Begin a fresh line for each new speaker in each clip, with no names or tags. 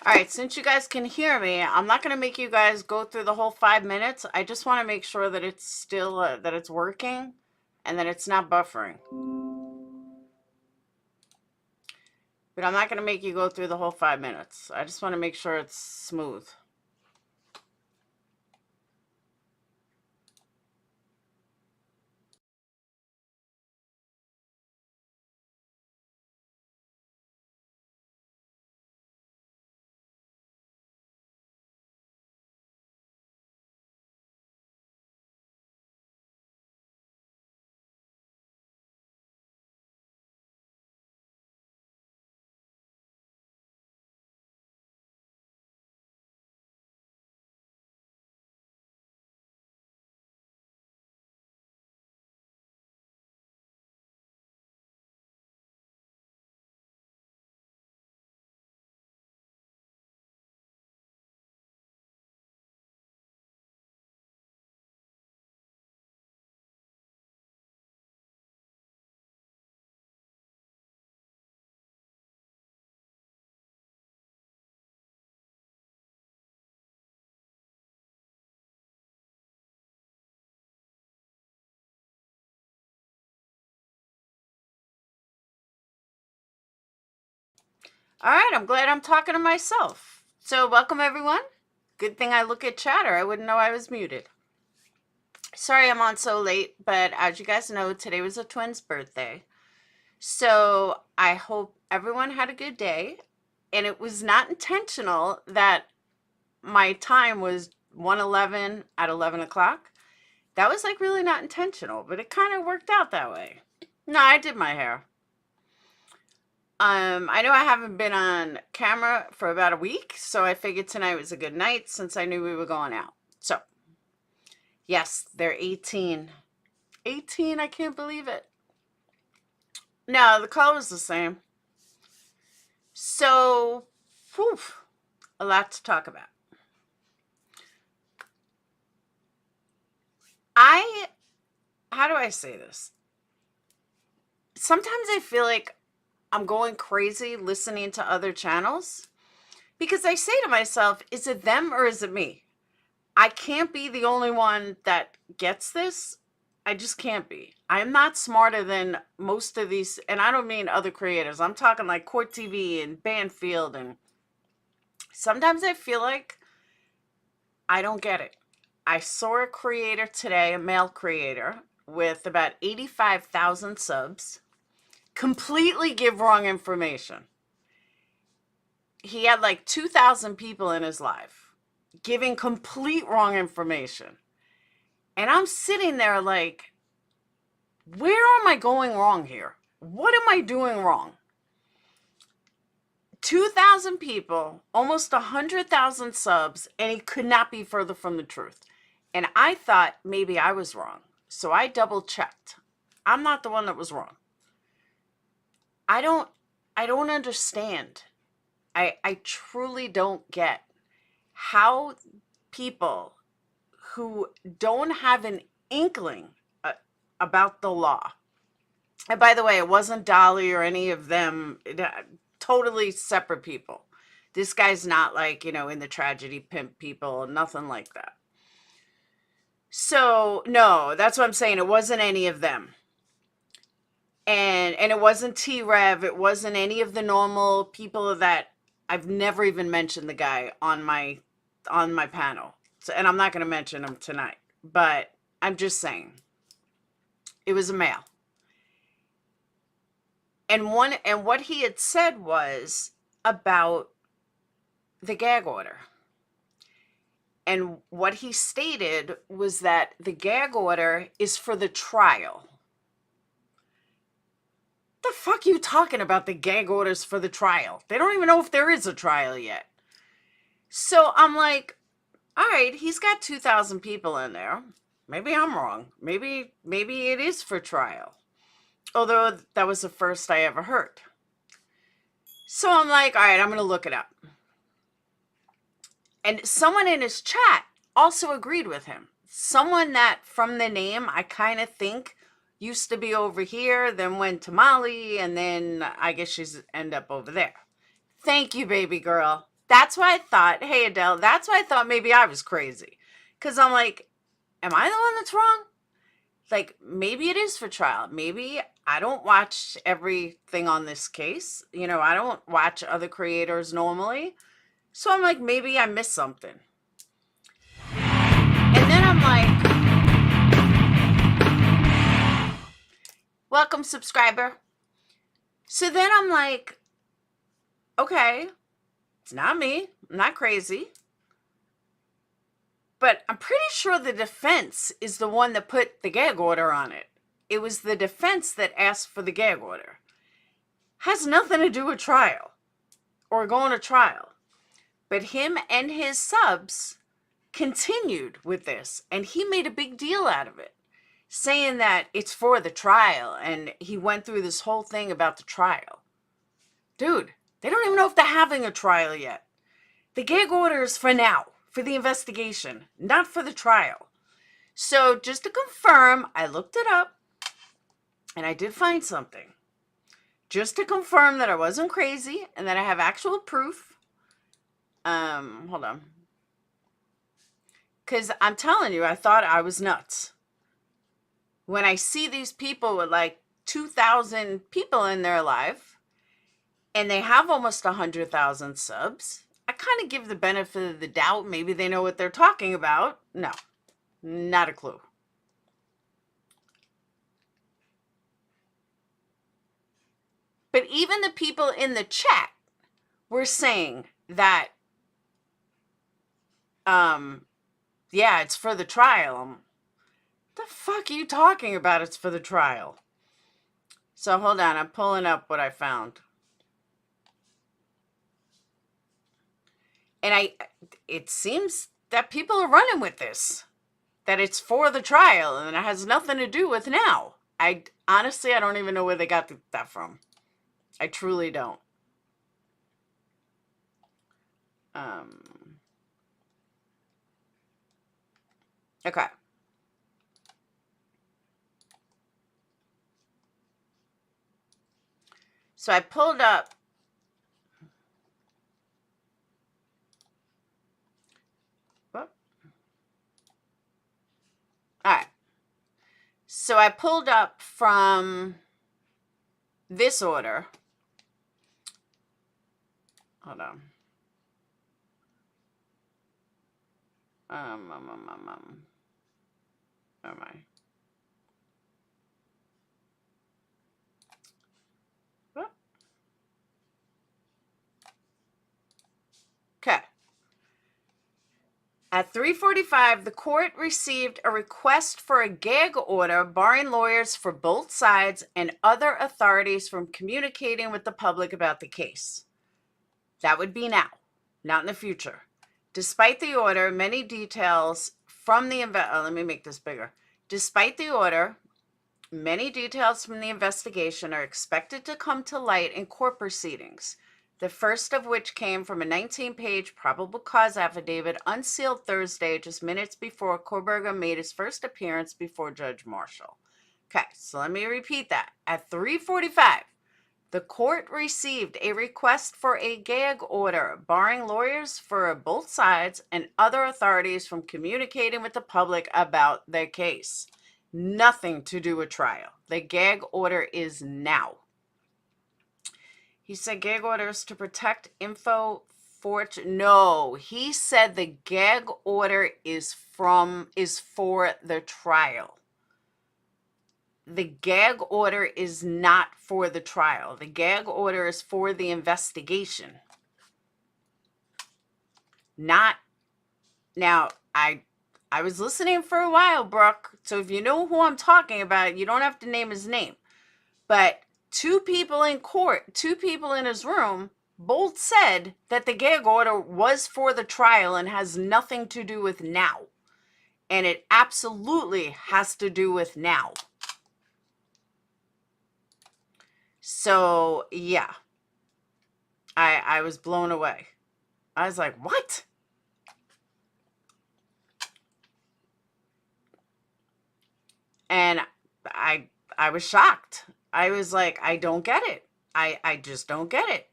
All right, since you guys can hear me, I'm not going to make you guys go through the whole 5 minutes. I just want to make sure that it's still, that it's working and that it's not buffering. But I'm not going to make you go through the whole 5 minutes. I just want to make sure it's smooth. All right, I'm glad I'm talking to myself. So, welcome everyone. Good thing I look at chatter. I wouldn't know I was muted. Sorry I'm on so late, but as you guys know, today was a twin's birthday. So, I hope everyone had a good day. And it was not intentional that my time was 1:11 at 11 o'clock. That was like really not intentional, but it kind of worked out that way. No, I did my hair. I know I haven't been on camera for about a week, so I figured tonight was a good night since I knew we were going out. So, yes, they're 18. 18, I can't believe it. No, the color was the same. So, whew, a lot to talk about. How do I say this? Sometimes I feel like I'm going crazy listening to other channels because I say to myself, is it them or is it me? I can't be the only one that gets this. I just can't be. I'm not smarter than most of these, and I don't mean other creators. I'm talking like Court TV and Banfield, and sometimes I feel like I don't get it. I saw a creator today, a male creator, with about 85,000 subs, completely give wrong information. He had like 2,000 people in his live giving complete wrong information. And I'm sitting there like, where am I going wrong here? What am I doing wrong? 2,000 people, almost 100,000 subs, and he could not be further from the truth. And I thought maybe I was wrong. So I double checked. I'm not the one that was wrong. I don't understand. I truly don't get how people who don't have an inkling about the law. And by the way, it wasn't Dolly or any of them. Totally separate people. This guy's not like, in the tragedy pimp people, nothing like that. So, no, that's what I'm saying. It wasn't any of them. And it wasn't T-Rev. It wasn't any of the normal people that I've never even mentioned the guy on my panel. So, and I'm not going to mention him tonight, but I'm just saying it was a male. And what he had said was about the gag order. And what he stated was that the gag order is for the trial. The fuck you talking about? The gag orders for the trial? They don't even know if there is a trial yet. So I'm like, all right, he's got 2,000 people in there. Maybe I'm wrong. Maybe it is for trial. Although that was the first I ever heard. So I'm like, all right, I'm going to look it up. And someone in his chat also agreed with him. Someone that from the name I kind of think used to be over here, then went to Mali, and then I guess she's end up over there. Thank you, baby girl. That's why I thought, hey, Adele, that's why I thought maybe I was crazy. Because I'm like, am I the one that's wrong? Like, maybe it is for trial. Maybe I don't watch everything on this case. You know, I don't watch other creators normally. So I'm like, maybe I missed something. And then I'm like, welcome, subscriber. So then I'm like, okay, it's not me. I'm not crazy. But I'm pretty sure the defense is the one that put the gag order on it. It was the defense that asked for the gag order. Has nothing to do with trial or going to trial. But him and his subs continued with this, and he made a big deal out of it, saying that it's for the trial, and he went through this whole thing about the trial. Dude, they don't even know if they're having a trial yet. The gag order is for now, for the investigation, not for the trial. So just to confirm, I looked it up, and I did find something. Just to confirm that I wasn't crazy, and that I have actual proof. Hold on. Because I'm telling you, I thought I was nuts. When I see these people with like 2,000 people in their life, and they have almost 100,000 subs, I kind of give the benefit of the doubt. Maybe they know what they're talking about. No, not a clue. But even the people in the chat were saying that, yeah, it's for the trial. The fuck are you talking about? It's for the trial. So hold on, I'm pulling up what I found. And it seems that people are running with this, that it's for the trial and it has nothing to do with now. Honestly, I don't even know where they got that from. I truly don't. Okay. So I pulled up. All right. So I pulled up from this order. Hold on. Where am I? Okay. At 3:45, the court received a request for a gag order barring lawyers for both sides and other authorities from communicating with the public about the case. That would be now, not in the future. Despite the order, many details from the let me make this bigger. Despite the order, many details from the investigation are expected to come to light in court proceedings, the first of which came from a 19-page probable cause affidavit unsealed Thursday, just minutes before Kohberger made his first appearance before Judge Marshall. Okay, so let me repeat that. At 3:45, the court received a request for a gag order barring lawyers for both sides and other authorities from communicating with the public about their case. Nothing to do with trial. The gag order is now. He said gag orders to protect info for... No, he said the gag order is for the trial. The gag order is not for the trial. The gag order is for the investigation. Not... Now, I was listening for a while, Brooke. So if you know who I'm talking about, you don't have to name his name. But two people in court, two people in his room, both said that the gag order was for the trial and has nothing to do with now. And it absolutely has to do with now. So, yeah. I was blown away. I was like, what? And I was shocked. I was like, I don't get it. I just don't get it.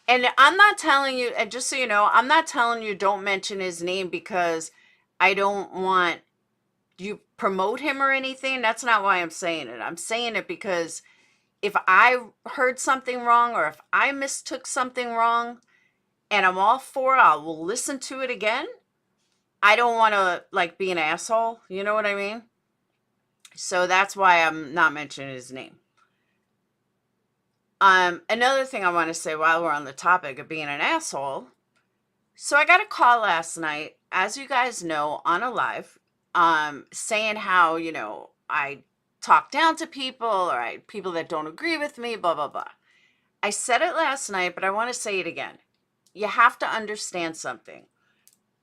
And I'm not telling you, and just so you know, I'm not telling you don't mention his name because I don't want you promote him or anything. That's not why I'm saying it. I'm saying it because if I heard something wrong or if I mistook something wrong and I'm all for it, I will listen to it again. I don't want to like be an asshole. You know what I mean? So that's why I'm not mentioning his name. Another thing I want to say while we're on the topic of being an asshole. So I got a call last night, as you guys know, on a live, saying how, I talk down to people or people that don't agree with me, blah, blah, blah. I said it last night, but I want to say it again. You have to understand something.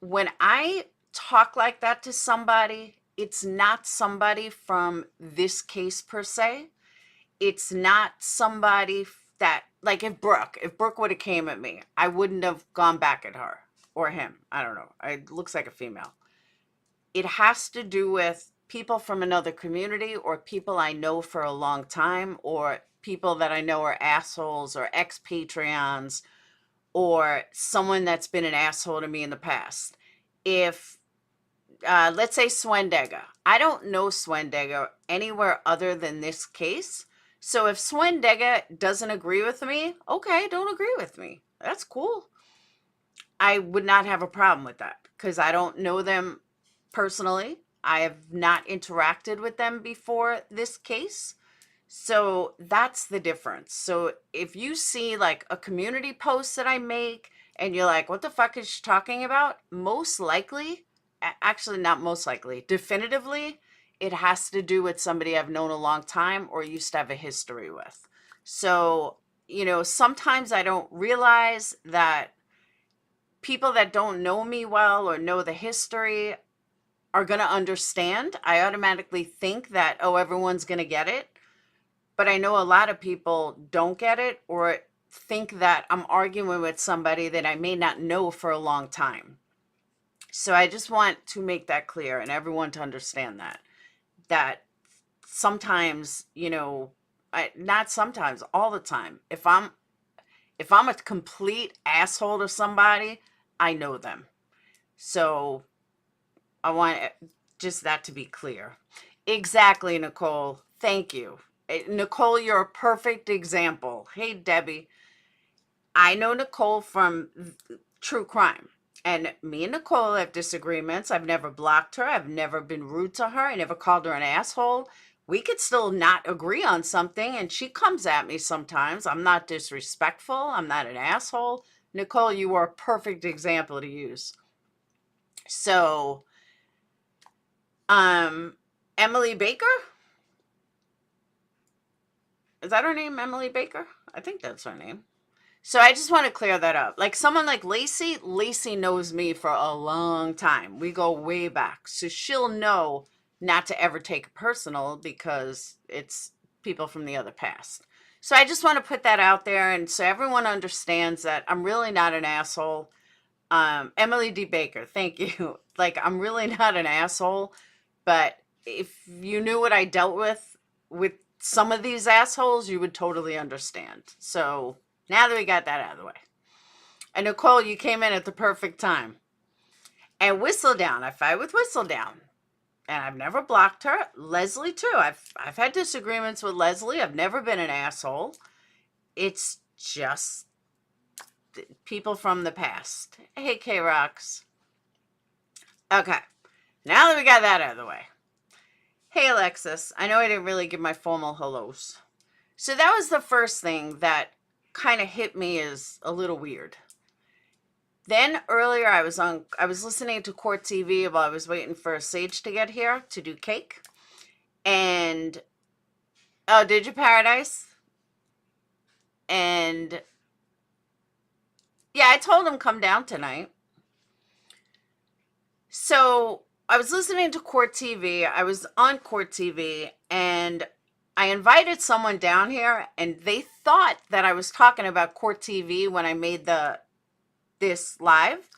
When I talk like that to somebody, it's not somebody from this case per se. It's not somebody that, like if Brooke would have came at me, I wouldn't have gone back at her or him. I don't know. It looks like a female. It has to do with people from another community or people I know for a long time or people that I know are assholes or ex-Patreons or someone that's been an asshole to me in the past. If let's say Swendega. I don't know Swendega anywhere other than this case. So if Swendega doesn't agree with me, okay, don't agree with me. That's cool. I would not have a problem with that because I don't know them personally. I have not interacted with them before this case. So that's the difference. So if you see like a community post that I make and you're like, what the fuck is she talking about? Most likely, actually, not most likely, definitively, it has to do with somebody I've known a long time or used to have a history with. So, sometimes I don't realize that people that don't know me well or know the history are going to understand. I automatically think that, oh, everyone's going to get it. But I know a lot of people don't get it or think that I'm arguing with somebody that I may not know for a long time. So I just want to make that clear and everyone to understand that sometimes, not sometimes, all the time, if I'm a complete asshole to somebody, I know them. So I want just that to be clear. Exactly, Nicole. Thank you. Nicole, you're a perfect example. Hey, Debbie. I know Nicole from true crime. And me and Nicole have disagreements. I've never blocked her. I've never been rude to her. I never called her an asshole. We could still not agree on something, and she comes at me sometimes. I'm not disrespectful. I'm not an asshole. Nicole, you are a perfect example to use. So, Emily Baker? Is that her name, Emily Baker? I think that's her name. So I just want to clear that up. Like someone like Lacey knows me for a long time. We go way back. So she'll know not to ever take it personal because it's people from the other past. So I just want to put that out there and so everyone understands that I'm really not an asshole. Emily D. Baker, thank you. Like I'm really not an asshole, but if you knew what I dealt with some of these assholes, you would totally understand. So now that we got that out of the way. And Nicole, you came in at the perfect time. And Whistledown, I fight with Whistledown. And I've never blocked her. Leslie too. I've had disagreements with Leslie. I've never been an asshole. It's just people from the past. Hey, K-Rocks. Okay. Now that we got that out of the way. Hey, Alexis. I know I didn't really give my formal hellos. So that was the first thing that kind of hit me as a little weird. Then earlier I was listening to Court TV while I was waiting for Sage to get here to do cake. And oh, did you, Paradise? And yeah, I told him come down tonight. So I was listening to Court TV. I was on Court TV and I invited someone down here and they thought that I was talking about Court TV when I made this live,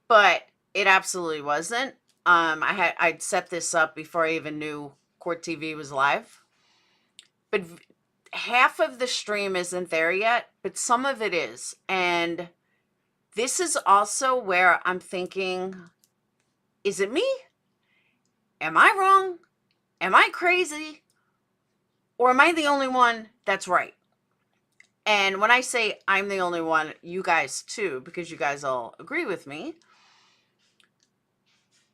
but it absolutely wasn't. I'd set this up before I even knew Court TV was live. But half of the stream isn't there yet, but some of it is. And this is also where I'm thinking, is it me? Am I wrong? Am I crazy? Or am I the only one that's right? And when I say I'm the only one, you guys too, because you guys all agree with me.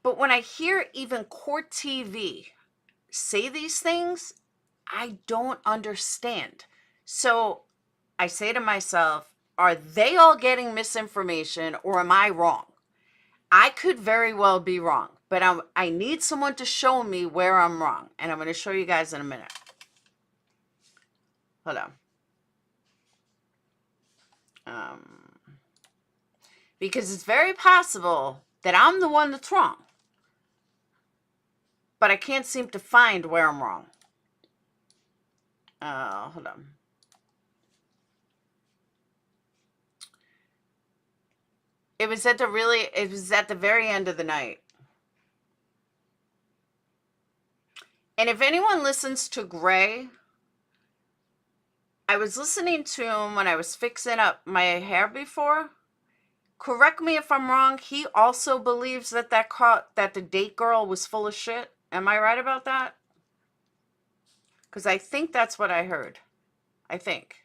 But when I hear even Court TV say these things, I don't understand. So I say to myself, are they all getting misinformation or am I wrong? I could very well be wrong, but I need someone to show me where I'm wrong. And I'm going to show you guys in a minute. Hold on. Because it's very possible that I'm the one that's wrong, but I can't seem to find where I'm wrong. Hold on. It was at the very end of the night. And if anyone listens to Gray, I was listening to him when I was fixing up my hair before. Correct me if I'm wrong. He also believes that the date girl was full of shit. Am I right about that? Because I think that's what I heard. I think.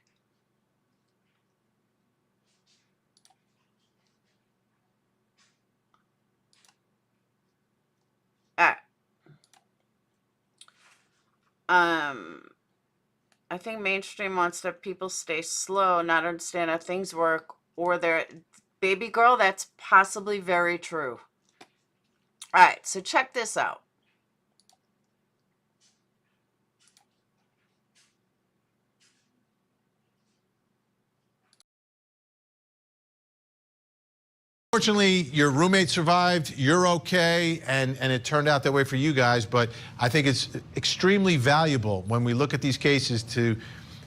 I think mainstream wants that people stay slow, not understand how things work, or they're baby girl. That's possibly very true. All right, so check this out.
Fortunately, your roommate survived, you're okay, and it turned out that way for you guys, but I think it's extremely valuable when we look at these cases to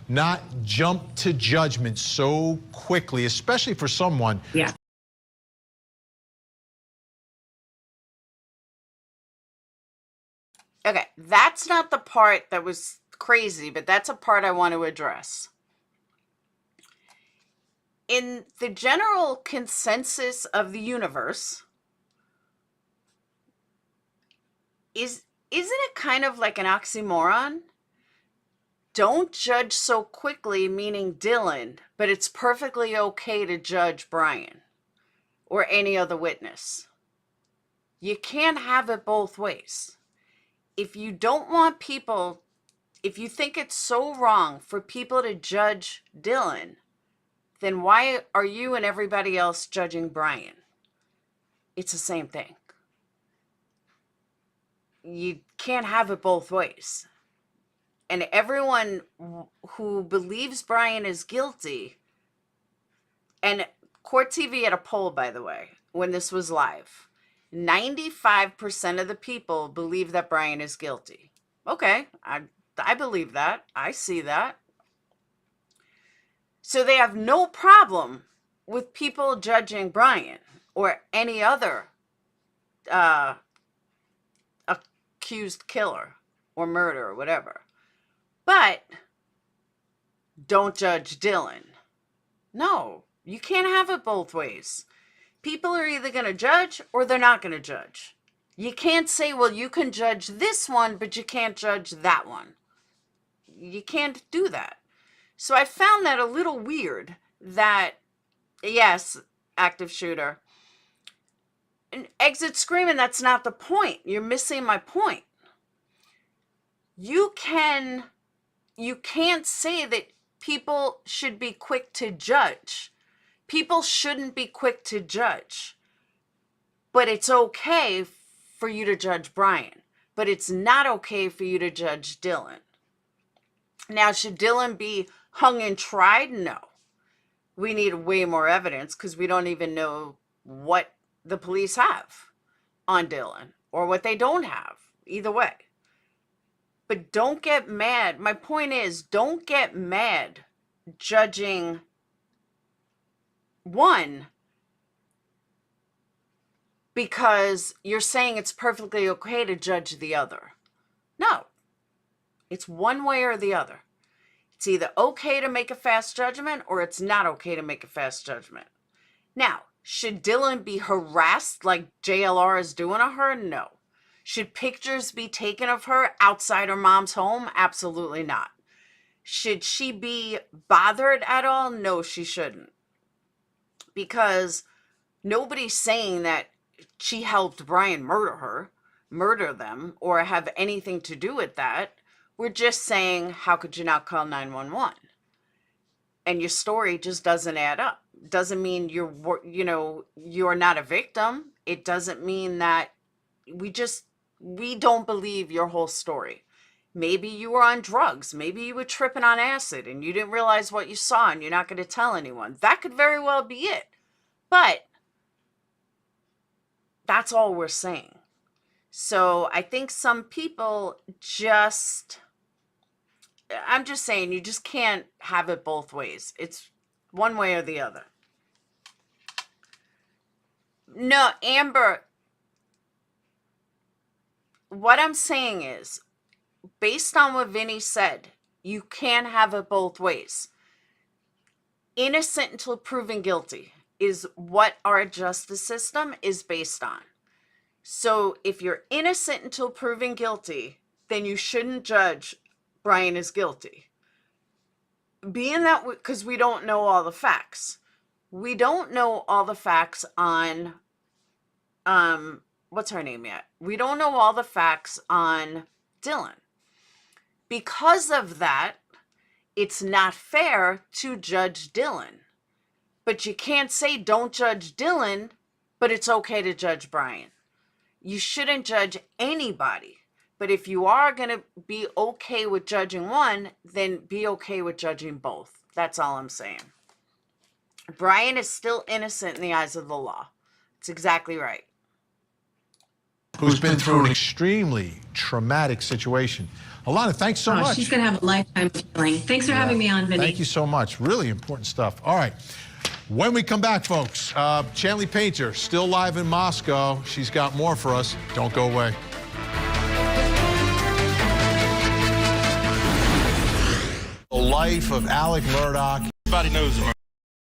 not jump to judgment so quickly, especially for someone.
Yeah.
Okay, that's not the part that was crazy, but that's a part I want to address. In the general consensus of the universe, isn't it kind of like an oxymoron? Don't judge so quickly, meaning Dylan, but it's perfectly okay to judge Brian or any other witness. You can't have it both ways. If you don't want people, if you think it's so wrong for people to judge Dylan, then why are you and everybody else judging Brian? It's the same thing. You can't have it both ways. And everyone who believes Brian is guilty, and Court TV had a poll, by the way, when this was live. 95% of the people believe that Brian is guilty. Okay, I believe that. I see that. So they have no problem with people judging Brian or any other accused killer or murder or whatever. But don't judge Dylan. No, you can't have it both ways. People are either going to judge or they're not going to judge. You can't say, well, you can judge this one, but you can't judge that one. You can't do that. So I found that a little weird that, yes, active shooter. And exit screaming, that's not the point. You're missing my point. You can't say that people should be quick to judge. People shouldn't be quick to judge. But it's okay for you to judge Brian. But it's not okay for you to judge Dylan. Now, should Dylan be hung and tried? No. We need way more evidence because we don't even know what the police have on Dylan or what they don't have. Either way. But don't get mad. My point is, don't get mad judging one because you're saying it's perfectly okay to judge the other. No. It's one way or the other. It's either okay to make a fast judgment or it's not okay to make a fast judgment. Now, should Dylan be harassed like JLR is doing to her? No. Should pictures be taken of her outside her mom's home? Absolutely not. Should she be bothered at all? No, she shouldn't. Because nobody's saying that she helped Brian murder them, or have anything to do with that. We're just saying, how could you not call 911? And your story just doesn't add up. Doesn't mean you're not a victim. It doesn't mean that we don't believe your whole story. Maybe you were on drugs. Maybe you were tripping on acid and you didn't realize what you saw and you're not going to tell anyone. That could very well be it. But that's all we're saying. So I think some people I'm just saying, you just can't have it both ways. It's one way or the other. No, Amber, what I'm saying is, based on what Vinny said, you can't have it both ways. Innocent until proven guilty is what our justice system is based on. So if you're innocent until proven guilty, then you shouldn't judge Brian is guilty. Being that, because we don't know all the facts. We don't know all the facts on, what's her name yet? We don't know all the facts on Dylan. Because of that, it's not fair to judge Dylan. But you can't say don't judge Dylan, but it's okay to judge Brian. You shouldn't judge anybody. But if you are going to be okay with judging one, then be okay with judging both. That's all I'm saying. Brian is still innocent in the eyes of the law. It's exactly right.
Who's been through an extremely traumatic situation. Alana, thanks so much.
She's going to have a lifetime of healing. Thanks for having me on, Vinny.
Thank you so much. Really important stuff. All right. When we come back, folks, Chanley Painter, still live in Moscow. She's got more for us. Don't go away. The life of Alec Murdaugh. Everybody knows him.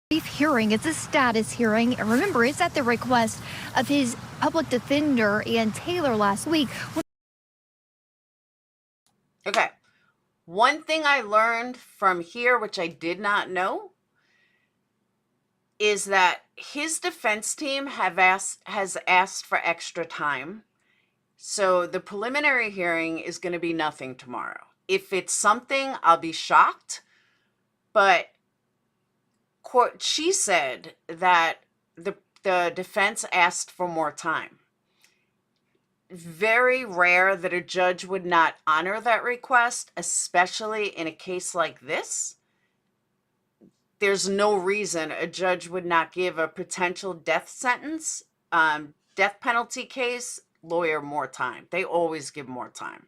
Brief hearing. It's a status hearing. And remember, it's at the request of his public defender, Ian Taylor, last week.
Okay. One thing I learned from here, which I did not know, is that his defense team has asked for extra time. So the preliminary hearing is going to be nothing tomorrow. If it's something, I'll be shocked. But she said that the defense asked for more time. Very rare that a judge would not honor that request, especially in a case like this. There's no reason a judge would not give a potential death sentence, death penalty case, lawyer more time. They always give more time.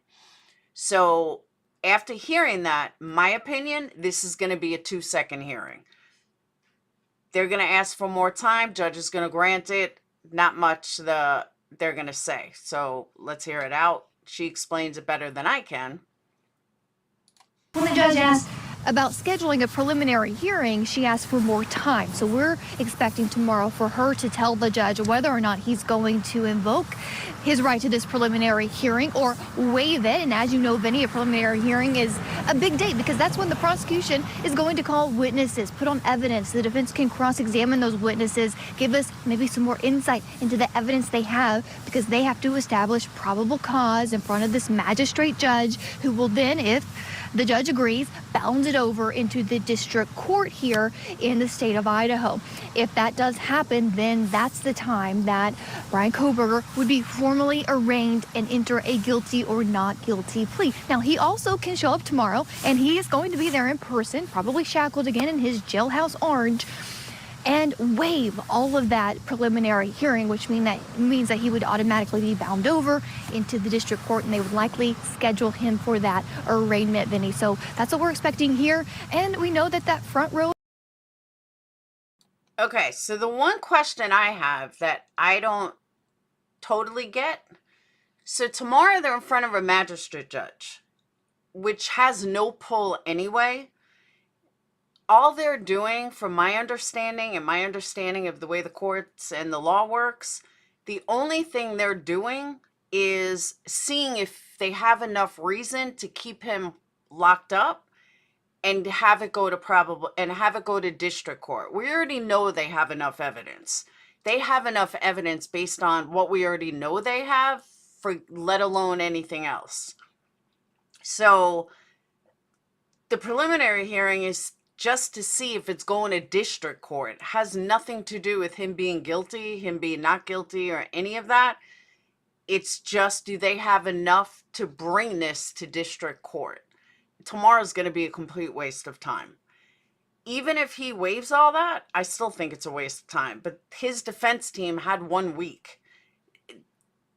So after hearing that, my opinion, this is going to be a 2-second hearing. They're going to ask for more time. Judge is going to grant it. Not much they're going to say. So let's hear it out. She explains it better than I can.
When the judge asked about scheduling a preliminary hearing, she asked for more time. So we're expecting tomorrow for her to tell the judge whether or not he's going to invoke his right to this preliminary hearing or waive it. And as you know, Vinny, a preliminary hearing is a big date because that's when the prosecution is going to call witnesses, put on evidence. The defense can cross-examine those witnesses, give us maybe some more insight into the evidence they have, because they have to establish probable cause in front of this magistrate judge, who will then, if the judge agrees, bounds it over into the district court here in the state of Idaho. If that does happen, then that's the time that Bryankohberger would be formally arraigned and enter a guilty or not guilty plea. Now, he also can show up tomorrow, and he is going to be there in person, probably shackled again in his jailhouse orange, and waive all of that preliminary hearing, which means that he would automatically be bound over into the district court, and they would likely schedule him for that arraignment, Vinny. So that's what we're expecting here, and we know that front row.
Okay, so the one question I have that I don't totally get, so tomorrow they're in front of a magistrate judge, which has no pull anyway. all they're doing, from my understanding and my understanding of the way the courts and the law works, the only thing they're doing is seeing if they have enough reason to keep him locked up and have it go to district court. We already know they have enough evidence. They have enough evidence based on what we already know they have, for let alone anything else. So the preliminary hearing is just to see if it's going to district court. It has nothing to do with him being guilty, him being not guilty, or any of that. It's just, do they have enough to bring this to district court? Tomorrow's going to be a complete waste of time. Even if he waives all that, I still think it's a waste of time. But his defense team had 1 week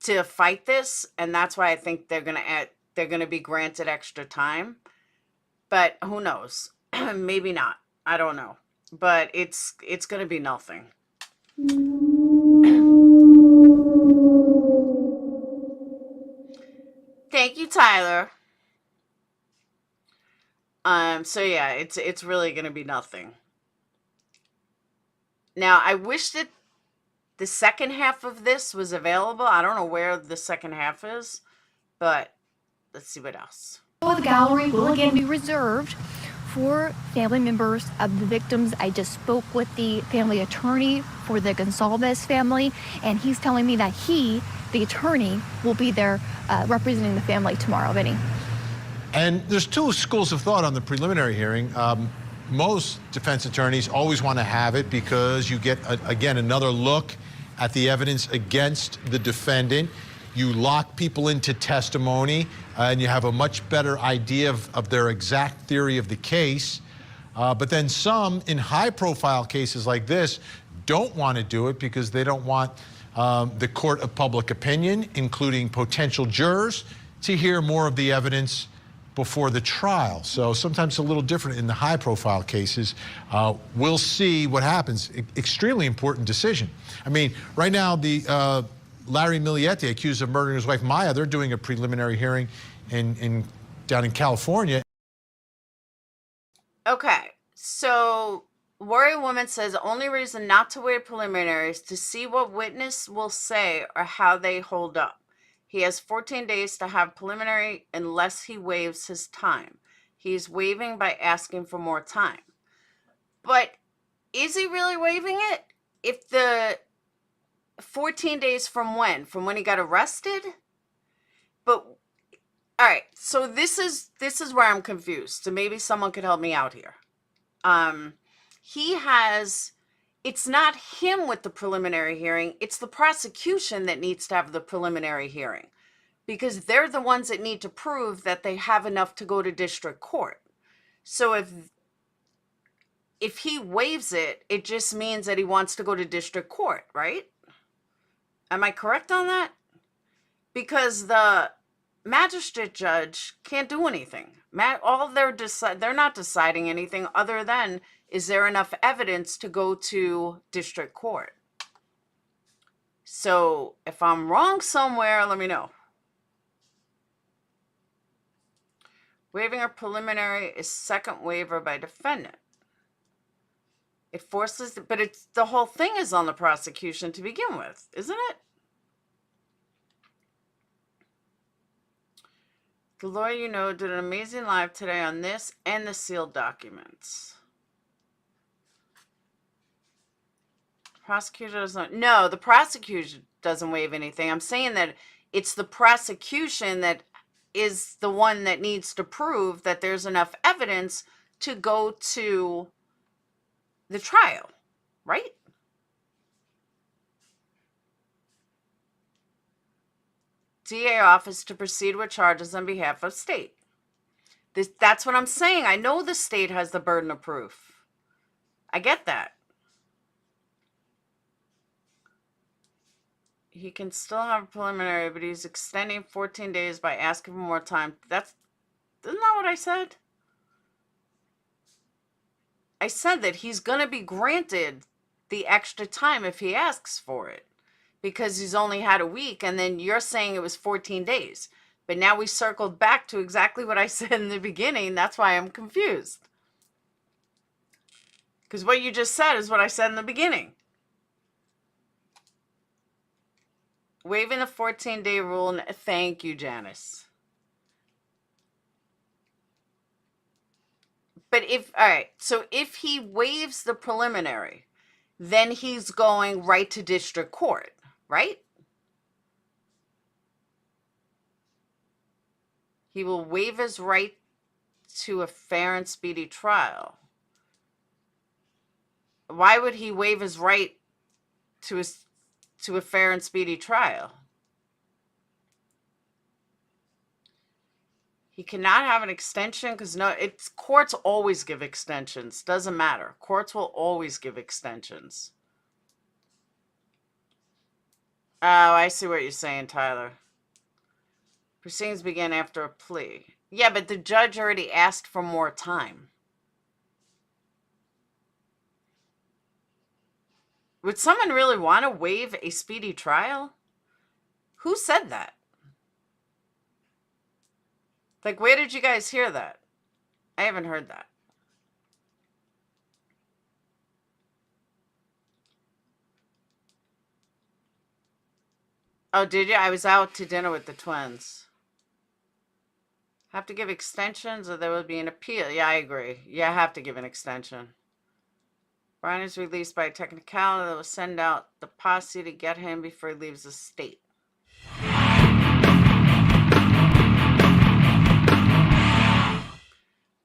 to fight this, and that's why I think they're going to be granted extra time. But who knows? Maybe not. I don't know. But it's going to be nothing. Thank you, Tyler. So yeah, it's really going to be nothing. Now, I wish that the second half of this was available. I don't know where the second half is, but let's see what else.
The gallery will again be reserved for family members of the victims. I just spoke with the family attorney for the Gonsalves family, and he's telling me that he, the attorney, will be there representing the family tomorrow, Vinny.
And there's 2 schools of thought on the preliminary hearing. Most defense attorneys always want to have it because you get, again, another look at the evidence against the defendant. You lock people into testimony, and you have a much better idea of their exact theory of the case. But then some, in high-profile cases like this, don't want to do it because they don't want the court of public opinion, including potential jurors, to hear more of the evidence before the trial. So sometimes it's a little different in the high-profile cases. We'll see what happens. Extremely important decision. I mean, right now, the Larry Miglietti, accused of murdering his wife Maya, they're doing a preliminary hearing down in California.
Okay, so Warrior Woman says the only reason not to waive preliminary is to see what witness will say or how they hold up. He has 14 days to have preliminary unless he waives his time. He's waiving by asking for more time. But is he really waiving it? If the 14 days from when? From when he got arrested? But all right, so this is where I'm confused. So maybe someone could help me out here. It's not him with the preliminary hearing. It's the prosecution that needs to have the preliminary hearing because they're the ones that need to prove that they have enough to go to district court. So if he waives it, it just means that he wants to go to district court, right? Am I correct on that? Because the magistrate judge can't do anything. They're not deciding anything other than, is there enough evidence to go to district court? So if I'm wrong somewhere, let me know. Waiving a preliminary is second waiver by defendant. It forces, but the whole thing is on the prosecution to begin with, isn't it? The lawyer did an amazing live today on this and the sealed documents. Prosecutor doesn't. No, the prosecution doesn't waive anything. I'm saying that it's the prosecution that is the one that needs to prove that there's enough evidence to go to the trial, right? DA office to proceed with charges on behalf of state. That's what I'm saying. I know the state has the burden of proof. I get that. He can still have a preliminary, but he's extending 14 days by asking for more time. Isn't that what I said? I said that he's going to be granted the extra time if he asks for it because he's only had a week, and then you're saying it was 14 days. But now we circled back to exactly what I said in the beginning. That's why I'm confused. Because what you just said is what I said in the beginning. Waiving the 14-day rule. Thank you, Janice. But all right, so if he waives the preliminary, then he's going right to district court, right? He will waive his right to a fair and speedy trial. Why would he waive his right to a fair and speedy trial? He cannot have an extension because courts always give extensions. Doesn't matter. Courts will always give extensions. Oh, I see what you're saying, Tyler. Proceedings begin after a plea. Yeah, but the judge already asked for more time. Would someone really want to waive a speedy trial? Who said that? Like, where did you guys hear that? I haven't heard that. Oh, did you? I was out to dinner with the twins. Have to give extensions or there will be an appeal. Yeah, I agree. Yeah, I have to give an extension. Brian is released by a technicality that will send out the posse to get him before he leaves the state.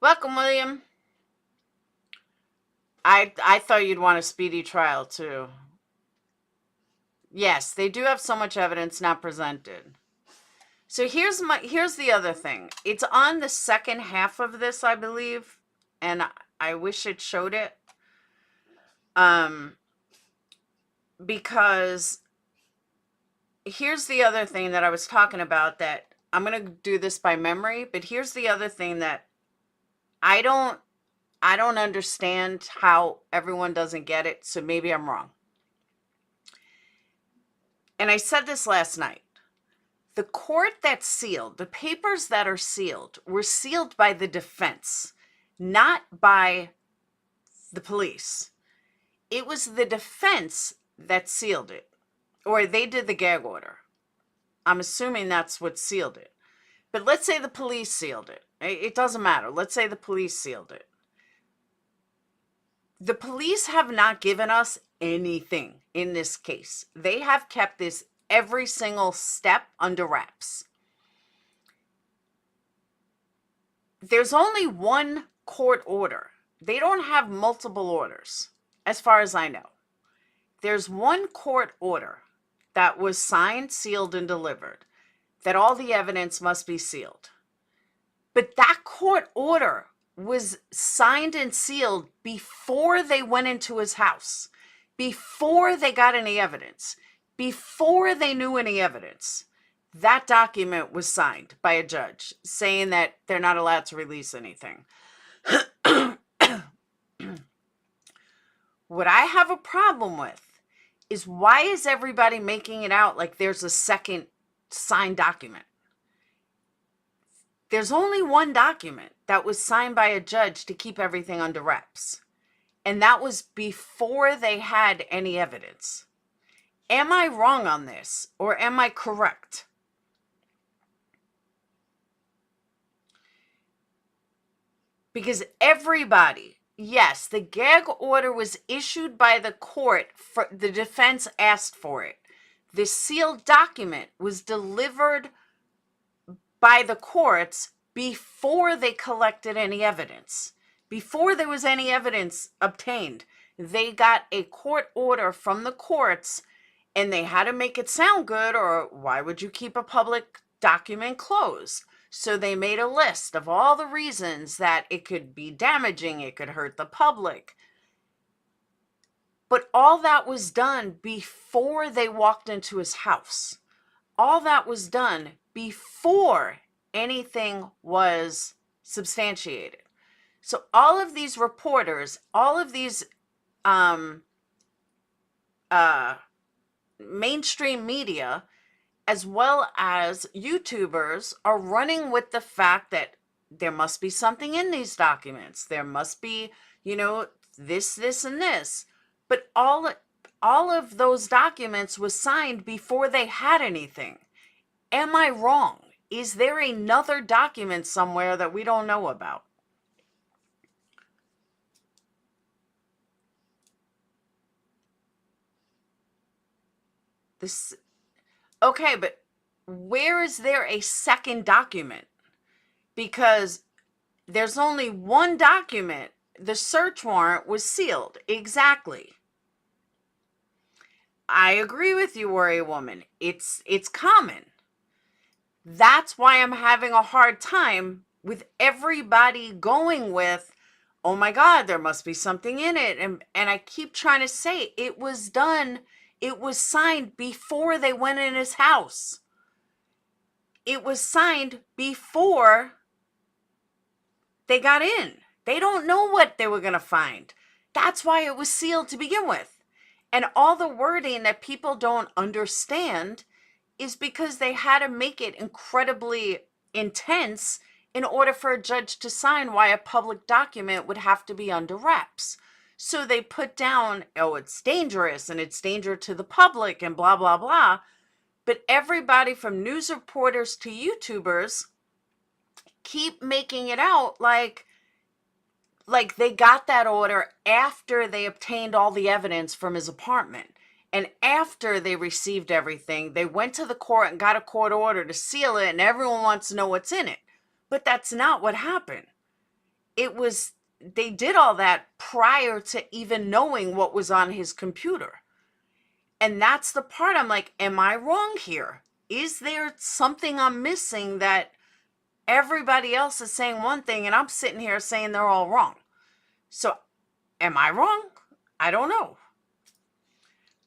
Welcome, William. I thought you'd want a speedy trial, too. Yes, they do have so much evidence not presented. So here's the other thing. It's on the second half of this, I believe, and I wish it showed it. Because here's the other thing that I was talking about, that I'm going to do this by memory, but here's the other thing that I don't understand how everyone doesn't get it, so maybe I'm wrong. And I said this last night. The court that's sealed, the papers that are sealed, were sealed by the defense, not by the police. It was the defense that sealed it, or they did the gag order. I'm assuming that's what sealed it. But let's say the police sealed it. It doesn't matter. Let's say the police sealed it. The police have not given us anything in this case. They have kept this every single step under wraps. There's only one court order. They don't have multiple orders, as far as I know. There's one court order that was signed, sealed, and delivered, that all the evidence must be sealed. But that court order was signed and sealed before they went into his house, before they got any evidence, before they knew any evidence. That document was signed by a judge saying that they're not allowed to release anything. What I have a problem with is, why is everybody making it out like there's a second signed document? There's only one document that was signed by a judge to keep everything under wraps. And that was before they had any evidence. Am I wrong on this, or am I correct? Because everybody, yes, the gag order was issued by the court. For the defense asked for it. The sealed document was delivered by the courts before they collected any evidence. Before there was any evidence obtained, they got a court order from the courts, and they had to make it sound good, or why would you keep a public document closed? So they made a list of all the reasons that it could be damaging, it could hurt the public. But all that was done before they walked into his house. All that was done before anything was substantiated. So all of these reporters, all of these mainstream media, as well as YouTubers, are running with the fact that there must be something in these documents. There must be, this, and this. But all of those documents was signed before they had anything. Am I wrong? Is there another document somewhere that we don't know about? This, okay, but where is there a second document? Because there's only one document. The search warrant was sealed. Exactly. I agree with you, Warrior Woman. It's common. That's why I'm having a hard time with everybody going with, oh my God, there must be something in it. And I keep trying to say it was done. It was signed before they went in his house. It was signed before they got in. They don't know what they were going to find. That's why it was sealed to begin with. And all the wording that people don't understand is because they had to make it incredibly intense in order for a judge to sign why a public document would have to be under wraps. So they put down, oh, it's dangerous and it's danger to the public and blah, blah, blah. But everybody from news reporters to YouTubers keep making it out like they got that order after they obtained all the evidence from his apartment. And after they received everything, they went to the court and got a court order to seal it, and everyone wants to know what's in it. But that's not what happened. They did all that prior to even knowing what was on his computer. And that's the part I'm like, am I wrong here? Is there something I'm missing that everybody else is saying one thing and I'm sitting here saying they're all wrong? So am I wrong? I don't know.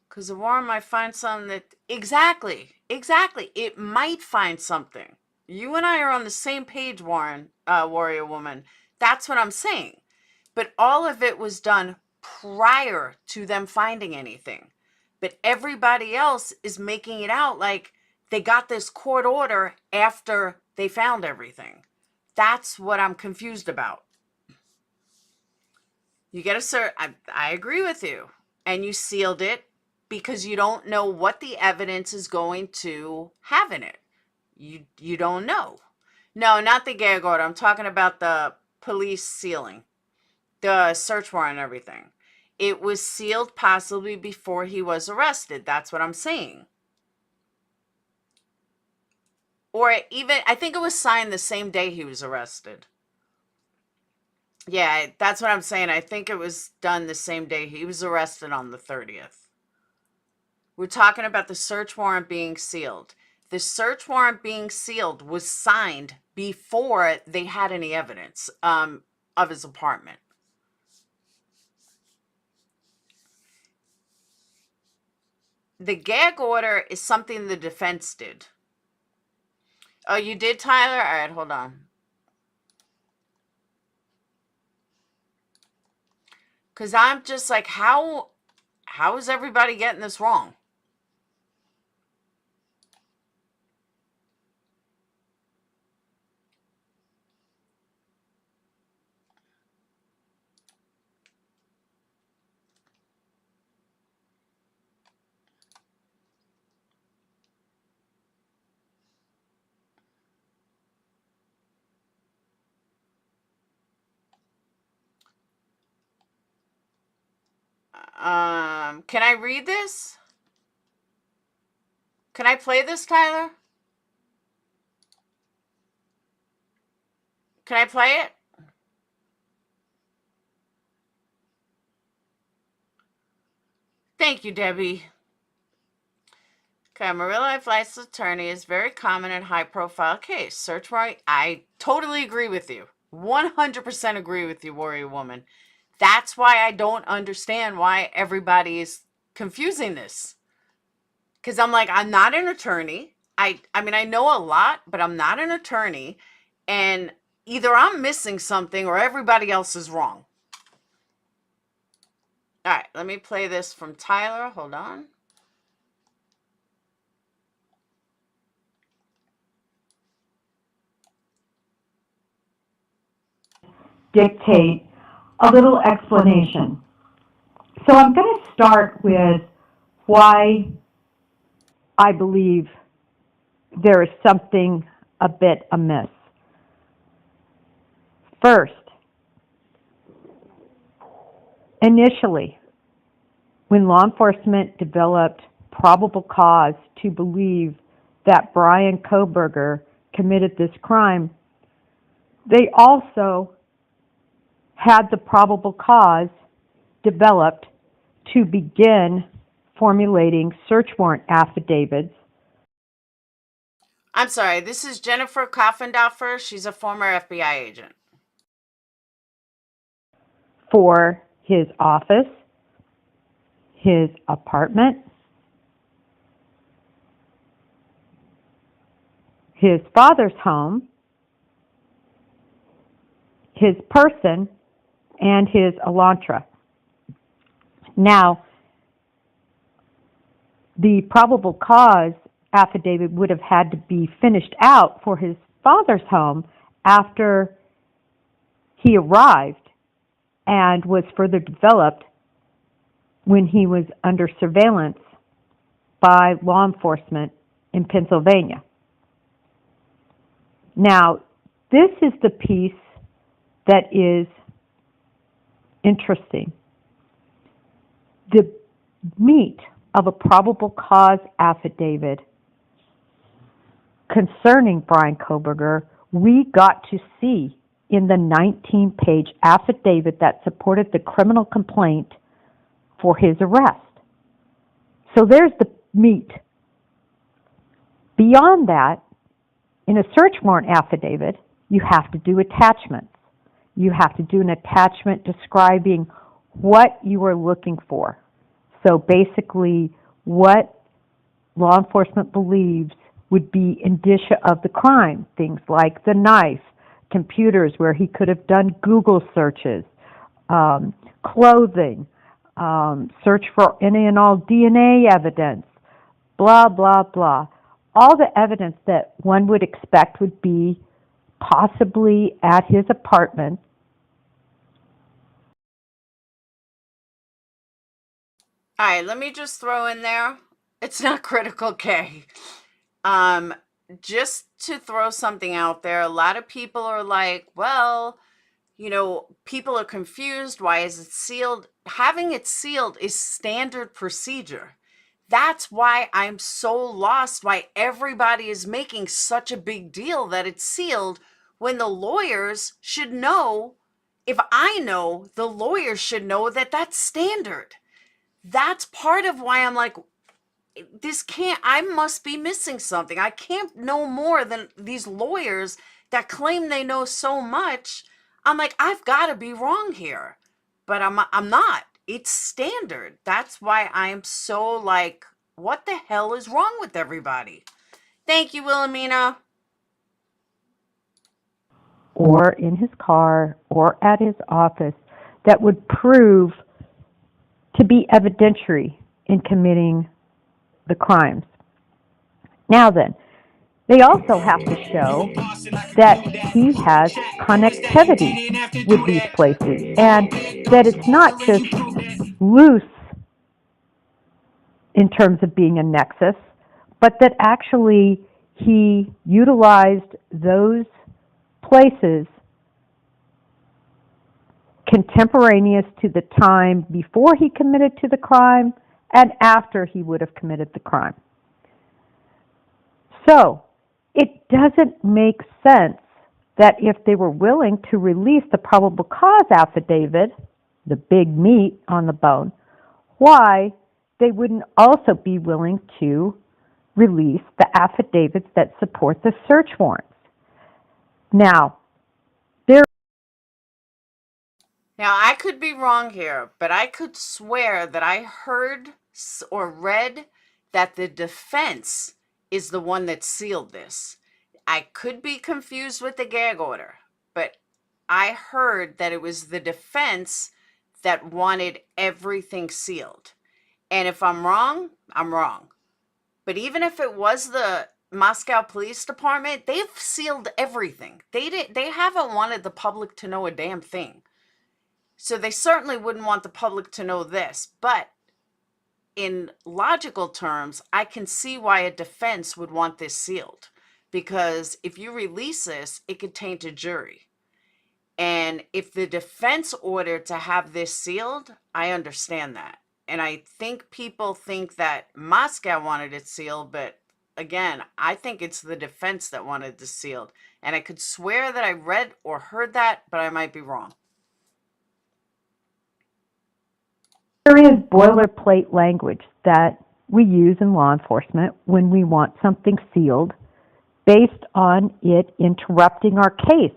Because the warrant might find something that, exactly, it might find something. You and I are on the same page, Warrior Woman. That's what I'm saying. But all of it was done prior to them finding anything. But everybody else is making it out like they got this court order after they found everything. That's what I'm confused about. You get a cert. I agree with you. And you sealed it because you don't know what the evidence is going to have in it. You don't know. No, not the gag order. I'm talking about the police sealing, the search warrant and everything. It was sealed possibly before he was arrested. That's what I'm saying. Or even, I think it was signed the same day he was arrested. Yeah, that's what I'm saying. I think it was done the same day. He was arrested on the 30th. We're talking about the search warrant being sealed. The search warrant being sealed was signed before they had any evidence of his apartment. The gag order is something the defense did. Oh, you did, Tyler? All right, hold on. Because I'm just like, how is everybody getting this wrong? Can I read this? Can I play this, Tyler? Can I play it? Thank you, Debbie. Okay, a real-life licensed attorney is very common in high-profile case. Search warrant. I totally agree with you. 100% agree with you, Warrior Woman. That's why I don't understand why everybody is confusing this. Because I'm like, I'm not an attorney. I mean, I know a lot, but I'm not an attorney. And either I'm missing something or everybody else is wrong. All right, let me play this from Tyler. Hold on.
Dictate a little explanation. So I'm going to start with why I believe there is something a bit amiss. First, initially, when law enforcement developed probable cause to believe that Bryan committed this crime, they also had the probable cause developed to begin formulating search warrant affidavits.
I'm sorry, this is Jennifer Koffendorfer. She's a former FBI agent.
For his office, his apartment, his father's home, his person, and his Elantra. Now, the probable cause affidavit would have had to be finished out for his father's home after he arrived and was further developed when he was under surveillance by law enforcement in Pennsylvania. Now, this is the piece that is interesting. The meat of a probable cause affidavit concerning Bryankohberger, we got to see in the 19-page affidavit that supported the criminal complaint for his arrest. So there's the meat. Beyond that, in a search warrant affidavit, you have to do attachments. You have to do an attachment describing what you are looking for. So basically, what law enforcement believes would be indicia of the crime, things like the knife, computers where he could have done Google searches, clothing, search for any and all DNA evidence, blah, blah, blah. All the evidence that one would expect would be possibly at his apartment.
All right, let me just throw in there. It's not critical K. Just to throw something out there, a lot of people are like, well, people are confused. Why is it sealed? Having it sealed is standard procedure. That's why I'm so lost, why everybody is making such a big deal that it's sealed when the lawyers should know. If I know, the lawyers should know that that's standard. That's part of why I'm like, I must be missing something. I can't know more than these lawyers that claim they know so much. I'm like, I've got to be wrong here, but I'm not. It's standard. That's why I am so like, what the hell is wrong with everybody? Thank you, Wilhelmina.
Or in his car or at his office that would prove to be evidentiary in committing the crimes. Now then, they also have to show that he has connectivity with these places and that it's not just loose in terms of being a nexus, but that actually he utilized those places contemporaneous to the time before he committed to the crime and after he would have committed the crime. So, it doesn't make sense that if they were willing to release the probable cause affidavit, the big meat on the bone, why they wouldn't also be willing to release the affidavits that support the search warrants. Now,
I could be wrong here, but I could swear that I heard or read that the defense is the one that sealed this. I could be confused with the gag order, but I heard that it was the defense that wanted everything sealed. And if I'm wrong, I'm wrong. But even if it was the Moscow Police Department, they've sealed everything. They haven't wanted the public to know a damn thing. So they certainly wouldn't want the public to know this. But in logical terms, I can see why a defense would want this sealed. Because if you release this, it could taint a jury. And if the defense ordered to have this sealed, I understand that. And I think people think that Moscow wanted it sealed, but again, I think it's the defense that wanted this sealed. And I could swear that I read or heard that, but I might be wrong.
There is boilerplate language that we use in law enforcement when we want something sealed based on it interrupting our case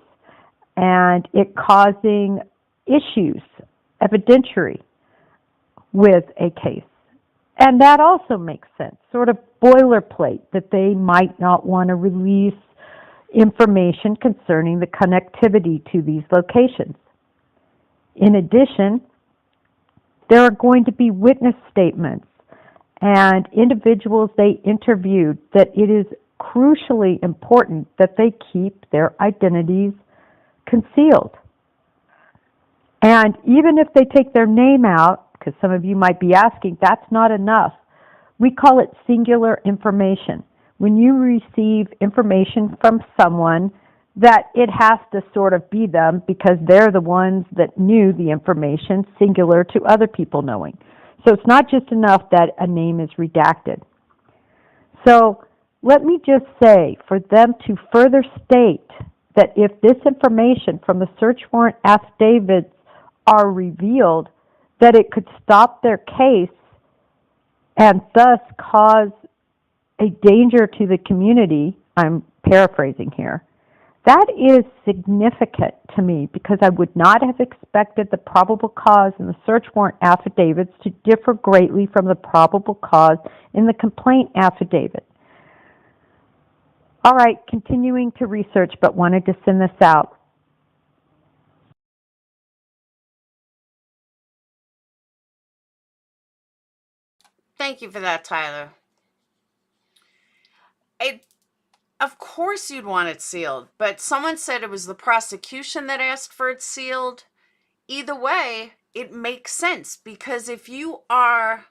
and it causing issues, evidentiary, with a case. And that also makes sense, sort of boilerplate, that they might not want to release information concerning the connectivity to these locations. In addition, there are going to be witness statements and individuals they interviewed that it is crucially important that they keep their identities concealed. And even if they take their name out, because some of you might be asking, that's not enough. We call it singular information. When you receive information from someone, that it has to sort of be them because they're the ones that knew the information, singular to other people knowing. So it's not just enough that a name is redacted. So let me just say, for them to further state that if this information from the search warrant affidavits are revealed, that it could stop their case and thus cause a danger to the community, I'm paraphrasing here, that is significant to me because I would not have expected the probable cause in the search warrant affidavits to differ greatly from the probable cause in the complaint affidavit. All right, continuing to research, but wanted to send this out.
Thank you for that, Tyler. Of course you'd want it sealed, but someone said it was the prosecution that asked for it sealed. Either way, it makes sense because if you are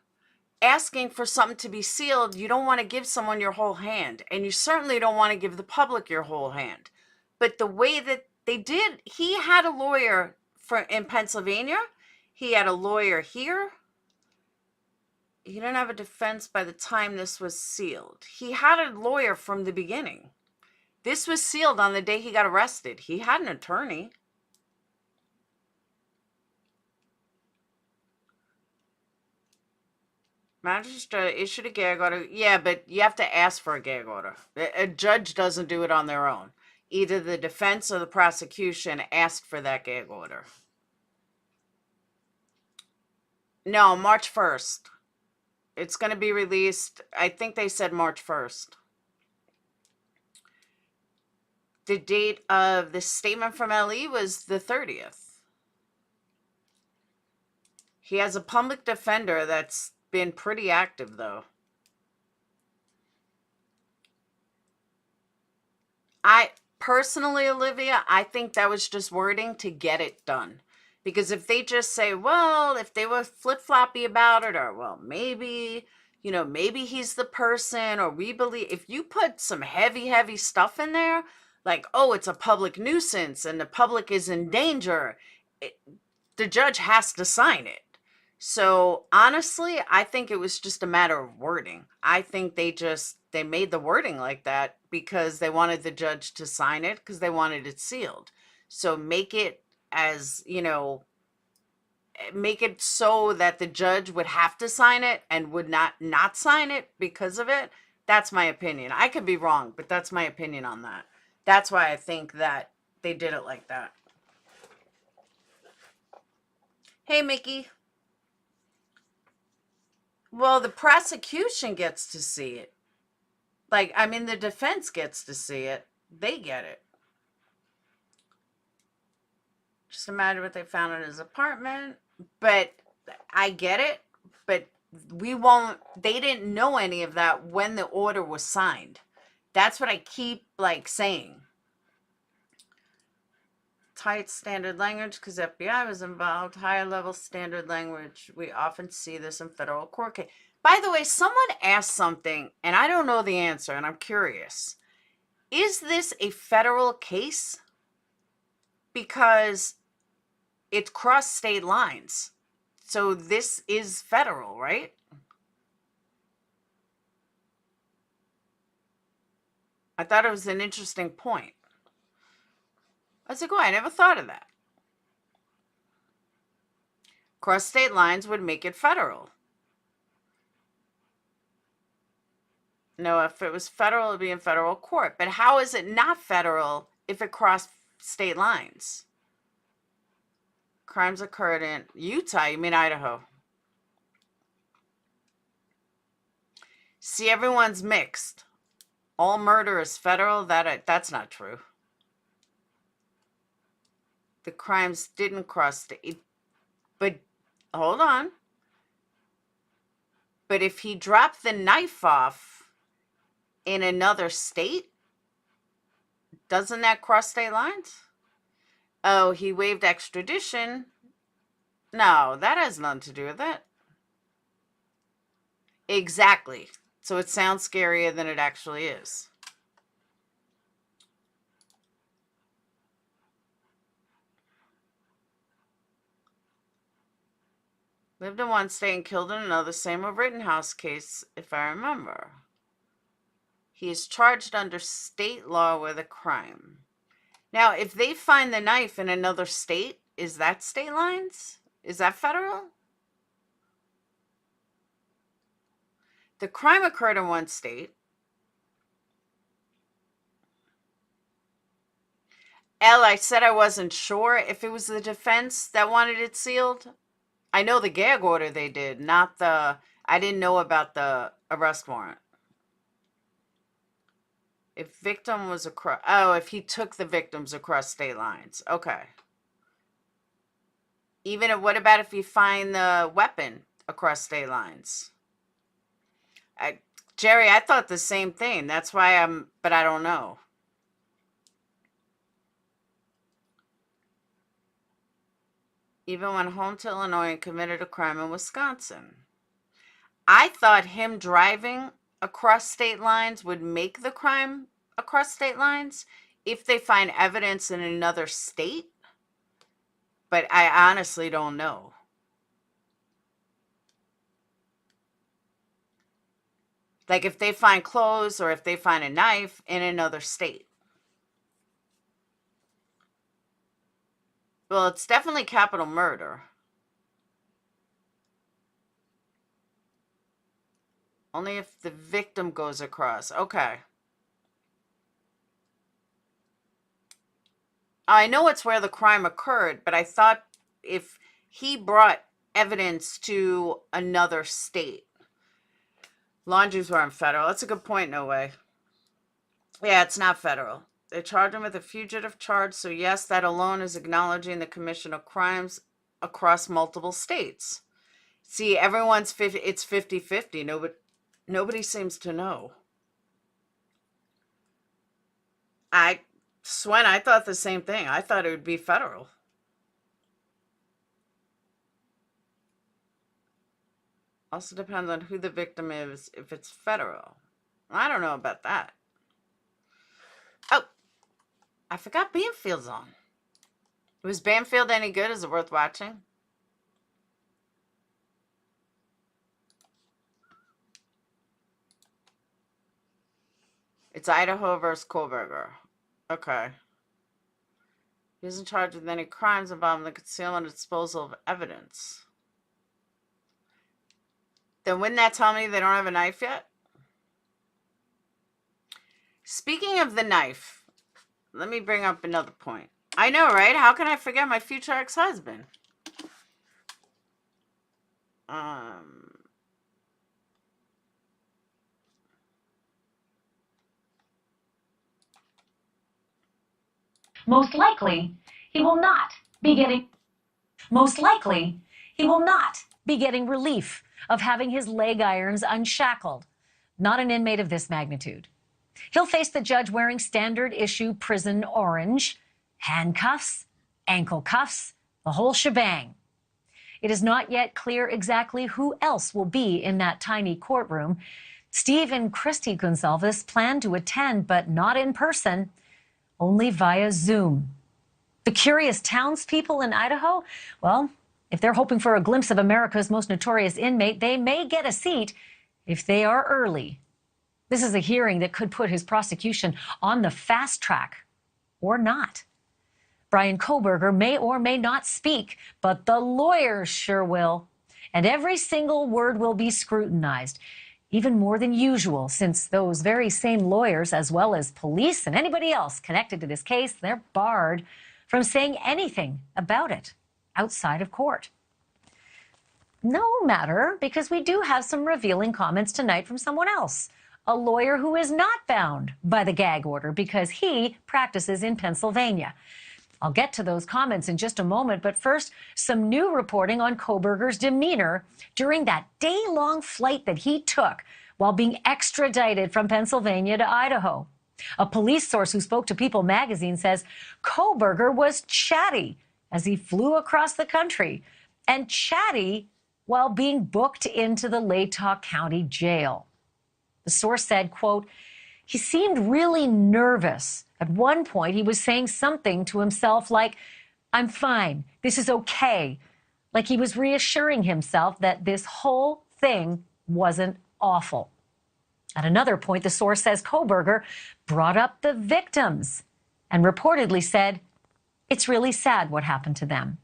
asking for something to be sealed, you don't want to give someone your whole hand, and you certainly don't want to give the public your whole hand. But the way that they did, he had a lawyer in Pennsylvania, he had a lawyer here. He didn't have a defense by the time this was sealed. He had a lawyer from the beginning. This was sealed on the day he got arrested. He had an attorney. Magistrate issued a gag order. Yeah, but you have to ask for a gag order. A judge doesn't do it on their own. Either the defense or the prosecution asked for that gag order. No, March 1st. It's going to be released. I think they said March 1st. The date of the statement from LE was the 30th. He has a public defender that's been pretty active, though. I personally, Olivia, I think that was just wording to get it done. Because if they just say, well, if they were flip-floppy about it, or, well, maybe, maybe he's the person, or we believe, if you put some heavy stuff in there, like, oh, it's a public nuisance and the public is in danger, the judge has to sign it. So honestly, I think it was just a matter of wording. I think they made the wording like that because they wanted the judge to sign it because they wanted it sealed. So make it as, make it so that the judge would have to sign it and would not sign it because of it. That's my opinion. I could be wrong, but that's my opinion on that. That's why I think that they did it like that. Hey, Mickey. Well, the prosecution gets to see it. The defense gets to see it. They get it. Just imagine what they found in his apartment. But I get it. But they didn't know any of that when the order was signed. That's what I keep saying. tight standard language because FBI was involved. Higher level standard language. We often see this in federal court case. By the way, someone asked something, and I don't know the answer, and I'm curious. Is this a federal case? Because it crossed state lines. So this is federal, right? I thought it was an interesting point. I was like, oh, I never thought of that. Cross state lines would make it federal. No, if it was federal, it would be in federal court. But how is it not federal if it crossed state lines? Crimes occurred in Utah, you mean Idaho. See, everyone's mixed. All murder is federal. That's not true. The crimes didn't cross state. But hold on. But if he dropped the knife off in another state, doesn't that cross state lines? Oh, he waived extradition. No, that has nothing to do with it. Exactly. So it sounds scarier than it actually is. Lived in one state and killed in another. Same with Rittenhouse case, if I remember. He is charged under state law with a crime. Now, if they find the knife in another state, is that state lines? Is that federal? The crime occurred in one state. Elle, I said I wasn't sure if it was the defense that wanted it sealed. I know the gag order they did, not the... I didn't know about the arrest warrant. If victim was across... Oh, if he took the victims across state lines. Okay. Even if, what about if you find the weapon across state lines? Jerry, I thought the same thing. That's why but I don't know. Even went home to Illinois and committed a crime in Wisconsin. I thought him driving across state lines would make the crime across state lines if they find evidence in another state. But I honestly don't know. Like if they find clothes or if they find a knife in another state. Well, it's definitely capital murder. Only if the victim goes across. Okay. I know it's where the crime occurred, but I thought if he brought evidence to another state. Laundries weren't federal. That's a good point, no way. Yeah, it's not federal. They charged him with a fugitive charge, so yes, that alone is acknowledging the commission of crimes across multiple states. See, everyone's it's 50-50. Nobody seems to know. Swen, I thought the same thing. I thought it would be federal. Also depends on who the victim is, if it's federal. I don't know about that. Oh, I forgot Banfield's on. Was Banfield any good? Is it worth watching? It's Idaho versus Kohlberger. Okay. He isn't charged with any crimes involving the concealment and disposal of evidence. Then wouldn't that tell me they don't have a knife yet? Speaking of the knife, let me bring up another point. I know, right? How can I forget my future ex-husband?
Most likely, he will not be getting relief of having his leg irons unshackled. Not an inmate of this magnitude. He'll face the judge wearing standard issue prison orange, handcuffs, ankle cuffs, the whole shebang. It is not yet clear exactly who else will be in that tiny courtroom. Steve and Christy Gonzalez plan to attend, but not in person, only via Zoom. The curious townspeople in Idaho, well, if they're hoping for a glimpse of America's most notorious inmate, they may get a seat if they are early. This is a hearing that could put his prosecution on the fast track, or not. Bryankohberger may or may not speak, but the lawyers sure will. And every single word will be scrutinized, even more than usual, since those very same lawyers, as well as police and anybody else connected to this case, they're barred from saying anything about it outside of court. No matter, because we do have some revealing comments tonight from someone else, a lawyer who is not bound by the gag order because he practices in Pennsylvania. I'll get to those comments in just a moment, but first, some new reporting on Kohberger's demeanor during that day-long flight that he took while being extradited from Pennsylvania to Idaho. A police source who spoke to People magazine says Kohberger was chatty as he flew across the country, and chatty while being booked into the Latah County Jail. The source said, quote, he seemed really nervous. At one point, he was saying something to himself like, I'm fine, this is okay. Like he was reassuring himself that this whole thing wasn't awful. At another point, the source says Kohberger brought up the victims and reportedly said, it's really sad what happened to them.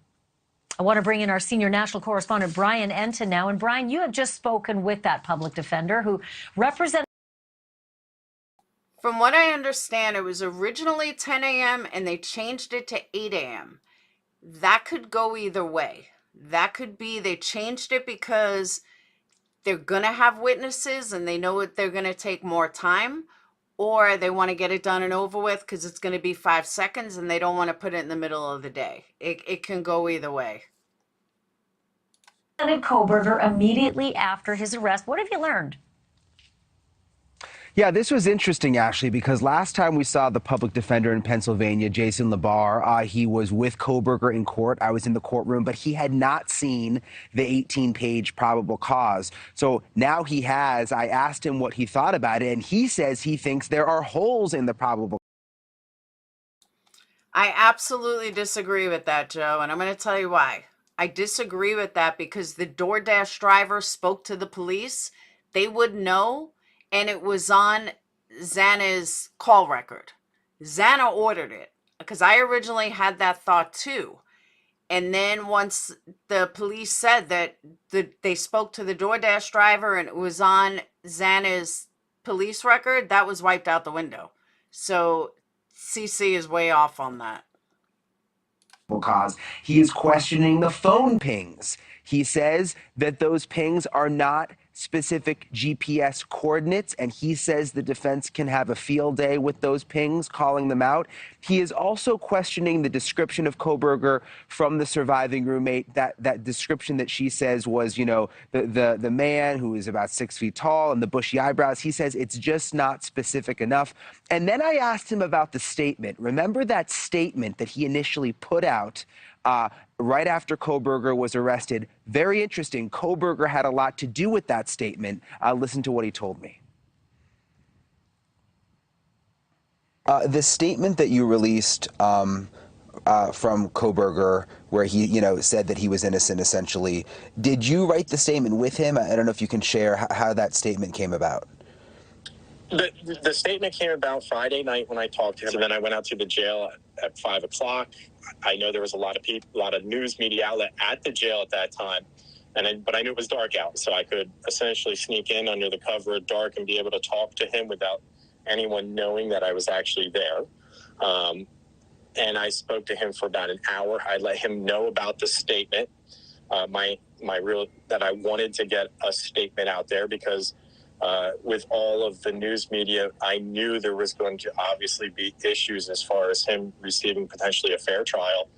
I want to bring in our senior national correspondent, Brian Enton, now. And Brian, you have just spoken with that public defender who represents.
From what I understand, it was originally 10 a.m. and they changed it to 8 a.m. That could go either way. That could be they changed it because they're going to have witnesses and they know they're going to take more time, or they want to get it done and over with because it's going to be 5 seconds and they don't want to put it in the middle of the day. It can go either way.
Kohberger immediately after his arrest. What have you learned?
Yeah, this was interesting, Ashley, because last time we saw the public defender in Pennsylvania, Jason Labar, he was with Kohberger in court. I was in the courtroom, but he had not seen the 18-page probable cause. So now he has. I asked him what he thought about it, and he says he thinks there are holes in the probable.
I absolutely disagree with that, Joe, and I'm going to tell you why. I disagree with that because the DoorDash driver spoke to the police. They would know. And it was on Xana's call record. Xana ordered it because I originally had that thought too. And then once the police said that they spoke to the DoorDash driver and it was on Xana's police record, that was wiped out the window. So CC is way off on that.
Cause. He is questioning the phone pings. He says that those pings are not specific GPS coordinates, and he says the defense can have a field day with those pings, calling them out. He is also questioning the description of Kohberger from the surviving roommate, that description that she says was, you know, the man who is about 6 feet tall and the bushy eyebrows. He says it's just not specific enough. And then I asked him about the statement. Remember that statement that he initially put out right after Kohberger was arrested? Very interesting. Kohberger had a lot to do with that statement. Listen to what he told me. The statement that you released from Kohberger, where he, you know, said that he was innocent, essentially, did you write the statement with him? I don't know if you can share how that statement came about.
The statement came about Friday night when I talked to him, and then I went out to the jail at 5 o'clock. I know there was a lot of people, a lot of news media outlet at the jail at that time, but I knew it was dark out, so I could essentially sneak in under the cover of dark and be able to talk to him without anyone knowing that I was actually there. And I spoke to him for about an hour. I let him know about the statement, that I wanted to get a statement out there because with all of the news media, I knew there was going to obviously be issues as far as him receiving potentially a fair trial,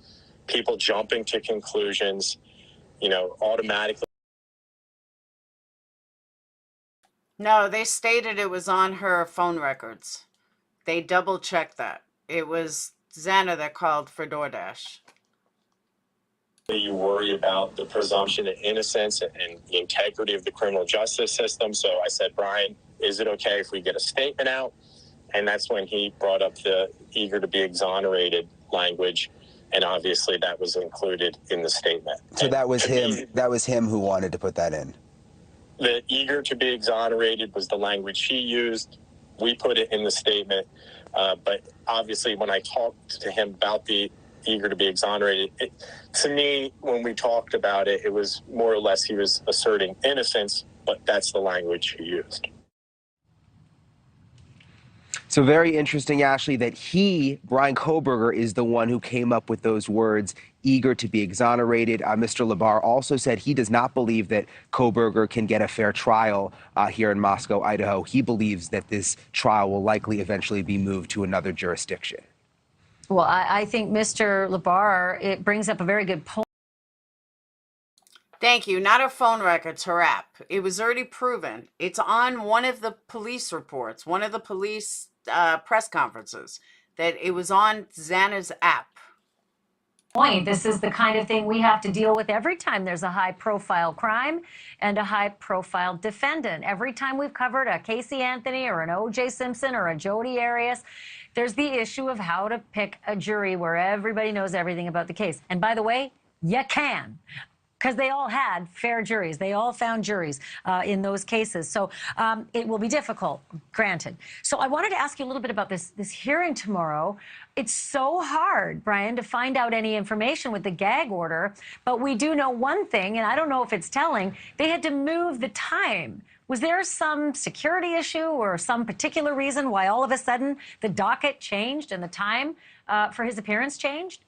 people jumping to conclusions, you know, automatically.
No, they stated it was on her phone records. They double checked that. It was Xana that called for DoorDash.
You worry about the presumption of innocence and the integrity of the criminal justice system. So I said, Brian, is it okay if we get a statement out? And that's when he brought up the eager to be exonerated language. And obviously that was included in the statement.
So
and
that was him.
Me,
That was him who wanted to put that in.
the eager to be exonerated was the language he used. We put it in the statement. But obviously when I talked to him about the eager to be exonerated, to me, when we talked about it, it was more or less he was asserting innocence, but that's the language he used.
So very interesting, Ashley, that bryankohberger, is the one who came up with those words, eager to be exonerated. Mr. Labar also said he does not believe that Kohberger can get a fair trial here in Moscow, Idaho. He believes that this trial will likely eventually be moved to another jurisdiction.
Well, I think Mr. Labar, it brings up a very good point.
Thank you. Not her phone records, her app. It was already proven. It's on one of the police reports, one of the police press conferences, that it was on Xana's app.
This is the kind of thing we have to deal with every time there's a high-profile crime and a high-profile defendant. Every time we've covered a Casey Anthony or an O.J. Simpson or a Jodi Arias, there's the issue of how to pick a jury where everybody knows everything about the case. And by the way, you can, because they all had fair juries. They all found juries in those cases. So it will be difficult, granted. So I wanted to ask you a little bit about this hearing tomorrow. It's so hard, Brian, to find out any information with the gag order. But we do know one thing, and I don't know if it's telling. They had to move the time. Was there some security issue or some particular reason why all of a sudden the docket changed and the time for his appearance changed?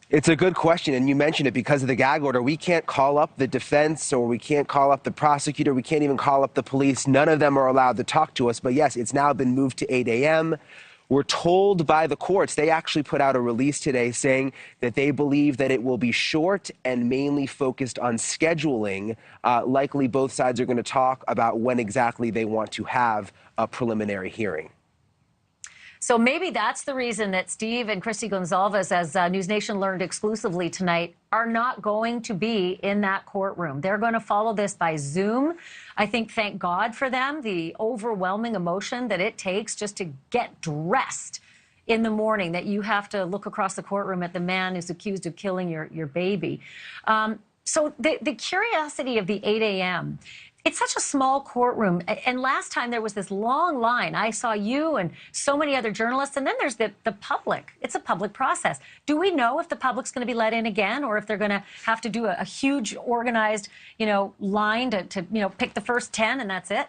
It's a good question, and you mentioned it. Because of the gag order, we can't call up the defense, or we can't call up the prosecutor. We can't even call up the police. None of them are allowed to talk to us. But yes, it's now been moved to 8 a.m. We're told by the courts, they actually put out a release today saying that they believe that it will be short and mainly focused on scheduling. Likely both sides are going to talk about when exactly they want to have a preliminary hearing.
So maybe that's the reason that Steve and Christy Gonzalez, as News Nation learned exclusively tonight, are not going to be in that courtroom. They're going to follow this by Zoom. I think, thank God for them, the overwhelming emotion that it takes just to get dressed in the morning, that you have to look across the courtroom at the man who's accused of killing your baby. So the curiosity of the 8 a.m., it's such a small courtroom. And last time there was this long line. I saw you and so many other journalists. And then there's the public. It's a public process. Do we know if the public's going to be let in again, or if they're going to have to do a huge organized, line to pick the first 10 and that's it?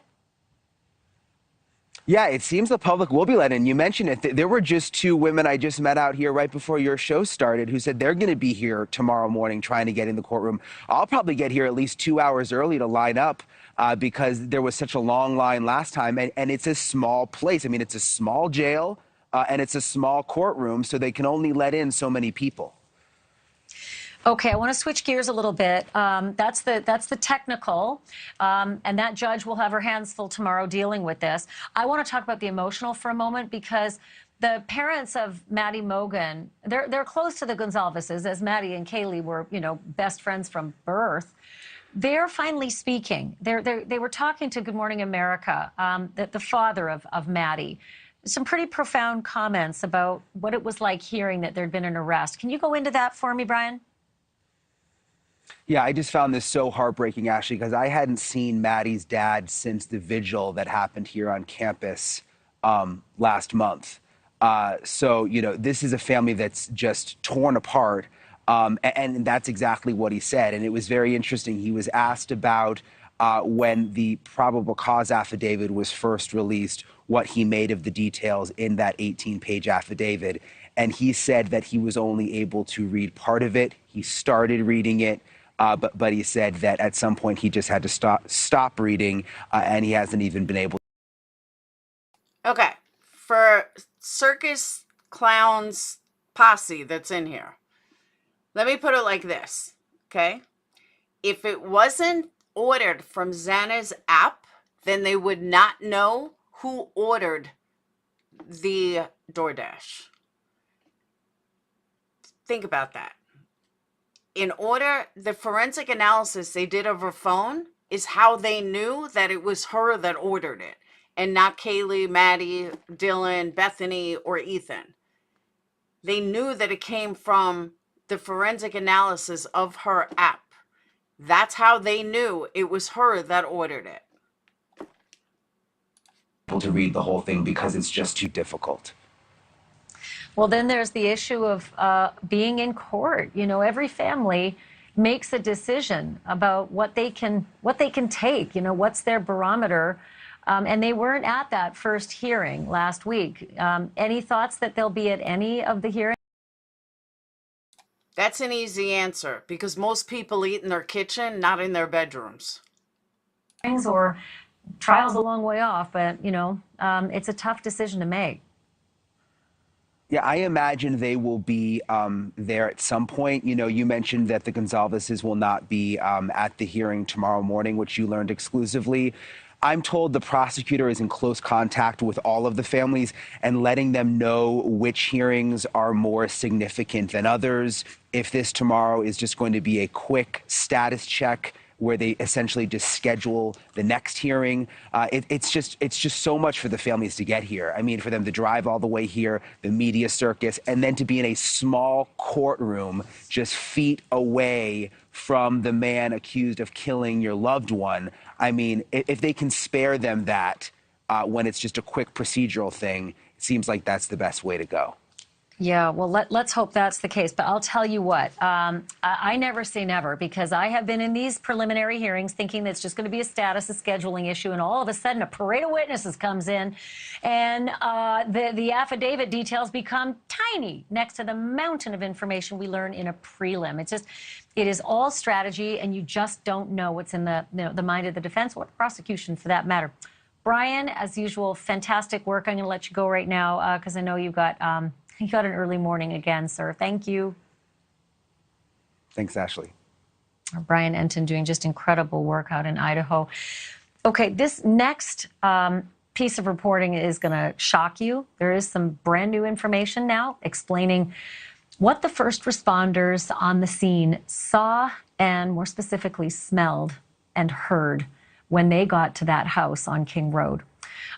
Yeah, it seems the public will be let in. You mentioned it. There were just two women I just met out here right before your show started who said they're going to be here tomorrow morning trying to get in the courtroom. I'll probably get here at least 2 hours early to line up because there was such a long line last time. And it's a small place. I mean, it's a small jail and it's a small courtroom, so they can only let in so many people.
Okay, I want to switch gears a little bit. That's the technical, and that judge will have her hands full tomorrow dealing with this. I want to talk about the emotional for a moment, because the parents of Maddie Mogen, they're close to the Gonzalezes, as Maddie and Kaylee were, best friends from birth. They're finally speaking. They were talking to Good Morning America, the father of Maddie. Some pretty profound comments about what it was like hearing that there'd been an arrest. Can you go into that for me, Brian?
Yeah, I just found this so heartbreaking, Ashley, because I hadn't seen Maddie's dad since the vigil that happened here on campus last month. So, this is a family that's just torn apart. And that's exactly what he said. And it was very interesting. He was asked about when the probable cause affidavit was first released, what he made of the details in that 18-page affidavit. And he said that he was only able to read part of it. He started reading it, but he said that at some point he just had to stop reading, and he hasn't even been able.
Okay, for circus clowns posse that's in here, let me put it like this, okay? If it wasn't ordered from Xana's app, then they would not know who ordered the DoorDash. Think about that. The forensic analysis they did of her phone is how they knew that it was her that ordered it and not Kaylee, Maddie, Dylan, Bethany, or Ethan. They knew that it came from the forensic analysis of her app. That's how they knew it was her that ordered it.
To read the whole thing because it's just too difficult.
Well, then there's the issue of being in court. You know, every family makes a decision about what they can take. You know, what's their barometer, and they weren't at that first hearing last week. Any thoughts that they'll be at any of the hearings?
That's an easy answer because most people eat in their kitchen, not in their bedrooms.
Or trial's a long way off, but you know, it's a tough decision to make.
Yeah, I imagine they will be there at some point. You know, you mentioned that the Gonzalez's will not be at the hearing tomorrow morning, which you learned exclusively. I'm told the prosecutor is in close contact with all of the families and letting them know which hearings are more significant than others. If this tomorrow is just going to be a quick status check where they essentially just schedule the next hearing. It's just so much for the families to get here. I mean, for them to drive all the way here, the media circus, and then to be in a small courtroom just feet away from the man accused of killing your loved one. I mean, if they can spare them that when it's just a quick procedural thing, it seems like that's the best way to go.
Yeah, well, let's hope that's the case. But I'll tell you what, I never say never, because I have been in these preliminary hearings thinking that it's just going to be a status, a scheduling issue, and all of a sudden a parade of witnesses comes in, and the affidavit details become tiny next to the mountain of information we learn in a prelim. It is all strategy, and you just don't know what's in the mind of the defense or the prosecution, for that matter. Bryan, as usual, fantastic work. I'm going to let you go right now because I know you've got an early morning again, sir. Thank you.
Thanks, Ashley.
Bryan Enton doing just incredible work out in Idaho. Okay, this next piece of reporting is going to shock you. There is some brand new information now explaining what the first responders on the scene saw and more specifically smelled and heard when they got to that house on King Road.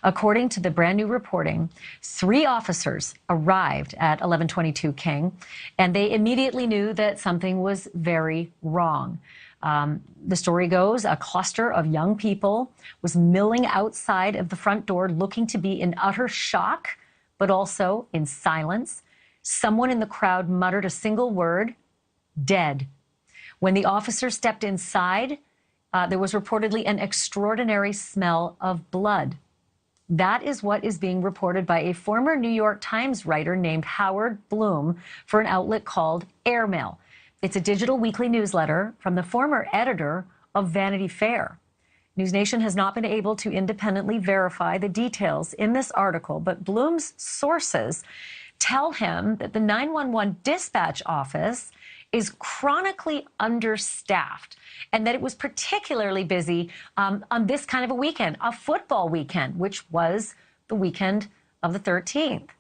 According to the brand new reporting, 3 officers arrived at 1122 King, and they immediately knew that something was very wrong. The story goes, a cluster of young people was milling outside of the front door, looking to be in utter shock, but also in silence. Someone in the crowd muttered a single word, "dead." When the officers stepped inside, there was reportedly an extraordinary smell of blood. That is what is being reported by a former New York Times writer named Howard Bloom for an outlet called Airmail. It's a digital weekly newsletter from the former editor of Vanity Fair. NewsNation has not been able to independently verify the details in this article, but Bloom's sources tell him that the 911 dispatch office is chronically understaffed, and that it was particularly busy on this kind of a weekend, a football weekend, which was the weekend of the 13th.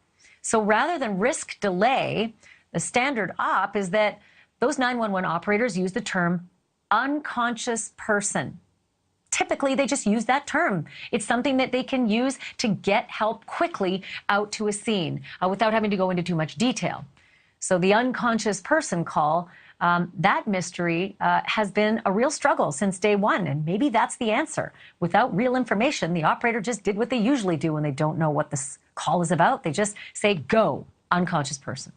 So rather than risk delay, the standard op is that those 911 operators use the term unconscious person. Typically, they just use that term. It's something that they can use to get help quickly out to a scene without having to go into too much detail. So the unconscious person call, that mystery has been a real struggle since day one, and maybe that's the answer. Without real information, the operator just did what they usually do when they don't know what this call is about. They just say, "Go, unconscious person."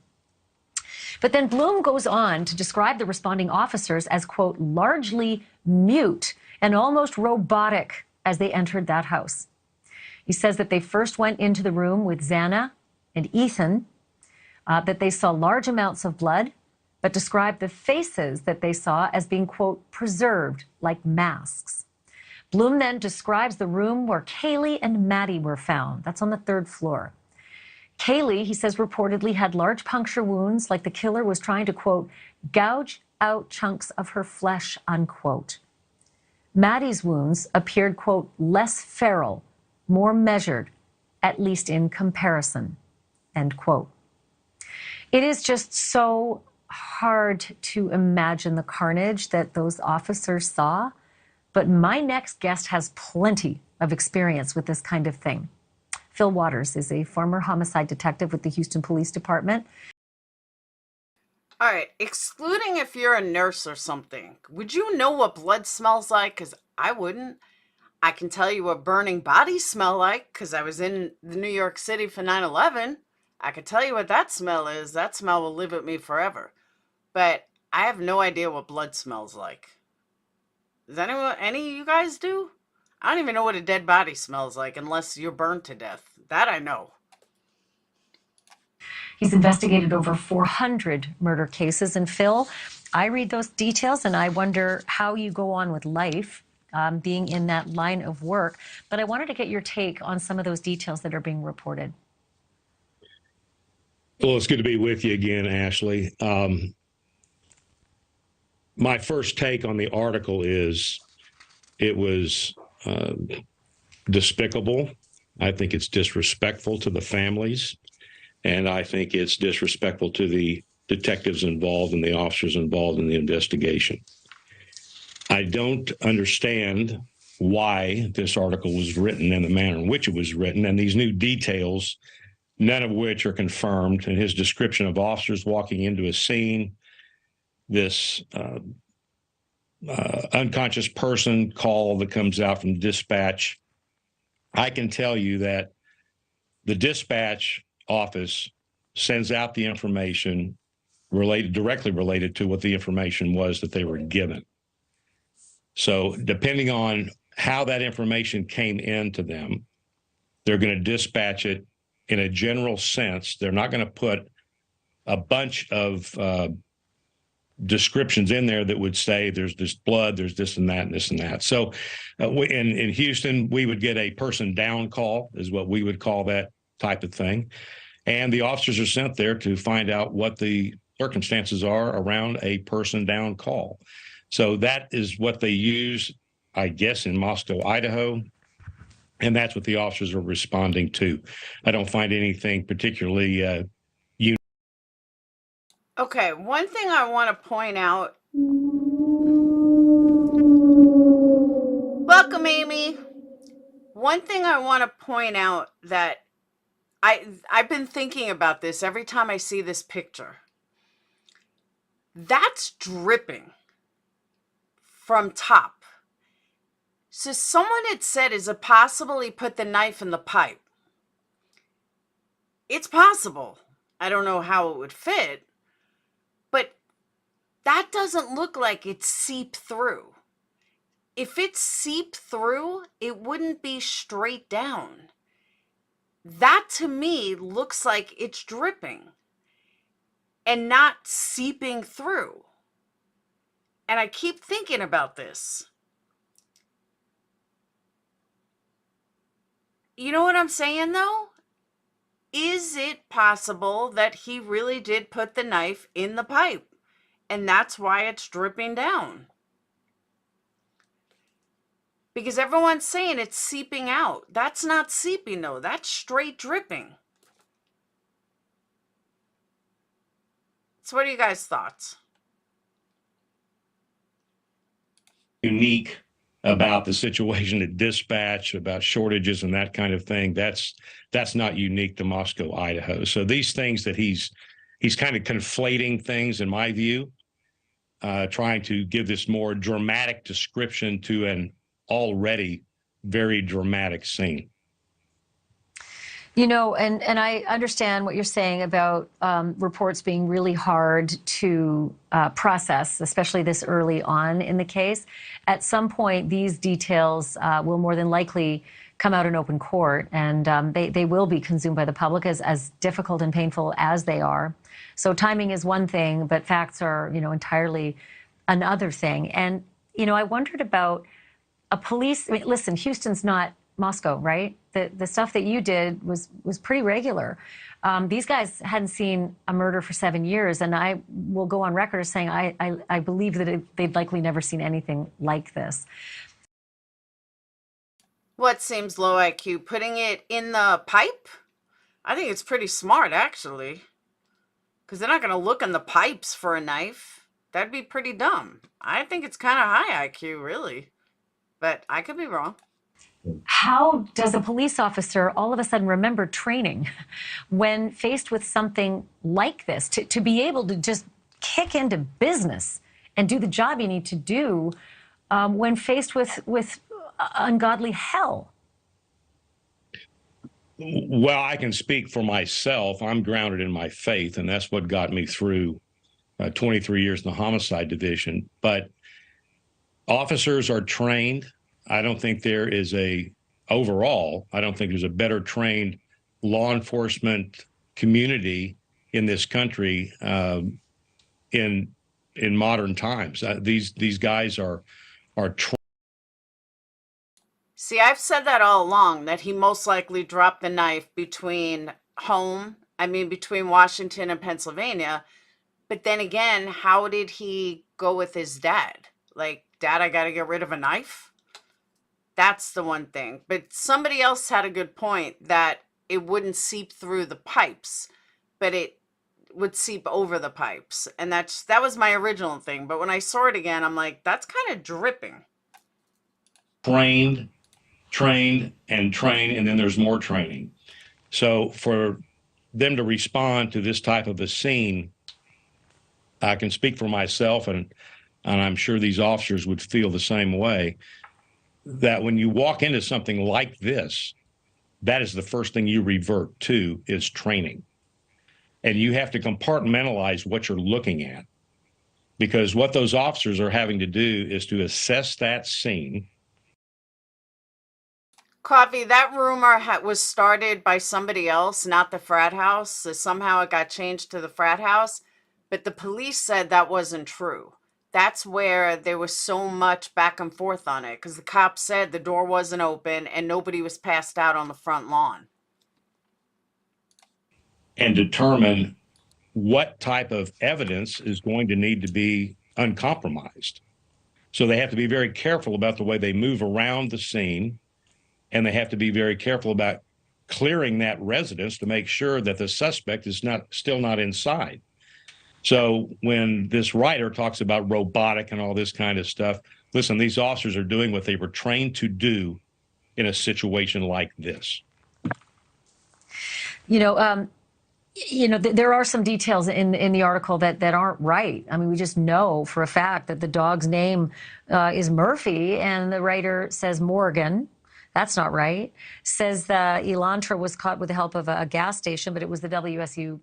But then Bloom goes on to describe the responding officers as, quote, largely mute and almost robotic as they entered that house. He says that they first went into the room with Xana and Ethan, that they saw large amounts of blood, but described the faces that they saw as being, quote, preserved like masks. Bloom then describes the room where Kaylee and Maddie were found. That's on the 3rd floor. Kaylee, he says, reportedly had large puncture wounds, like the killer was trying to, quote, gouge out chunks of her flesh, unquote. Maddie's wounds appeared, quote, less feral, more measured, at least in comparison, end quote. It is just so hard to imagine the carnage that those officers saw, but my next guest has plenty of experience with this kind of thing. Phil Waters is a former homicide detective with the Houston Police Department.
All right, excluding if you're a nurse or something, would you know what blood smells like? Because I wouldn't. I can tell you what burning bodies smell like because I was in New York City for 9/11. I could tell you what that smell is. That smell will live with me forever. But I have no idea what blood smells like. Does any of you guys do? I don't even know what a dead body smells like unless you're burned to death. That I know.
He's investigated over 400 murder cases. And Phil, I read those details and I wonder how you go on with life being in that line of work. But I wanted to get your take on some of those details that are being reported.
Well, it's good to be with you again, Ashley. My first take on the article is it was despicable. I think it's disrespectful to the families, and I think it's disrespectful to the detectives involved and the officers involved in the investigation. I don't understand why this article was written in the manner in which it was written, and these new details, none of which are confirmed, and his description of officers walking into a scene, this unconscious person call that comes out from dispatch. I can tell you that the dispatch office sends out the information directly related to what the information was that they were given. So depending on how that information came into them, they're going to dispatch it in a general sense. They're not going to put a bunch of descriptions in there that would say there's this blood, there's this and that, and this and that. So in Houston, we would get a person down call is what we would call that type of thing. And the officers are sent there to find out what the circumstances are around a person down call. So that is what they use, I guess, in Moscow, Idaho. And that's what the officers are responding to. I don't find anything particularly unique.
Okay, one thing I want to point out. Welcome, Amy. One thing I want to point out that I've been thinking about this every time I see this picture. That's dripping from top. So someone had said, is it possible he put the knife in the pipe? It's possible. I don't know how it would fit, but that doesn't look like it's seeped through. If it's seeped through, it wouldn't be straight down. That to me looks like it's dripping and not seeping through. And I keep thinking about this. You know what I'm saying though? Is it possible that he really did put the knife in the pipe and that's why it's dripping down? Because everyone's saying it's seeping out. That's not seeping though. That's straight dripping. So what are you guys' thoughts?
Unique about the situation at dispatch, about shortages and that kind of thing. That's not unique to Moscow, Idaho. So these things that he's kind of conflating things, in my view, trying to give this more dramatic description to an already very dramatic scene.
You know, and I understand what you're saying about reports being really hard to process, especially this early on in the case. At some point, these details will more than likely come out in open court, and they will be consumed by the public as difficult and painful as they are. So timing is one thing, but facts are, you know, entirely another thing. And, you know, I wondered about a police, I mean, listen, Houston's not Moscow, right? The stuff that you did was pretty regular. These guys hadn't seen a murder for 7 years, and I will go on record as saying I believe that they'd likely never seen anything like this.
What seems low IQ? Putting it in the pipe? I think it's pretty smart, actually. because they're not going to look in the pipes for a knife. That'd be pretty dumb. I think it's kind of high IQ, really, but I could be wrong.
How does a police officer all of a sudden remember training when faced with something like this, to be able to just kick into business and do the job you need to do when faced with ungodly hell?
Well, I can speak for myself. I'm grounded in my faith, and that's what got me through 23 years in the homicide division. But officers are trained. I don't think there is overall, I don't think there's a better trained law enforcement community in this country in modern times. These guys are trained.
See, I've said that all along, that he most likely dropped the knife between Washington and Pennsylvania. But then again, how did he go with his dad? Like, Dad, I got to get rid of a knife? That's the one thing. But somebody else had a good point that it wouldn't seep through the pipes, but it would seep over the pipes. And that was my original thing. But when I saw it again, I'm like, that's kind of dripping.
Trained, and then there's more training. So for them to respond to this type of a scene, I can speak for myself, and I'm sure these officers would feel the same way, that when you walk into something like this, that is the first thing you revert to is training. And you have to compartmentalize what you're looking at, because what those officers are having to do is to assess that scene.
Coffee, that rumor was started by somebody else, not the frat house. So somehow it got changed to the frat house, but the police said that wasn't true. That's where there was so much back and forth on it, because the cops said the door wasn't open and nobody was passed out on the front lawn.
And determine what type of evidence is going to need to be uncompromised. So they have to be very careful about the way they move around the scene, and they have to be very careful about clearing that residence to make sure that the suspect is still not inside. So when this writer talks about robotic and all this kind of stuff, listen, these officers are doing what they were trained to do in a situation like this.
There are some details in the article that aren't right. I mean, we just know for a fact that the dog's name is Murphy, and the writer says Morgan. That's not right. Says that Elantra was caught with the help of a gas station, but it was the WSU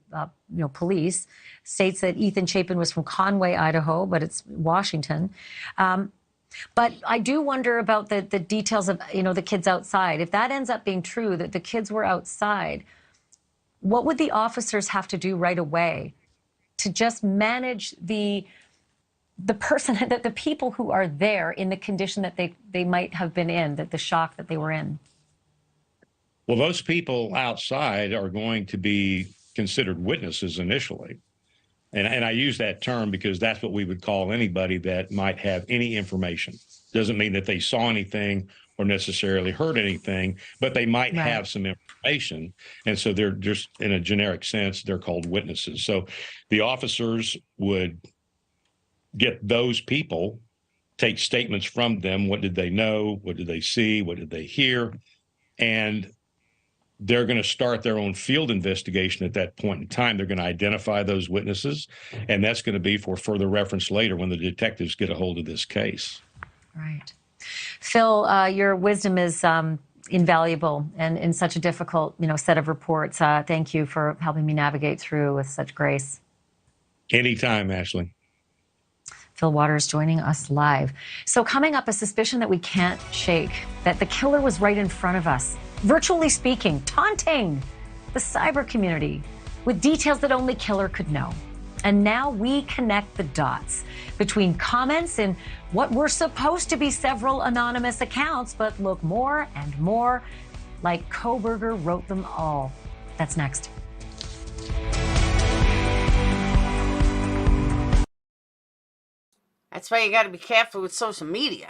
police. States that Ethan Chapin was from Conway, Idaho, but it's Washington. But I do wonder about the details of the kids outside. If that ends up being true, that the kids were outside, what would the officers have to do right away to just manage the person, that the people who are there in the condition that they might have been in, that the shock that they were in?
Well, those people outside are going to be considered witnesses initially. And I use that term because that's what we would call anybody that might have any information. Doesn't mean that they saw anything or necessarily heard anything, but they might have some information. And so they're just, in a generic sense, they're called witnesses. So the officers would get those people, take statements from them. What did they know? What did they see? What did they hear? And they're going to start their own field investigation at that point in time. They're going to identify those witnesses, and that's going to be for further reference later when the detectives get a hold of this case.
Right. Phil, your wisdom is invaluable and in such a difficult, set of reports. Thank you for helping me navigate through with such grace.
Anytime, Ashley.
Phil Waters joining us live. So coming up, a suspicion that we can't shake, that the killer was right in front of us, virtually speaking, taunting the cyber community with details that only killer could know. And now we connect the dots between comments in what were supposed to be several anonymous accounts, but look more and more like Kohberger wrote them all. That's next.
That's why you got to be careful with social media.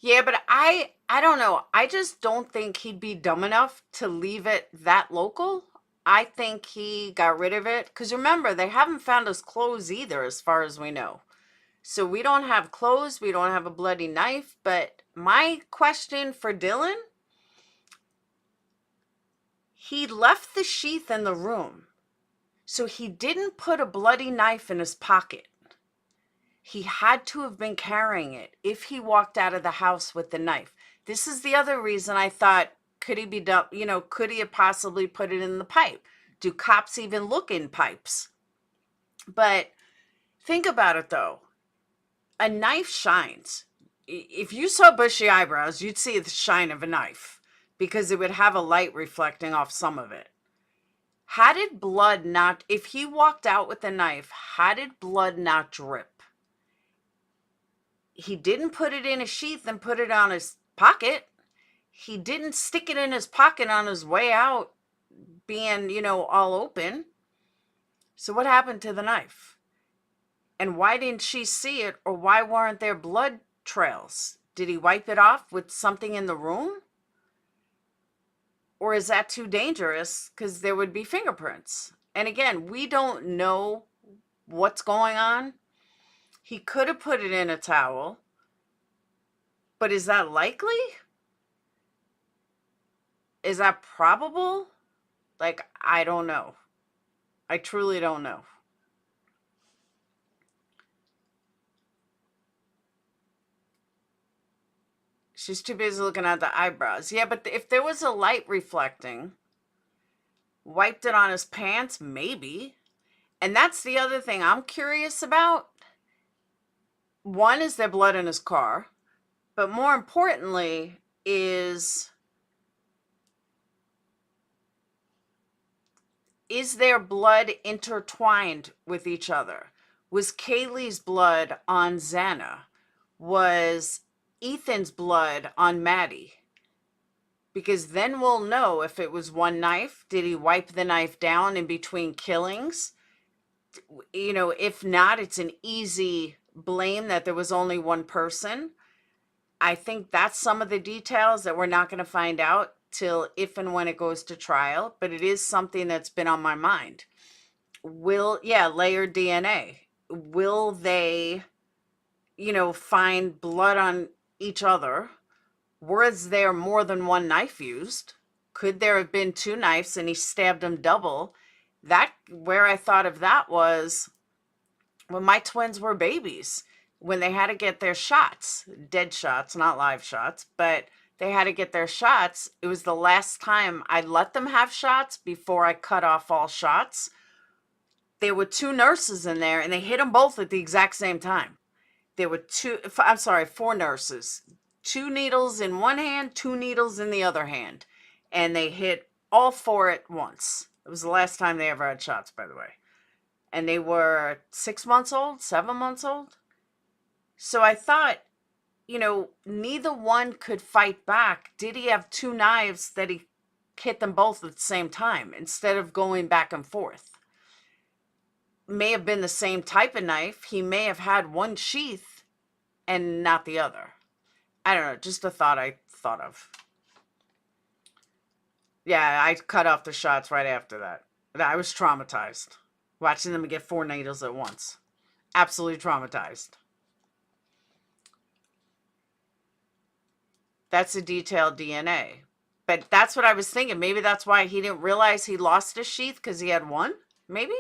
Yeah, but I don't know. I just don't think he'd be dumb enough to leave it that local. I think he got rid of it. Because remember, they haven't found his clothes either, as far as we know. So we don't have clothes. We don't have a bloody knife. But my question for Dylan, he left the sheath in the room. So he didn't put a bloody knife in his pocket. He had to have been carrying it if he walked out of the house with the knife. This is the other reason I thought, could he be done? You know, could he have possibly put it in the pipe? Do cops even look in pipes? But think about it though. A knife shines. If you saw bushy eyebrows, you'd see the shine of a knife because it would have a light reflecting off some of it. How did blood not, if he walked out with a knife, how did blood not drip? He didn't put it in a sheath and put it on his pocket. He didn't stick it in his pocket on his way out, being, you know, all open. So what happened to the knife? And why didn't she see it, or why weren't there blood trails? Did he wipe it off with something in the room? Or is that too dangerous because there would be fingerprints? And again, we don't know what's going on. He could have put it in a towel, but is that likely? Is that probable? Like, I don't know. I truly don't know. She's too busy looking at the eyebrows. Yeah, but if there was a light reflecting, wiped it on his pants, maybe. And that's the other thing I'm curious about. One, is there blood in his car? But more importantly is there blood intertwined with each other? Was Kaylee's blood on Xana? Was Ethan's blood on Maddie? Because then we'll know if it was one knife. Did he wipe the knife down in between killings? You know, if not, it's an easy blame that there was only one person. I think that's some of the details that we're not going to find out till if and when it goes to trial, but it is something that's been on my mind. Layered DNA. Will they, you know, find blood on each other? Was there more than one knife used? Could there have been two knives and he stabbed them double? That, where I thought of that was when my twins were babies, when they had to get their shots, dead shots, not live shots, but they had to get their shots. It was the last time I let them have shots before I cut off all shots. There were two nurses in there and they hit them both at the exact same time. There were four nurses, 2 needles in one hand, 2 needles in the other hand. And they hit all 4 at once. It was the last time they ever had shots, by the way. And they were 6 months old, 7 months old. So I thought, you know, neither one could fight back. Did he have 2 knives that he hit them both at the same time instead of going back and forth? May have been the same type of knife. He may have had one sheath and not the other. I don't know, just a thought I thought of. Yeah, I cut off the shots right after that. I was traumatized. Watching them get 4 needles at once. Absolutely traumatized. That's a detailed DNA. But that's what I was thinking. Maybe that's why he didn't realize he lost his sheath because he had one? Maybe?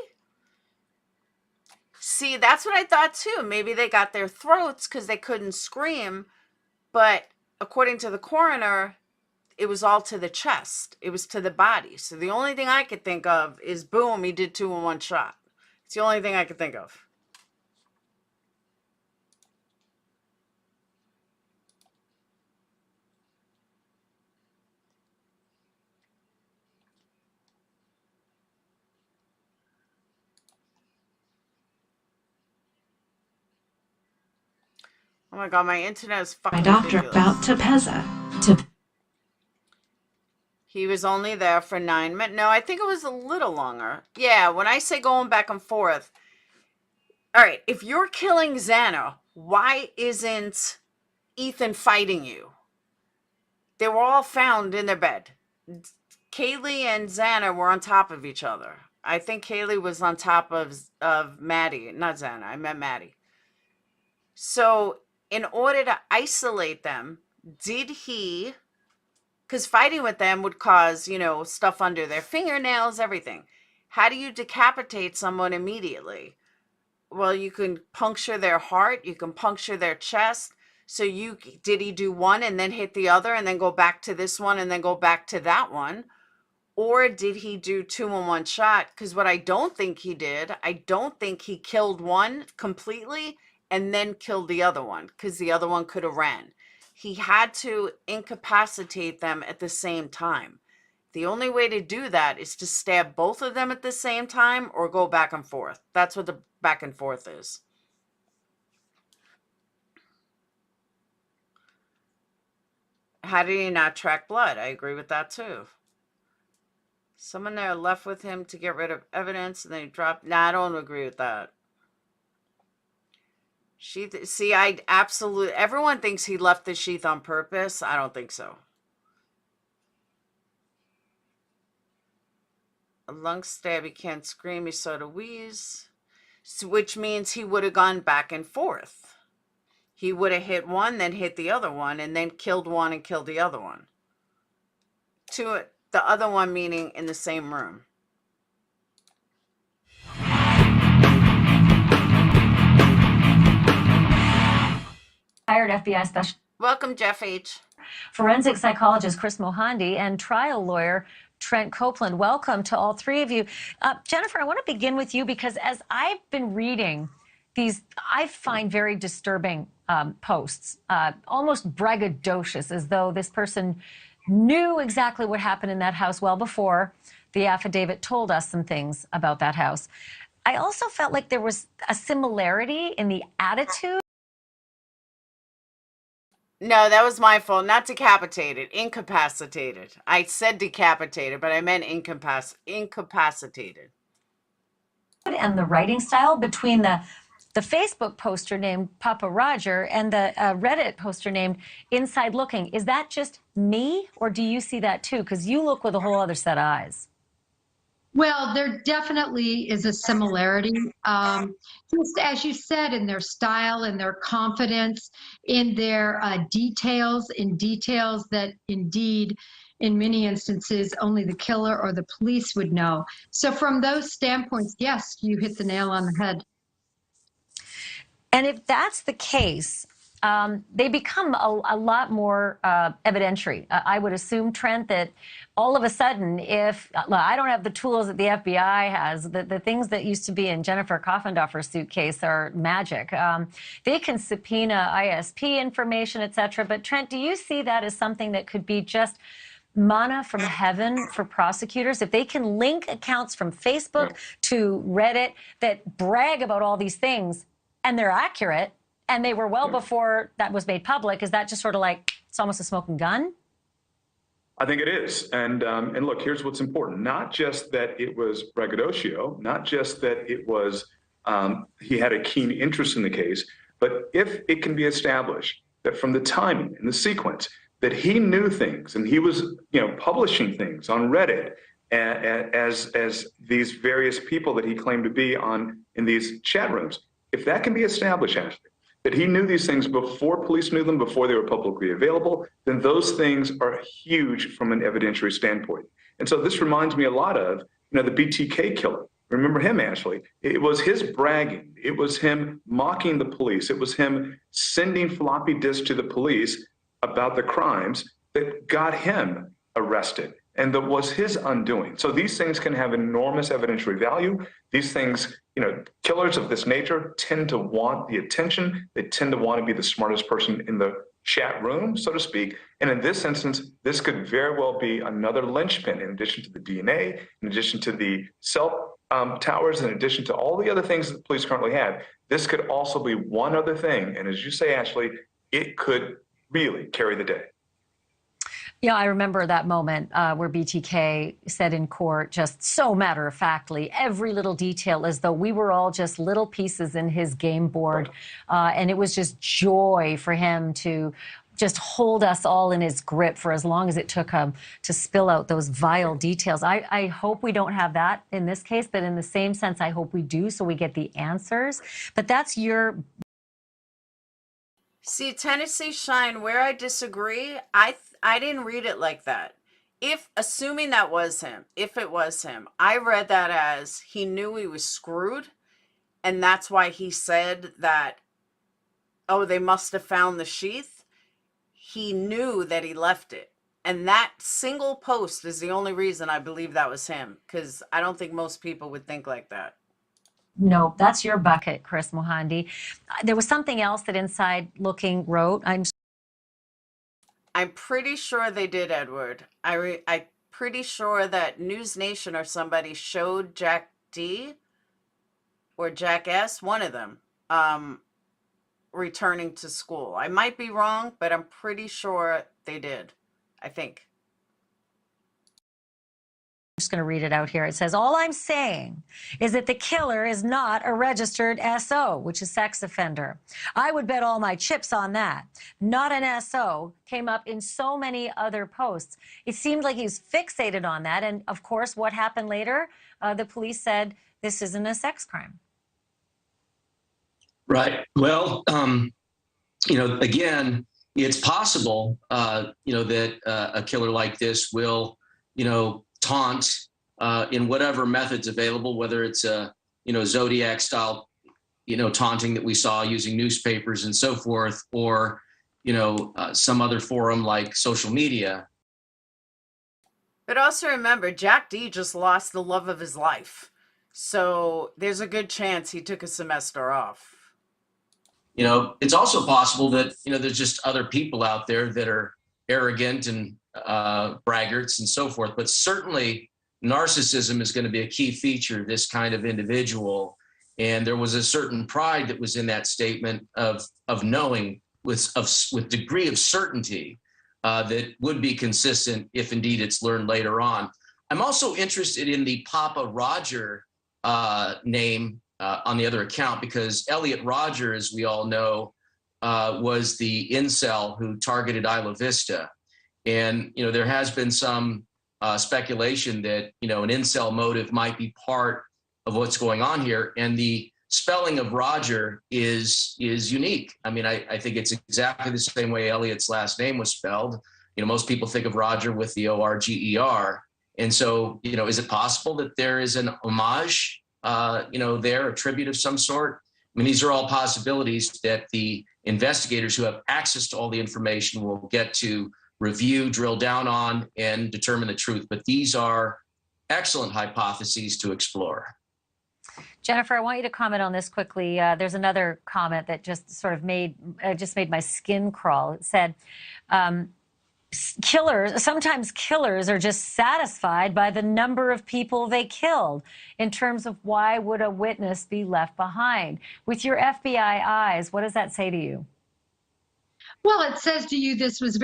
See, that's what I thought too. Maybe they got their throats because they couldn't scream. But according to the coroner, it was all to the chest. It was to the body. So the only thing I could think of is, boom, he did 2 in 1 shot. It's the only thing I could think of. Oh my God, my internet is fucking
My doctor
ridiculous.
about Tepezza.
He was only there for 9 minutes. No, I think it was a little longer. Yeah, when I say going back and forth. All right, if you're killing Xana, why isn't Ethan fighting you? They were all found in their bed. Kaylee and Xana were on top of each other. I think Kaylee was on top of Maddie, not Xana. I meant Maddie. So in order to isolate them, did he, because fighting with them would cause, you know, stuff under their fingernails, everything. How do you decapitate someone immediately? Well, you can puncture their heart, you can puncture their chest. So did he do one and then hit the other and then go back to this one and then go back to that one? Or did he do 2 in 1 shot? Because what I don't think he did, I don't think he killed one completely and then killed the other one, because the other one could have ran. He had to incapacitate them at the same time. The only way to do that is to stab both of them at the same time or go back and forth. That's what the back and forth is. How did he not track blood? I agree with that too. Someone there left with him to get rid of evidence and then he dropped. Nah, I don't agree with that. I absolutely, everyone thinks he left the sheath on purpose. I don't think so. A lung stab, he can't scream, he sort of wheeze. Which means he would have gone back and forth. He would have hit one, then hit the other one, and then killed one and killed the other one. The other one meaning in the same room.
Hired FBI special.
Welcome, Jeff H.
Forensic psychologist Chris Mohandi and trial lawyer Trent Copeland. Welcome to all three of you. Jennifer, I want to begin with you because as I've been reading these, I find very disturbing posts, almost braggadocious, as though this person knew exactly what happened in that house well before the affidavit told us some things about that house. I also felt like there was a similarity in the attitude.
No, that was my fault. Not decapitated, incapacitated. I said decapitated, but I meant incapacitated.
And the writing style between the Facebook poster named Papa Roger and the Reddit poster named Inside Looking. Is that just me, or do you see that too? Because you look with a whole other set of eyes.
Well, there definitely is a similarity. Just as you said, in their style, in their confidence, in their details, in details that indeed, in many instances, only the killer or the police would know. So from those standpoints, yes, you hit the nail on the head.
And if that's the case, they become a lot more evidentiary. I would assume, Trent, that all of a sudden, if I don't have the tools that the FBI has, the things that used to be in Jennifer Coffendorfer's suitcase are magic. They can subpoena ISP information, et cetera. But Trent, do you see that as something that could be just manna from heaven for prosecutors? If they can link accounts from Facebook to Reddit that brag about all these things and they're accurate, and they were well before that was made public, is that just sort of like, it's almost a smoking gun?
I think it is. And look, here's what's important. Not just that it was braggadocio, not just that it was, he had a keen interest in the case, but if it can be established that from the timing and the sequence that he knew things and he was, publishing things on Reddit as these various people that he claimed to be in these chat rooms, if that can be established, Ashley, that he knew these things before police knew them, before they were publicly available, then those things are huge from an evidentiary standpoint. And so this reminds me a lot of, the BTK killer. Remember him, Ashley? It was his bragging. It was him mocking the police. It was him sending floppy disks to the police about the crimes that got him arrested. And that was his undoing. So these things can have enormous evidentiary value. These things, killers of this nature tend to want the attention. They tend to want to be the smartest person in the chat room, so to speak. And in this instance, this could very well be another linchpin in addition to the DNA, in addition to the cell towers, in addition to all the other things that the police currently have. This could also be one other thing. And as you say, Ashley, it could really carry the day.
Yeah, I remember that moment where BTK said in court, just so matter-of-factly, every little detail, as though we were all just little pieces in his game board. And it was just joy for him to just hold us all in his grip for as long as it took him to spill out those vile details. I hope we don't have that in this case, but in the same sense, I hope we do, so we get the answers. But that's your...
See, Tennessee Shine, where I disagree, I didn't read it like that. If, assuming that was him, if it was him, I read that as he knew he was screwed, and that's why he said that, oh, they must have found the sheath. He knew that he left it. And that single post is the only reason I believe that was him, because I don't think most people would think like that.
No, that's your bucket, Chris Mohandi. There was something else that Inside Looking wrote.
I'm pretty sure they did, Edward. I'm pretty sure that News Nation or somebody showed Jack D or Jack S, one of them, returning to school. I might be wrong, but I'm pretty sure they did. I think.
I'm just going to read it out here. It says, all I'm saying is that the killer is not a registered SO, which is sex offender. I would bet all my chips on that. Not an SO came up in so many other posts. It seemed like he was fixated on that. And of course, what happened later? The police said this isn't a sex crime.
Right. Well, again, it's possible, that a killer like this will, taunt in whatever methods available, whether it's a, Zodiac style, taunting that we saw using newspapers and so forth, or, some other forum like social media.
But also remember, Jack D just lost the love of his life. So there's a good chance he took a semester off.
It's also possible that, there's just other people out there that are arrogant and braggarts and so forth. But certainly narcissism is going to be a key feature of this kind of individual. And there was a certain pride that was in that statement of knowing with degree of certainty that would be consistent if indeed it's learned later on. I'm also interested in the Papa Roger name on the other account, because Elliot Rodger, as we all know, was the incel who targeted Isla Vista. And, there has been some speculation that, an incel motive might be part of what's going on here. And the spelling of Roger is unique. I mean, I think it's exactly the same way Elliot's last name was spelled. Most people think of Roger with the O-R-G-E-R. And so, is it possible that there is an homage there, a tribute of some sort? I mean, these are all possibilities that the investigators who have access to all the information will get to review, drill down on, and determine the truth. But these are excellent hypotheses to explore.
Jennifer, I want you to comment on this quickly. There's another comment that just sort of made my skin crawl. It said, sometimes killers are just satisfied by the number of people they killed, in terms of why would a witness be left behind? With your FBI eyes, what does that say to you?
Well, it says to you this was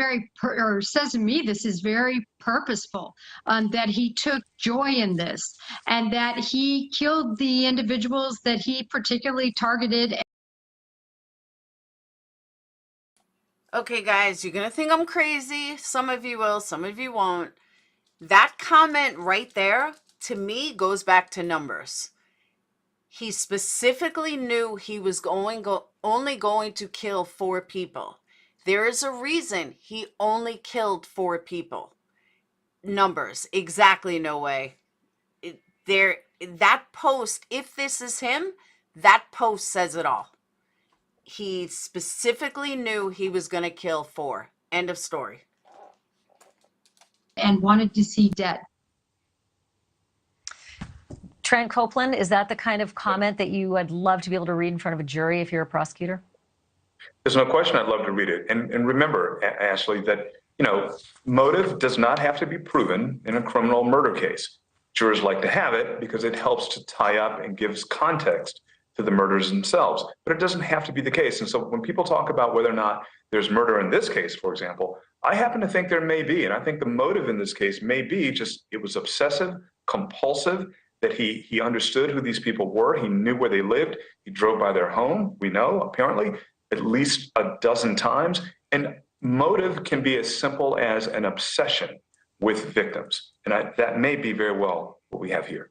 says to me this is very purposeful, that he took joy in this, and that he killed the individuals that he particularly targeted.
Okay, guys, you're going to think I'm crazy. Some of you will, some of you won't. That comment right there, to me, goes back to numbers. He specifically knew he was only going to kill 4 people. There is a reason he only killed 4 people. Numbers, exactly, no way. That post, if this is him, that post says it all. He specifically knew he was going to kill 4. End of story.
And wanted to see dead.
Trent Copeland, is that the kind of comment that you would love to be able to read in front of a jury if you're a prosecutor?
There's no question I'd love to read it. And remember, Ashley, that, motive does not have to be proven in a criminal murder case. Jurors like to have it because it helps to tie up and gives context to the murders themselves, but it doesn't have to be the case. And so when people talk about whether or not there's murder in this case, for example, I happen to think there may be. And I think the motive in this case may be just, it was obsessive, compulsive, that he understood who these people were. He knew where they lived. He drove by their home, we know, apparently, at least a dozen times. And motive can be as simple as an obsession with victims. And that may be very well what we have here.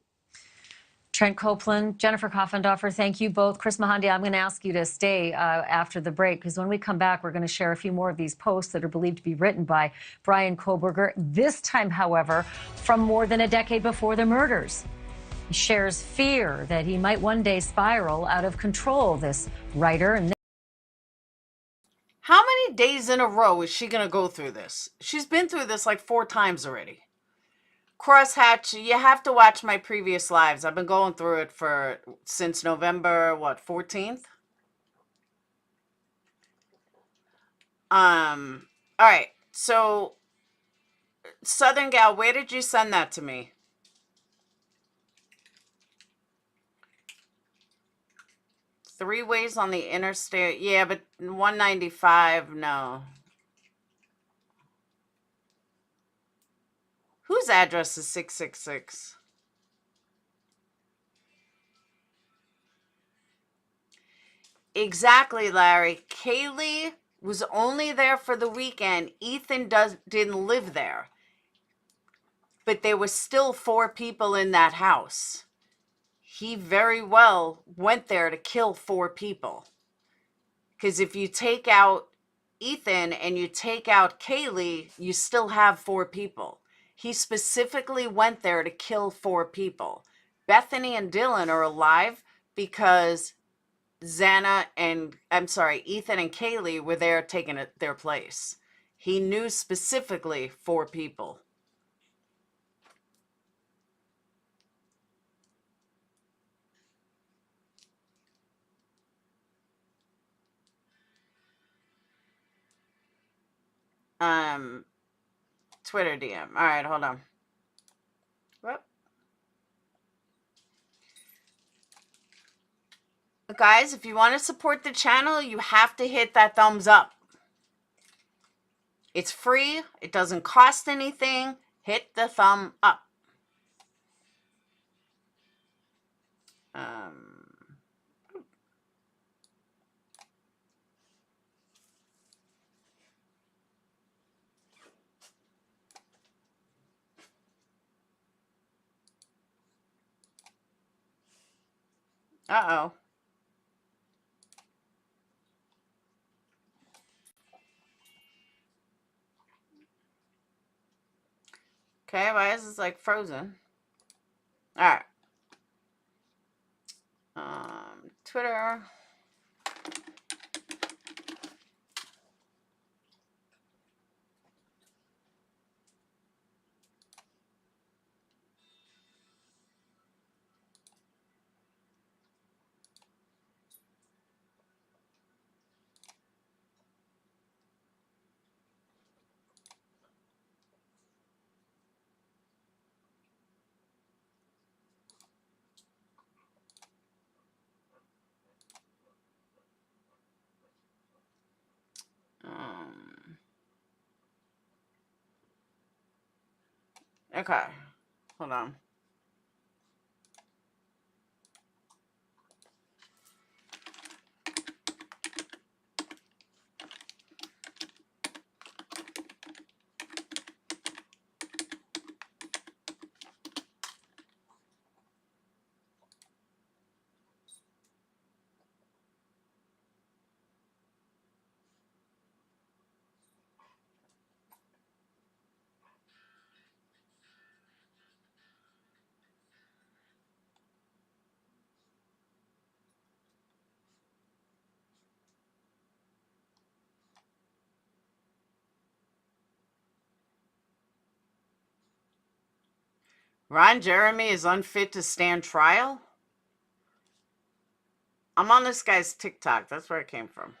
Trent Copeland, Jennifer Coffendorfer, thank you both. Chris Mahandi, I'm going to ask you to stay after the break, because when we come back, we're going to share a few more of these posts that are believed to be written by Bryan Kohberger, this time, however, from more than a decade before the murders. He shares fear that he might one day spiral out of control, this writer. And
How many days in a row is she going to go through this? She's been through this like 4 times already. Crosshatch, you have to watch my previous lives. I've been going through it since November, 14th? All right. So, Southern Gal, where did you send that to me? 3 ways on the interstate. Yeah, but 195, no. Whose address is 666? Exactly, Larry. Kaylee was only there for the weekend. Ethan didn't live there. But there were still 4 people in that house. He very well went there to kill 4 people. Because if you take out Ethan and you take out Kaylee, you still have 4 people. He specifically went there to kill 4 people. Bethany and Dylan are alive because Ethan and Kaylee were there taking their place. He knew specifically 4 people. Twitter DM. All right, hold on. What? Guys, if you want to support the channel, you have to hit that thumbs up. It's free. It doesn't cost anything. Hit the thumb up. Uh-oh. Okay, why is this like frozen? All right. Twitter. Okay. Hold on. Ron Jeremy is unfit to stand trial? I'm on this guy's TikTok. That's where it came from.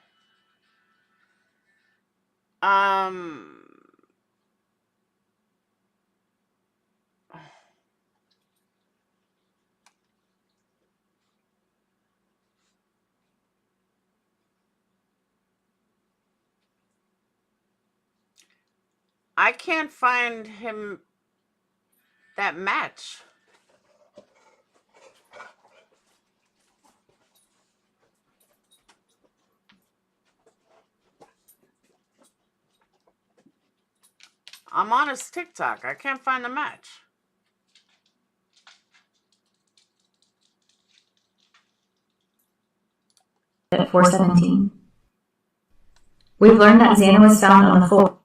I can't find him that match. I'm on his TikTok. I can't find the match.
At 4:17. We've learned that Xana was found on the floor.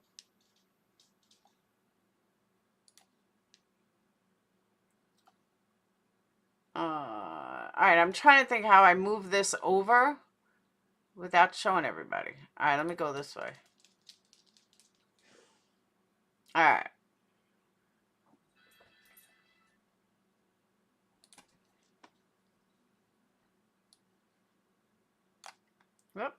All right, I'm trying to think how I move this over without showing everybody. All right, let me go this way. All right. Yep.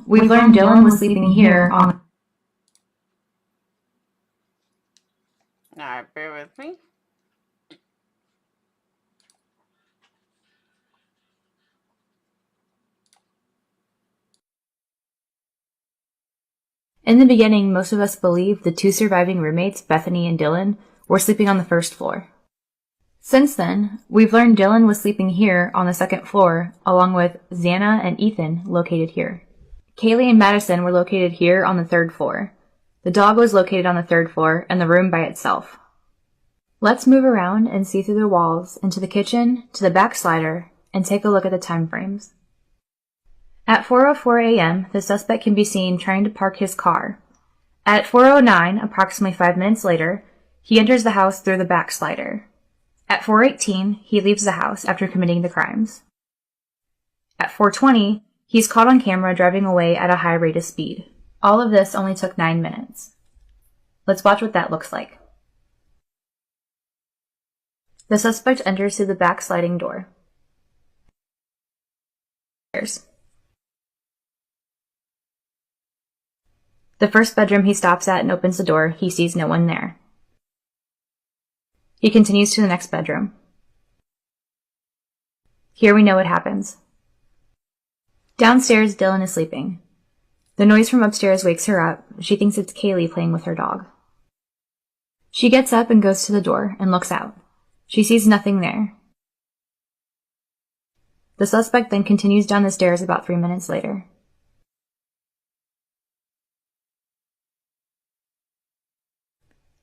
We've learned Dylan was sleeping here on.
All right, bear with me.
In the beginning, most of us believed the two surviving roommates, Bethany and Dylan, were sleeping on the first floor. Since then, we've learned Dylan was sleeping here on the second floor, along with Xana and Ethan located here. Kaylee and Madison were located here on the third floor. The dog was located on the third floor and the room by itself. Let's move around and see through the walls into the kitchen, to the back slider, and take a look at the time frames. At 4:04 a.m., the suspect can be seen trying to park his car. At 4:09, approximately 5 minutes later, he enters the house through the back slider. At 4:18, he leaves the house after committing the crimes. At 4:20, he's caught on camera driving away at a high rate of speed. All of this only took 9 minutes. Let's watch what that looks like. The suspect enters through the back sliding door. The first bedroom he stops at and opens the door, he sees no one there. He continues to the next bedroom. Here we know what happens. Downstairs, Dylan is sleeping. The noise from upstairs wakes her up. She thinks it's Kaylee playing with her dog. She gets up and goes to the door and looks out. She sees nothing there. The suspect then continues down the stairs about 3 minutes later.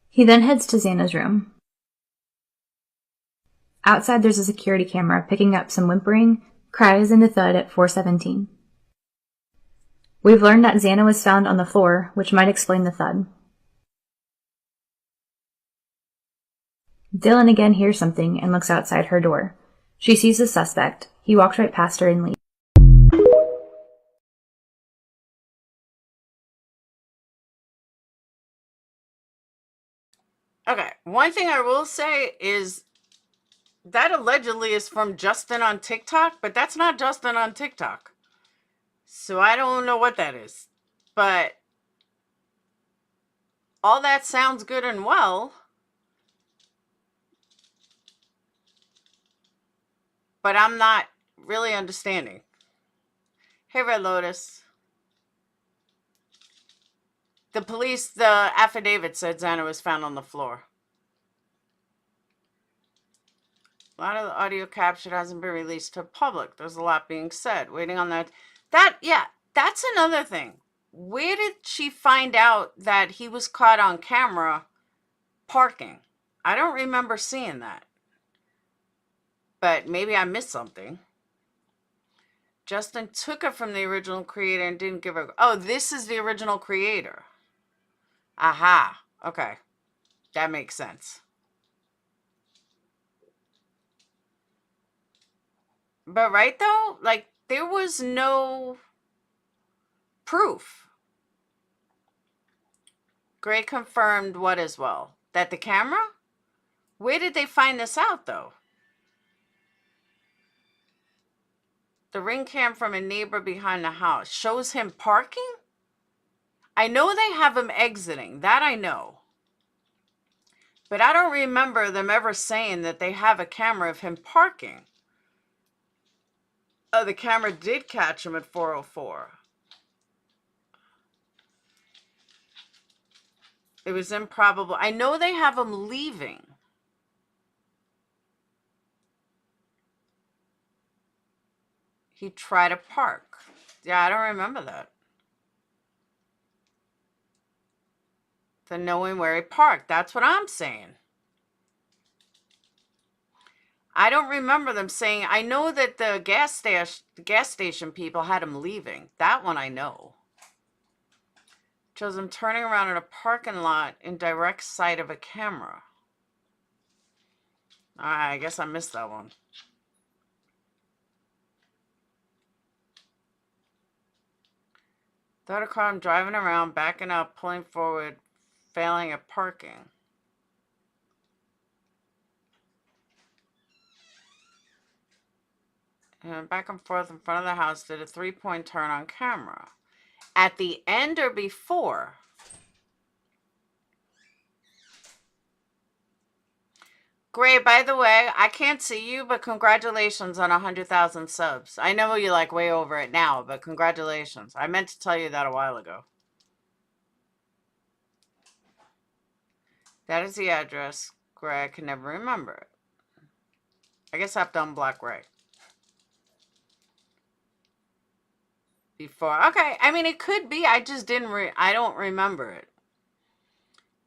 He then heads to Xana's room. Outside there's a security camera picking up some whimpering, cries, and a thud at 4:17. We've learned that Xana was found on the floor, which might explain the thud. Dylan again hears something and looks outside her door. She sees the suspect. He walks right past her and leaves.
Okay, one thing I will say is that allegedly is from Justin on TikTok, but that's not Justin on TikTok. So I don't know what that is. But all that sounds good and well. But I'm not really understanding. Hey, Red Lotus. The police, the affidavit said Xana was found on the floor. A lot of the audio captured hasn't been released to public. There's a lot being said. Waiting on that. That's another thing. Where did she find out that he was caught on camera parking? I don't remember seeing that. But maybe I missed something. Justin took her from the original creator and didn't give her... Oh, this is the original creator. Aha. Okay. That makes sense. But right though, like, there was no proof. Gray confirmed what as well? That the camera? Where did they find this out though? The ring cam from a neighbor behind the house shows him parking? I know they have him exiting. That I know. But I don't remember them ever saying that they have a camera of him parking. Oh, the camera did catch him at 4:04. It was improbable. I know they have him leaving. He tried to park. Yeah, I don't remember that. than knowing where he parked. That's what I'm saying. I don't remember them saying. I know that the gas station people had him leaving. That one I know. Shows him turning around in a parking lot in direct sight of a camera. I guess I missed that one. Third a car, I'm driving around, backing up, pulling forward, failing at parking. And back and forth in front of the house, did a 3-point turn on camera. At the end or before? Great, by the way, I can't see you, but congratulations on 100,000 subs. I know you're like way over it now, but congratulations. I meant to tell you that a while ago. That is the address. Gray, I can never remember it. I guess I've done Black Ray. Before. Okay, I mean, it could be. I just didn't I don't remember it.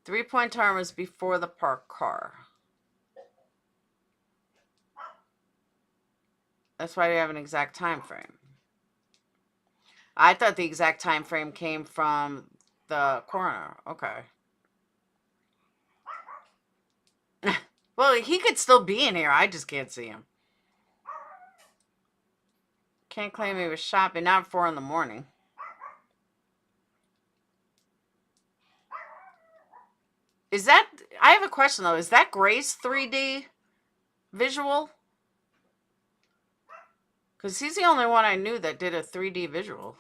3-point turn was before the parked car. That's why we have an exact time frame. I thought the exact time frame came from the coroner. Okay. Well, he could still be in here. I just can't see him. Can't claim he was shopping. Not 4 in the morning. Is that... I have a question, though. Is that Gray's 3D visual? Because he's the only one I knew that did a 3D visual.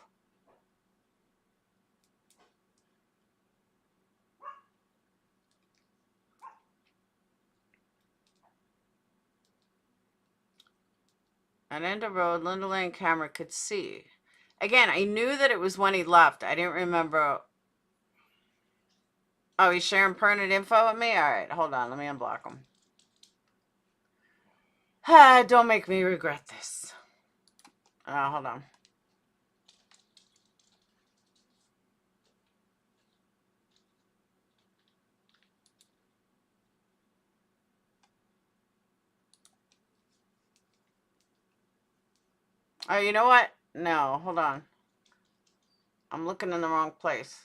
At end of road, Linda Lane camera could see. Again, I knew that it was when he left. I didn't remember. Oh, he's sharing pertinent info with me? All right, hold on. Let me unblock him. Don't make me regret this. Hold on. Oh, you know what? No, hold on. I'm looking in the wrong place.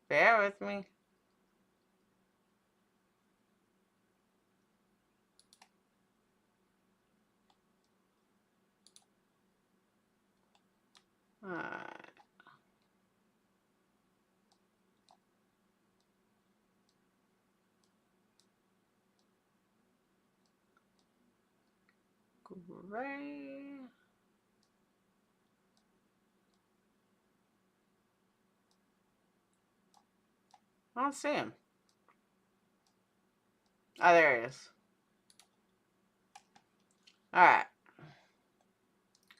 Bear with me. Gray. I don't see him. Oh, there he is. All right.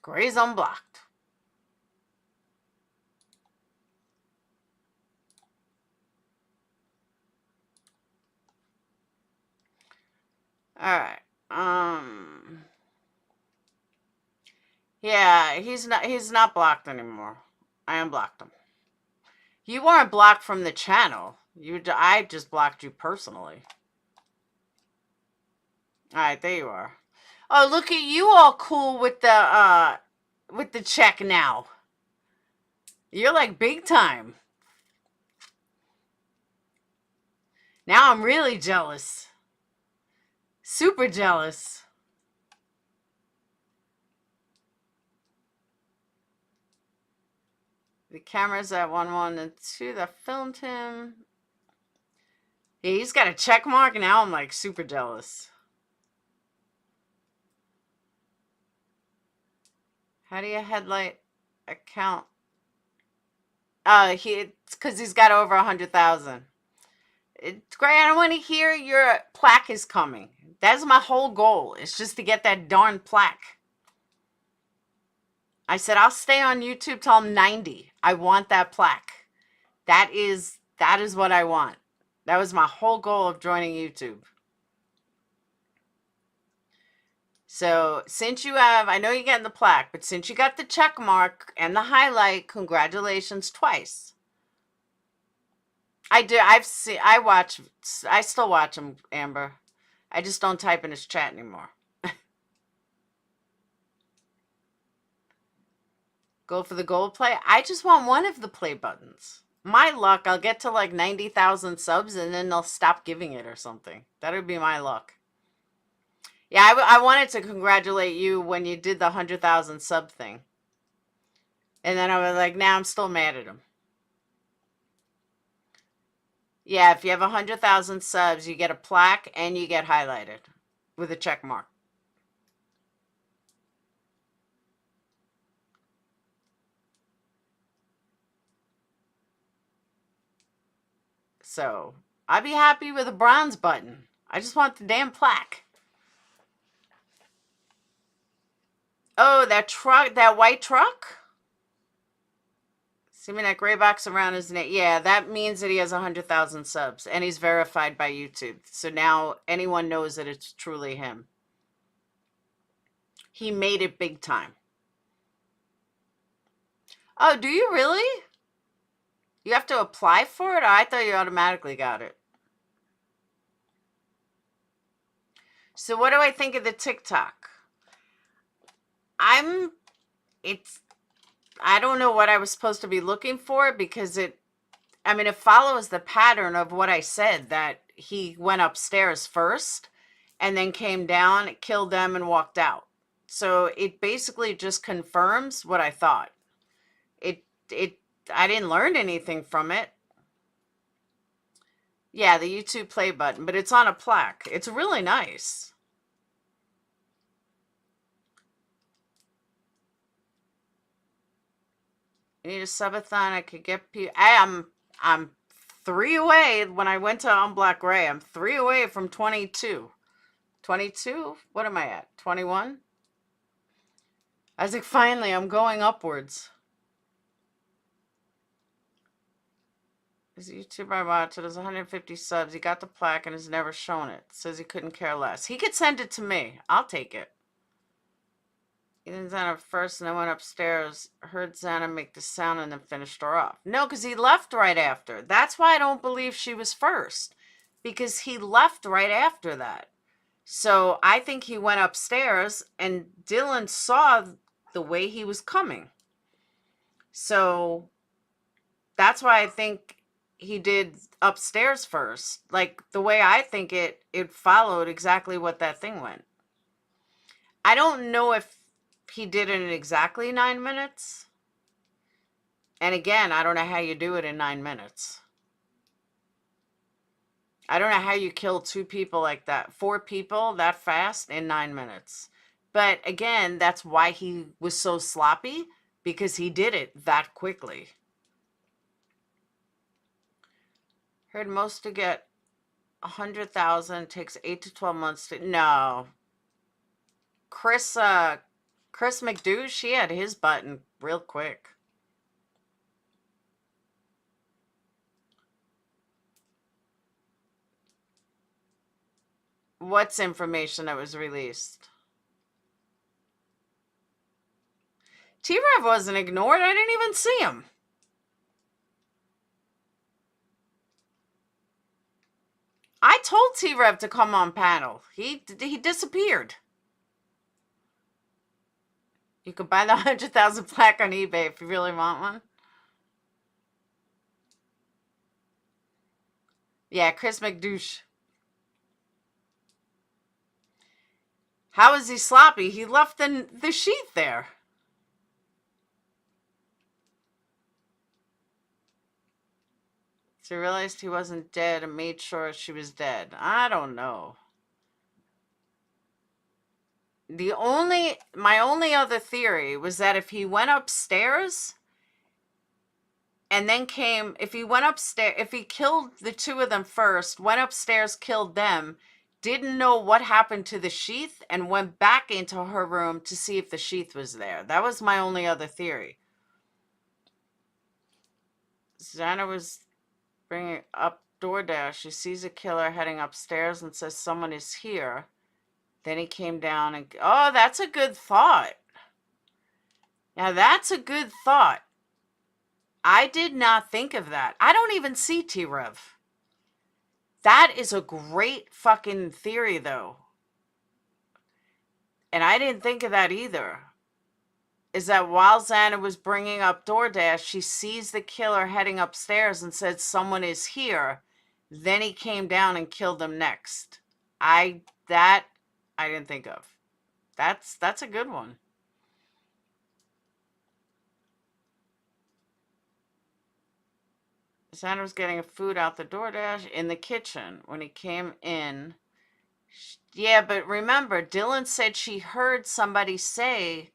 Gray's unblocked. All right. Yeah, he's not blocked anymore. I unblocked him. You weren't blocked from the channel. I just blocked you personally. All right, there you are. Oh, look at you, all cool with the check now. You're like big time. Now I'm really jealous. Super jealous. The cameras at 1, 1, and 2 that filmed him. Yeah, he's got a check mark. Now I'm like super jealous. How do you headlight account? It's because he's got over 100,000. It's great. I don't want to hear your plaque is coming. That's my whole goal. It's just to get that darn plaque. I said I'll stay on YouTube till I'm 90. I want that plaque. That is what I want. That was my whole goal of joining YouTube. So since you have, I know you're getting the plaque, but since you got the check mark and the highlight, congratulations twice. I still watch him, Amber. I just don't type in his chat anymore. Go for the gold play. I just want one of the play buttons. My luck, I'll get to like 90,000 subs and then they'll stop giving it or something. That would be my luck. Yeah, I wanted to congratulate you when you did the 100,000 sub thing. And then I was like, nah, I'm still mad at him. Yeah, if you have 100,000 subs, you get a plaque and you get highlighted with a check mark. So I'd be happy with a bronze button. I just want the damn plaque. Oh, that truck, that white truck? See me that gray box around his neck. Yeah, that means that he has 100,000 subs and he's verified by YouTube. So now anyone knows that it's truly him. He made it big time. Oh, do you really? You have to apply for it? I thought you automatically got it. So what do I think of the TikTok? I don't know what I was supposed to be looking for because it follows the pattern of what I said, that he went upstairs first and then came down, killed them, and walked out. So it basically just confirms what I thought. I didn't learn anything from it. Yeah, the YouTube play button, but it's on a plaque. It's really nice. You need a subathon. I could get people. I'm 3 away. When I went to Unblock Ray, I'm 3 away from 22. 22? What am I at? 21? I was like, finally, I'm going upwards. This YouTuber I watched, it has 150 subs. He got the plaque and has never shown it. Says he couldn't care less. He could send it to me. I'll take it. He didn't Xana first and then went upstairs, heard Xana make the sound and then finished her off. No, because he left right after. That's why I don't believe she was first. Because he left right after that. So I think he went upstairs and Dylan saw the way he was coming. So that's why I think he did upstairs first. Like the way I think it followed exactly what that thing went. I don't know if he did it in exactly 9 minutes. And again, I don't know how you do it in 9 minutes. I don't know how you kill 2 people like that, 4 people that fast in 9 minutes. But again, that's why he was so sloppy, because he did it that quickly. Heard most to get 100,000 takes 8 to 12 months to. No. Chris McDouche, he had his button real quick. What's information that was released? T-Rev wasn't ignored. I didn't even see him. I told T-Rev to come on panel. He disappeared. You could buy the 100,000 plaque on eBay if you really want one. Yeah, Chris McDouche. How is he sloppy? He left the sheet there. So he realized he wasn't dead and made sure she was dead. I don't know. My only other theory was that if he went upstairs and then came, if he went upstairs, if he killed the two of them first, went upstairs, killed them, didn't know what happened to the sheath, and went back into her room to see if the sheath was there. That was my only other theory. Xana was bringing up DoorDash. She sees a killer heading upstairs and says someone is here. Then he came down and, oh, that's a good thought. Now that's a good thought. I did not think of that. I don't even see T-Rev. That is a great fucking theory, though. And I didn't think of that either. Is that while Xana was bringing up DoorDash, she sees the killer heading upstairs and said someone is here. Then he came down and killed them next. I didn't think of. That's a good one. Xana was getting food out the DoorDash in the kitchen when he came in. Yeah, but remember, Dylan said she heard somebody say,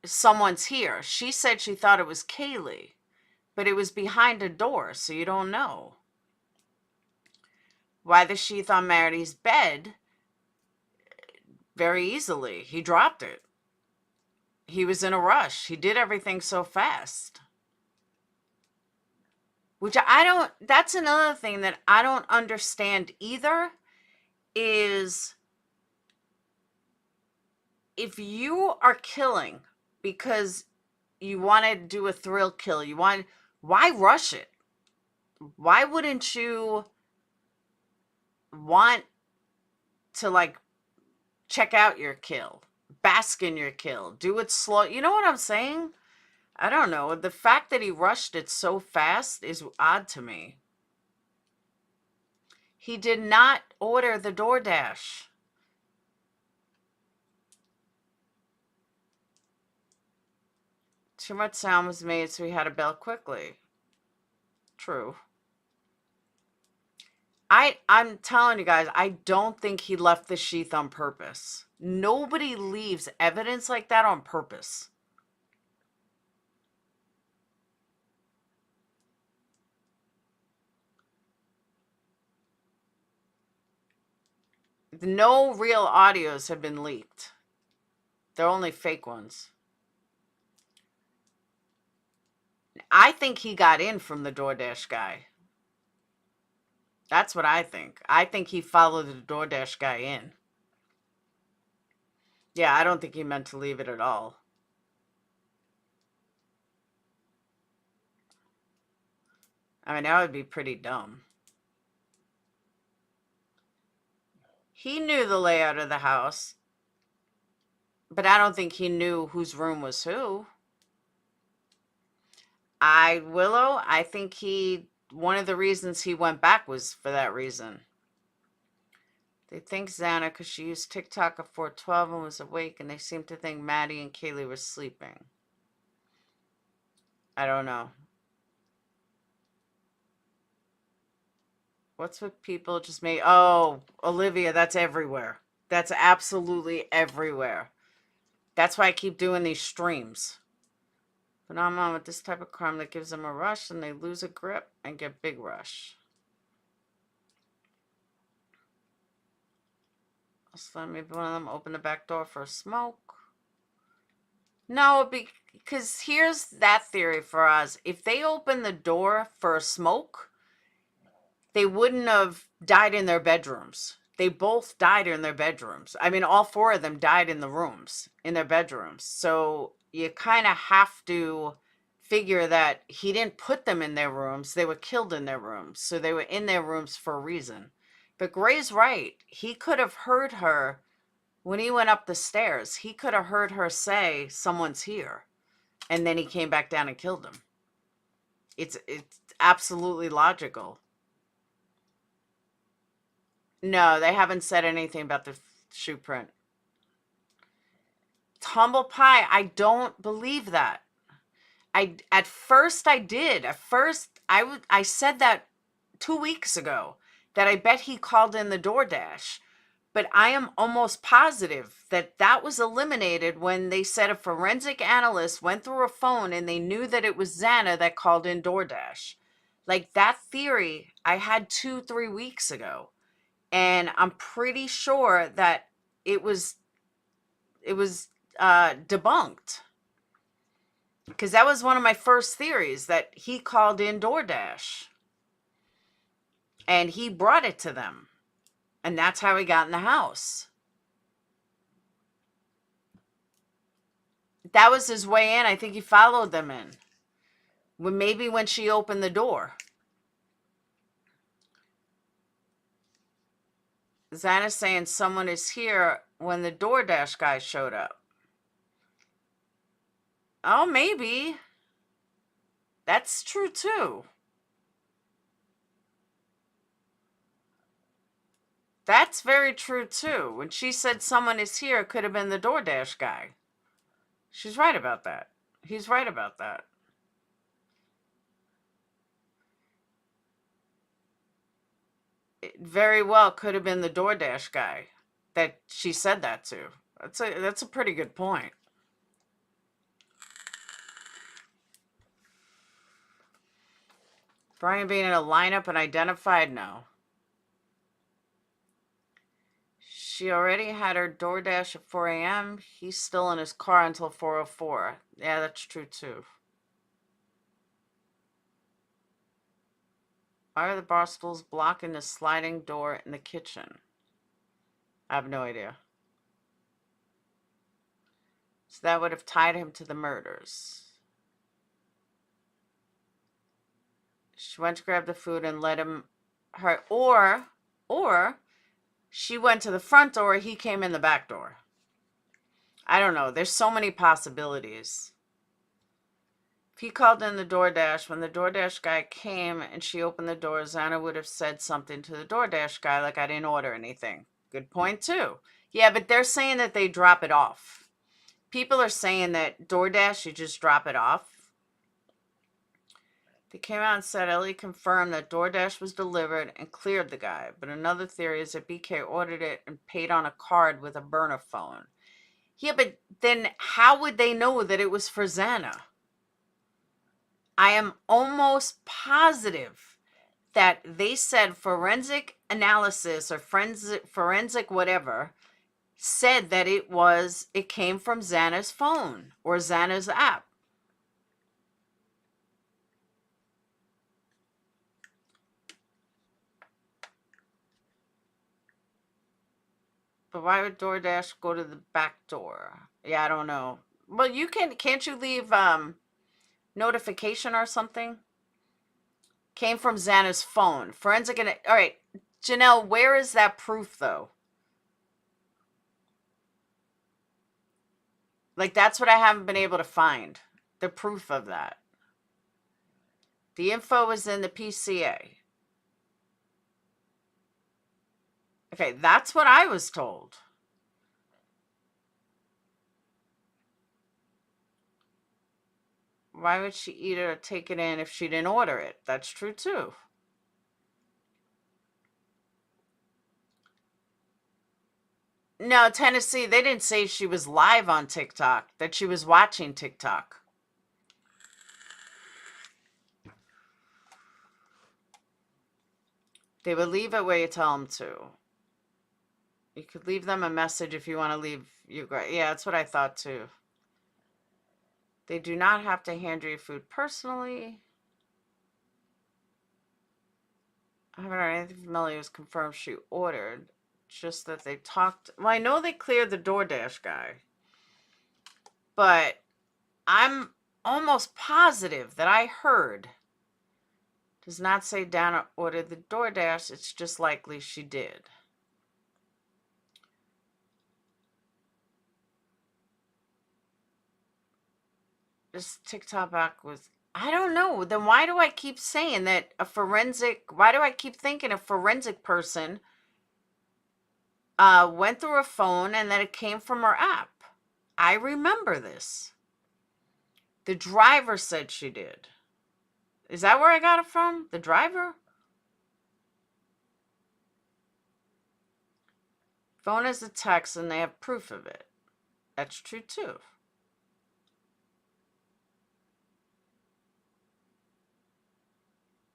someone's here. She said she thought it was Kaylee, but it was behind a door, so you don't know. Why the sheath on Marity's bed? Very easily. He dropped it. He was in a rush. He did everything so fast. Which I don't, that's another thing that I don't understand either, is if you are killing because you want to do a thrill kill, why rush it? Why wouldn't you want to, like, check out your kill, bask in your kill, do it slow? You know what I'm saying? I don't know. The fact that he rushed it so fast is odd to me. He did not order the DoorDash. Too much sound was made, so he had to bail quickly. True. I'm telling you guys, I don't think he left the sheath on purpose. Nobody leaves evidence like that on purpose. No real audios have been leaked. They're only fake ones. I think he got in from the DoorDash guy. That's what I think. I think he followed the DoorDash guy in. Yeah, I don't think he meant to leave it at all. I mean, that would be pretty dumb. He knew the layout of the house, but I don't think he knew whose room was who. Willow, I think one of the reasons he went back was for that reason. They think Xana because she used TikTok at 4:12 and was awake, and they seem to think Maddie and Kaylee were sleeping. I don't know. What's with people just made? Oh, Olivia, that's everywhere. That's absolutely everywhere. That's why I keep doing these streams. Phenomenon with this type of crime that gives them a rush and they lose a grip and get big rush. So maybe one of them open the back door for a smoke. No, because here's that theory for us. If they open the door for a smoke, they wouldn't have died in their bedrooms. They both died in their bedrooms. I mean, all four of them died in the rooms, in their bedrooms. So you kind of have to figure that he didn't put them in their rooms. They were killed in their rooms. So they were in their rooms for a reason. But Gray's right. He could have heard her when he went up the stairs. He could have heard her say, someone's here. And then he came back down and killed him. It's absolutely logical. No, they haven't said anything about the shoe print. Humble pie, I don't believe that. At first I did. At first I said that 2 weeks ago, that I bet he called in the DoorDash. But I am almost positive that that was eliminated when they said a forensic analyst went through a phone and they knew that it was Xana that called in DoorDash. Like that theory I had 2-3 weeks ago. And I'm pretty sure that it was debunked. Because that was one of my first theories, that he called in DoorDash. And he brought it to them. And that's how he got in the house. That was his way in. I think he followed them in. Maybe when she opened the door. Xana's saying someone is here when the DoorDash guy showed up. Oh, maybe. That's true too. That's very true too. When she said someone is here, it could have been the DoorDash guy. She's right about that. He's right about that. It very well could have been the DoorDash guy that she said that to. That's a pretty good point. Brian being in a lineup and identified? No. She already had her DoorDash at 4 a.m. He's still in his car until 4:04. Yeah, that's true too. Why are the bar stools blocking the sliding door in the kitchen? I have no idea. So that would have tied him to the murders. She went to grab the food and let him her, or she went to the front door, he came in the back door. I don't know. There's so many possibilities. If he called in the DoorDash, when the DoorDash guy came and she opened the door, Xana would have said something to the DoorDash guy like, I didn't order anything. Good point too. Yeah, but they're saying that they drop it off. People are saying that DoorDash, you just drop it off. They came out and said Ellie confirmed that DoorDash was delivered and cleared the guy. But another theory is that BK ordered it and paid on a card with a burner phone. Yeah, but then how would they know that it was for Xana? I am almost positive that they said forensic analysis or forensic whatever said that it came from Xana's phone or Xana's app. But why would DoorDash go to the back door? Yeah, I don't know. Well, can't you leave notification or something? Came from Xana's phone. Forensic all right, Janelle, where is that proof though? Like that's what I haven't been able to find. The proof of that. The info was in the PCA. Okay, that's what I was told. Why would she eat it or take it in if she didn't order it? That's true too. No, Tennessee, they didn't say she was live on TikTok, that she was watching TikTok. They would leave it where you tell them to. You could leave them a message if you want to leave. Yeah, that's what I thought too. They do not have to hand you your food personally. I haven't heard anything from Melanie was confirmed she ordered. Just that they talked. Well, I know they cleared the DoorDash guy. But I'm almost positive that I heard. Does not say Dana ordered the DoorDash. It's just likely she did. This TikTok back was, I don't know. Then why do I keep saying that why do I keep thinking a forensic person went through a phone and that it came from her app? I remember this. The driver said she did. Is that where I got it from? The driver? Phone is a text and they have proof of it. That's true too.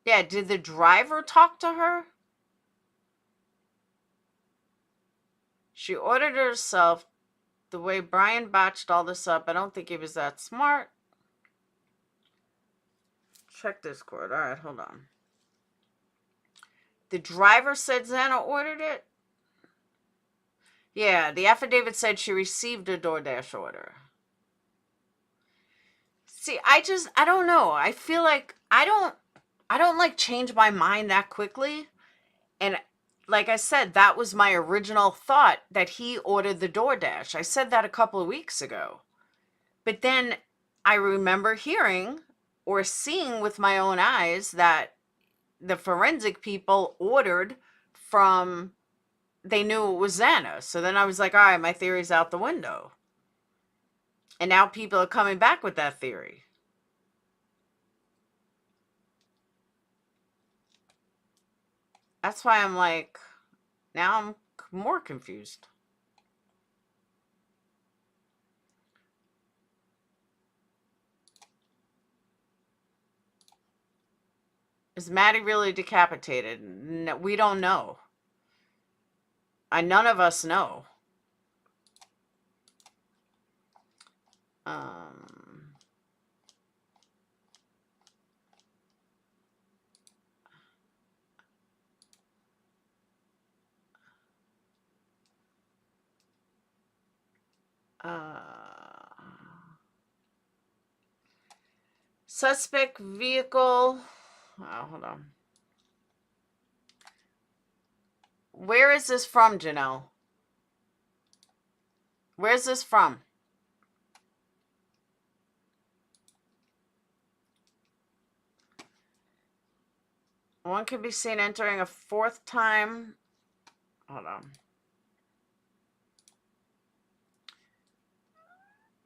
Yeah, did the driver talk to her? She ordered it herself. The way Brian botched all this up, I don't think he was that smart. Check Discord. All right, hold on. The driver said Xana ordered it? Yeah, the affidavit said she received a DoorDash order. See, I don't know. I feel like I don't like change my mind that quickly. And like I said, that was my original thought, that he ordered the DoorDash. I said that a couple of weeks ago. But then I remember hearing or seeing with my own eyes that the forensic people ordered from, they knew it was Xana. So then I was like, all right, my theory's out the window. And now people are coming back with that theory. That's why I'm like, now I'm more confused. Is Maddie really decapitated? No, we don't know. None of us know. Suspect vehicle. Oh, hold on. Where is this from, Janelle? Where's this from? One can be seen entering a fourth time. Hold on.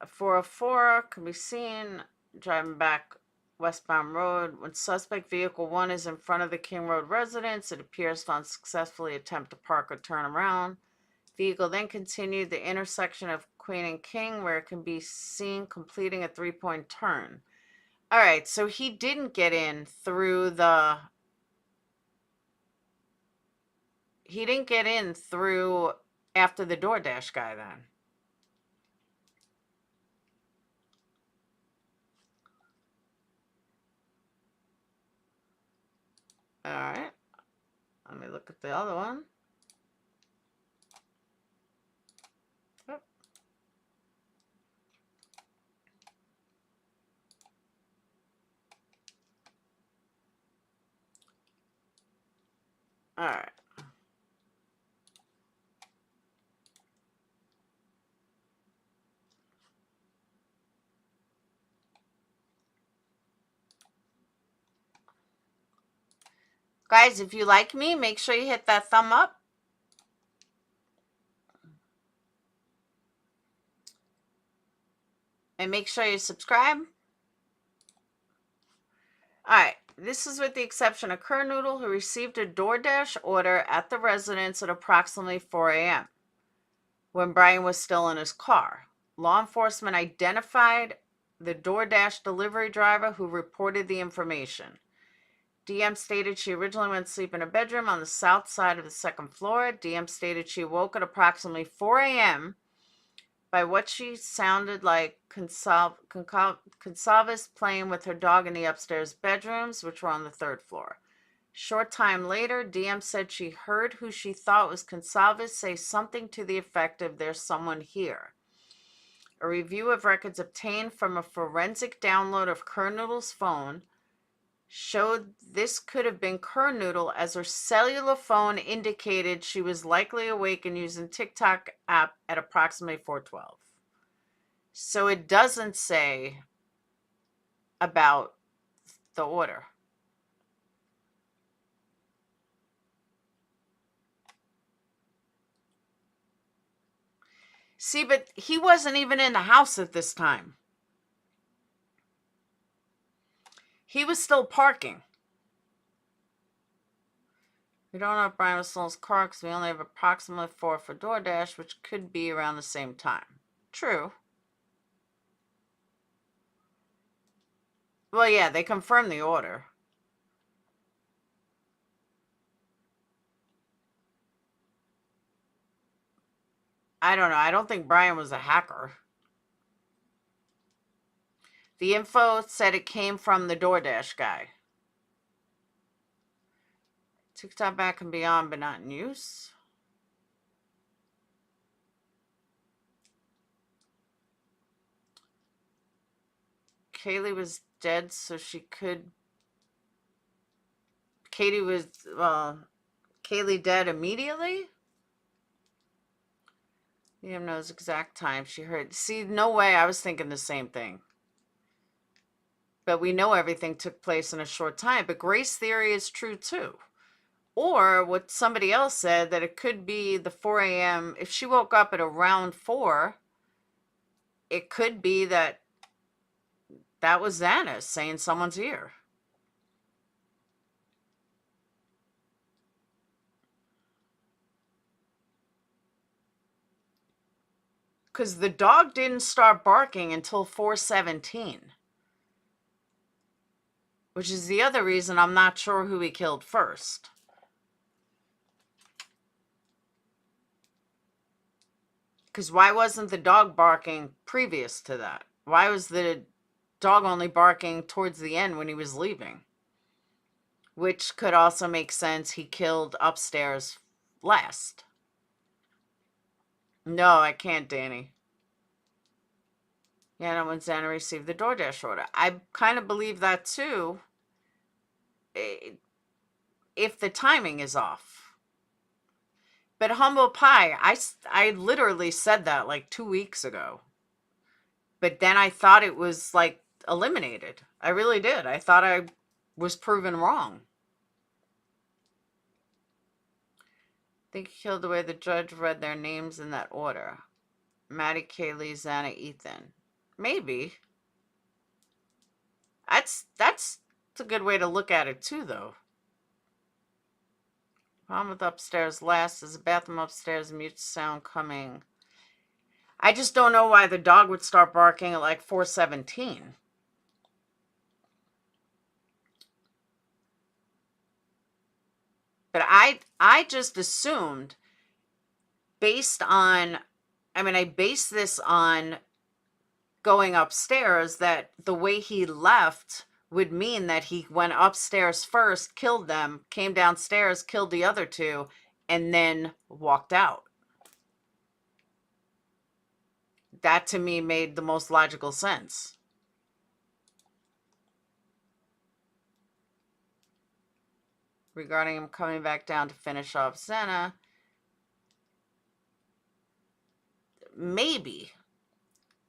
A 404 can be seen driving back westbound road. When suspect vehicle 1 is in front of the King Road residence, it appears to unsuccessfully attempt to park or turn around. Vehicle then continued the intersection of Queen and King, where it can be seen completing a 3-point turn. All right, so he didn't get in through the... He didn't get in through after the DoorDash guy then. All right. Let me look at the other one. Yep. All right. Guys, if you like me, make sure you hit that thumb up. And make sure you subscribe. All right. This is with the exception of Kernoodle, who received a DoorDash order at the residence at approximately 4 a.m. when Brian was still in his car. Law enforcement identified the DoorDash delivery driver who reported the information. DM stated she originally went to sleep in a bedroom on the south side of the second floor. DM stated she woke at approximately 4 a.m. by what she sounded like Consalvis playing with her dog in the upstairs bedrooms, which were on the third floor. Short time later, DM said she heard who she thought was Consalvis say something to the effect of "there's someone here." A review of records obtained from a forensic download of Kernoodle's phone showed this could have been Kernoodle, as her cellular phone indicated she was likely awake and using TikTok app at approximately 4:12. So it doesn't say about the order. See, but he wasn't even in the house at this time. He was still parking. We don't know if Brian was still in his car because we only have approximately 4 for DoorDash, which could be around the same time. True. Well, yeah, they confirmed the order. I don't know. I don't think Brian was a hacker. The info said it came from the DoorDash guy. TikTok back and beyond, but not in use. Kaylee was dead, so she could. Kaylee dead immediately? Liam knows exact time she heard. See, no way. I was thinking the same thing. But we know everything took place in a short time. But Grace theory is true too. Or what somebody else said, that it could be the 4 a.m. If she woke up at around 4, it could be that was Xana saying someone's here. Because the dog didn't start barking until 4:17. Which is the other reason I'm not sure who he killed first. Because why wasn't the dog barking previous to that? Why was the dog only barking towards the end when he was leaving? Which could also make sense. He killed upstairs last. No, I can't, Danny. Yeah, no, when Xana received the DoorDash order. I kind of believe that too. If the timing is off. But Humble Pie, I literally said that like 2 weeks ago. But then I thought it was like eliminated. I really did. I thought I was proven wrong. I think he killed the way the judge read their names in that order. Maddie, Kaylee, Xana, Ethan. Maybe. That's a good way to look at it too, though. Problem with upstairs last is the bathroom upstairs mute sound coming. I just don't know why the dog would start barking at like 4:17. But I just assumed, based on, I based this on going upstairs, that the way he left would mean that he went upstairs first, killed them, came downstairs, killed the other two, and then walked out. That to me made the most logical sense. Regarding him coming back down to finish off Xana, maybe.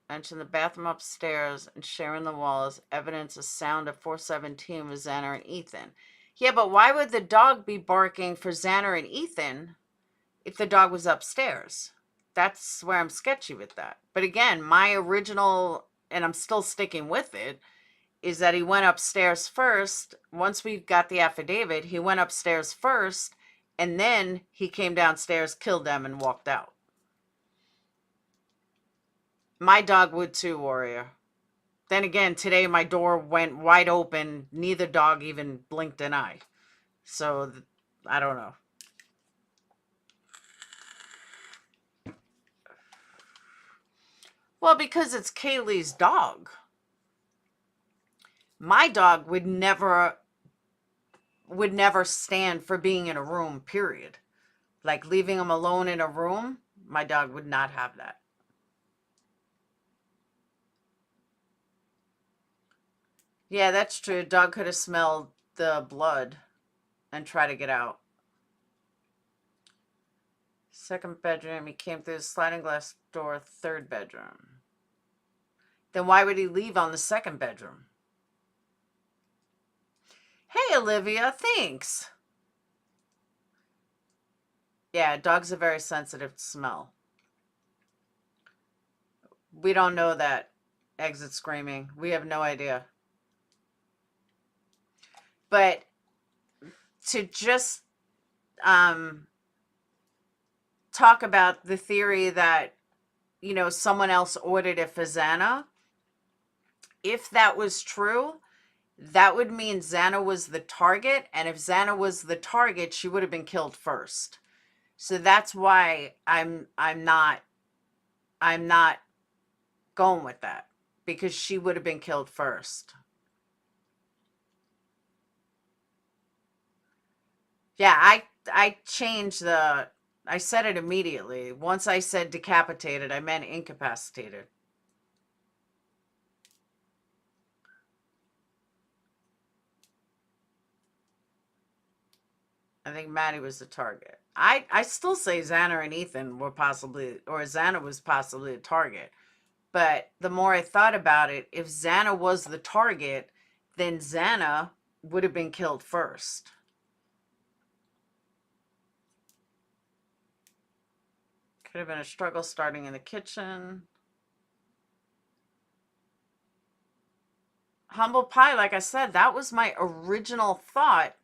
Mentioned the bathroom upstairs and sharing the walls. Evidence of sound of 4:17 with Xana and Ethan. Yeah, but why would the dog be barking for Xana and Ethan if the dog was upstairs? That's where I'm sketchy with that. But again, my original, and I'm still sticking with it, is that he went upstairs first. Once we got the affidavit, he went upstairs first, and then he came downstairs, killed them, and walked out. My dog would too, Warrior. Then again, today my door went wide open. Neither dog even blinked an eye. So, I don't know. Well, because it's Kaylee's dog. My dog would never stand for being in a room, period. Like leaving him alone in a room, my dog would not have that. Yeah, that's true. A dog could have smelled the blood and tried to get out. Second bedroom, he came through the sliding glass door, third bedroom. Then why would he leave on the second bedroom? Hey, Olivia, thanks. Yeah, dogs are very sensitive to smell. We don't know that. Exit screaming. We have no idea. But to just talk about the theory that, you know, someone else ordered it for Xana. If that was true, that would mean Xana was the target, and if Xana was the target, she would have been killed first. So that's why I'm not going with that, because she would have been killed first. Yeah, I changed I said it immediately. Once I said decapitated, I meant incapacitated. I think Maddie was the target. I still say Xana and Ethan were possibly, or Xana was possibly a target. But the more I thought about it, if Xana was the target, then Xana would have been killed first. Could have been a struggle starting in the kitchen. Humble pie, like I said, that was my original thought,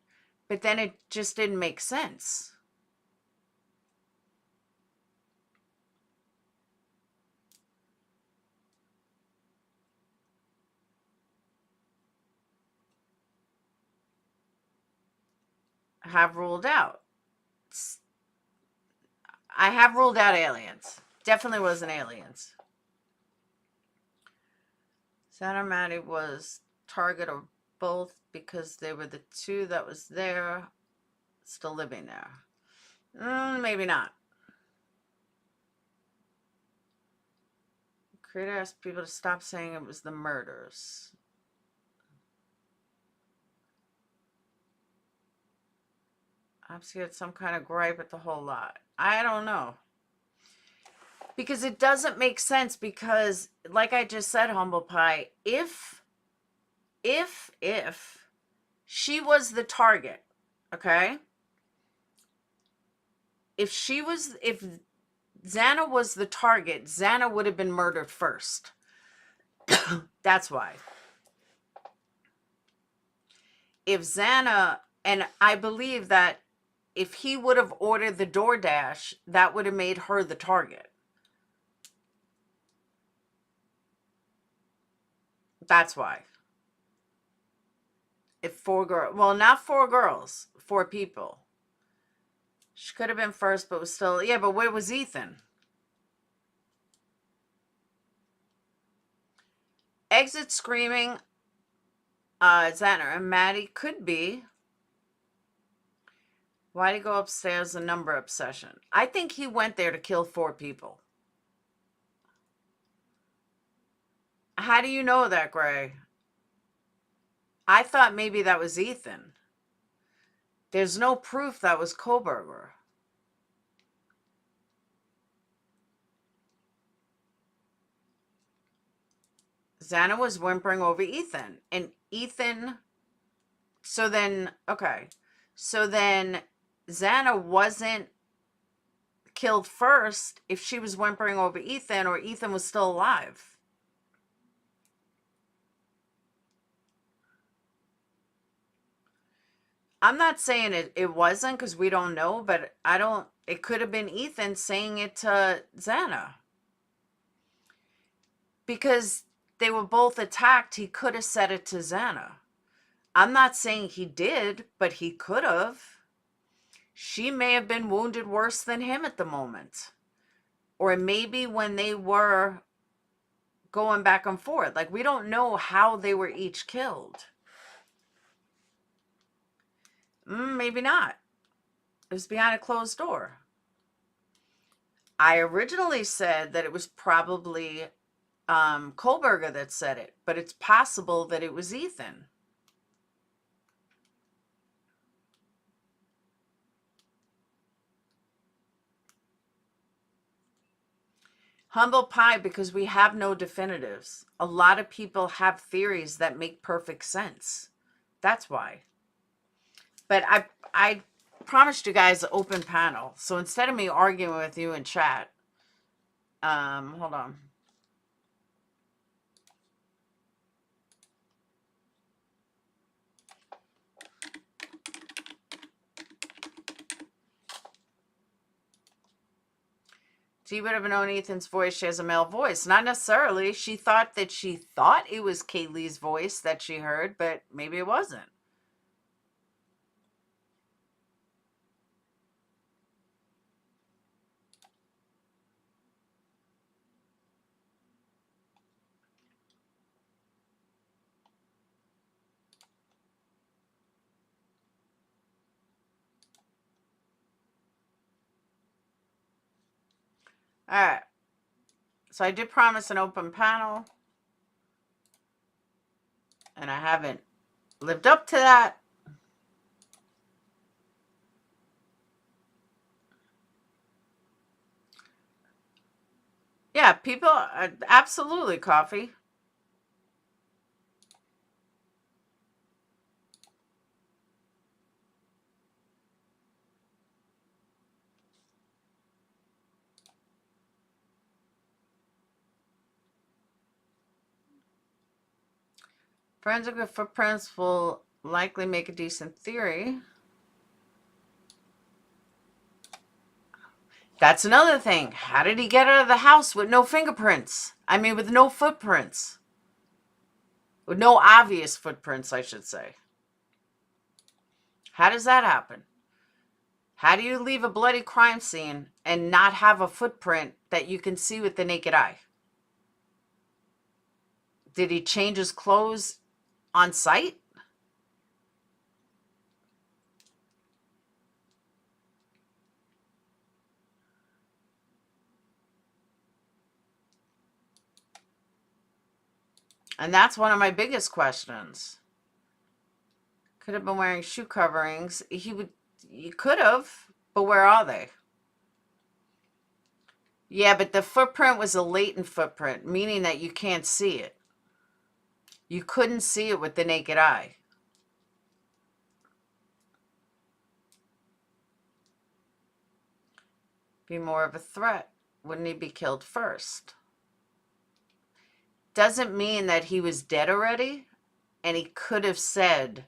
but then it just didn't make sense. Have ruled out. I have ruled out aliens. Definitely wasn't aliens. Santa Maddie was target of both because they were the two that was there, still living there. Maybe not. Creator asked people to stop saying it was the murders. Obviously had some kind of gripe at the whole lot. I don't know. Because it doesn't make sense, because like I just said, Humble Pie, if she was the target, okay? If Xana was the target, Xana would have been murdered first. That's why. If Xana, and I believe that if he would have ordered the DoorDash, that would have made her the target. That's why. If 4 girls, well, not 4 girls, 4 people. She could have been first, but was still, yeah, but where was Ethan? Exit screaming, Xana and Maddie could be. Why'd he go upstairs? A number obsession. I think he went there to kill 4 people. How do you know that, Gray? I thought maybe that was Ethan. There's no proof that was Kohberger. Xana was whimpering over Ethan. And Ethan... So then, okay. So then Xana wasn't killed first if she was whimpering over Ethan, or Ethan was still alive. I'm not saying it wasn't, because we don't know, but it could have been Ethan saying it to Xana. Because they were both attacked, he could have said it to Xana. I'm not saying he did, but he could have. She may have been wounded worse than him at the moment. Or maybe when they were going back and forth. Like, we don't know how they were each killed. Maybe not. It was behind a closed door. I originally said that it was probably Kohberger that said it, but it's possible that it was Ethan. Humble pie, because we have no definitives. A lot of people have theories that make perfect sense. That's why. But I promised you guys an open panel. So instead of me arguing with you in chat, hold on. She would have known Ethan's voice. She has a male voice. Not necessarily. She thought it was Kaylee's voice that she heard, but maybe it wasn't. All right. So I did promise an open panel, and I haven't lived up to that. Yeah, people, absolutely, Coffee. Forensic footprints will likely make a decent theory. That's another thing. How did he get out of the house with no fingerprints? I mean, with no footprints. With no obvious footprints, I should say. How does that happen? How do you leave a bloody crime scene and not have a footprint that you can see with the naked eye? Did he change his clothes on site? And that's one of my biggest questions. Could have been wearing shoe coverings. You could have, but where are they? Yeah, but the footprint was a latent footprint, meaning that you can't see it. You couldn't see it with the naked eye. Be more of a threat. Wouldn't he be killed first? Doesn't mean that he was dead already, and he could have said,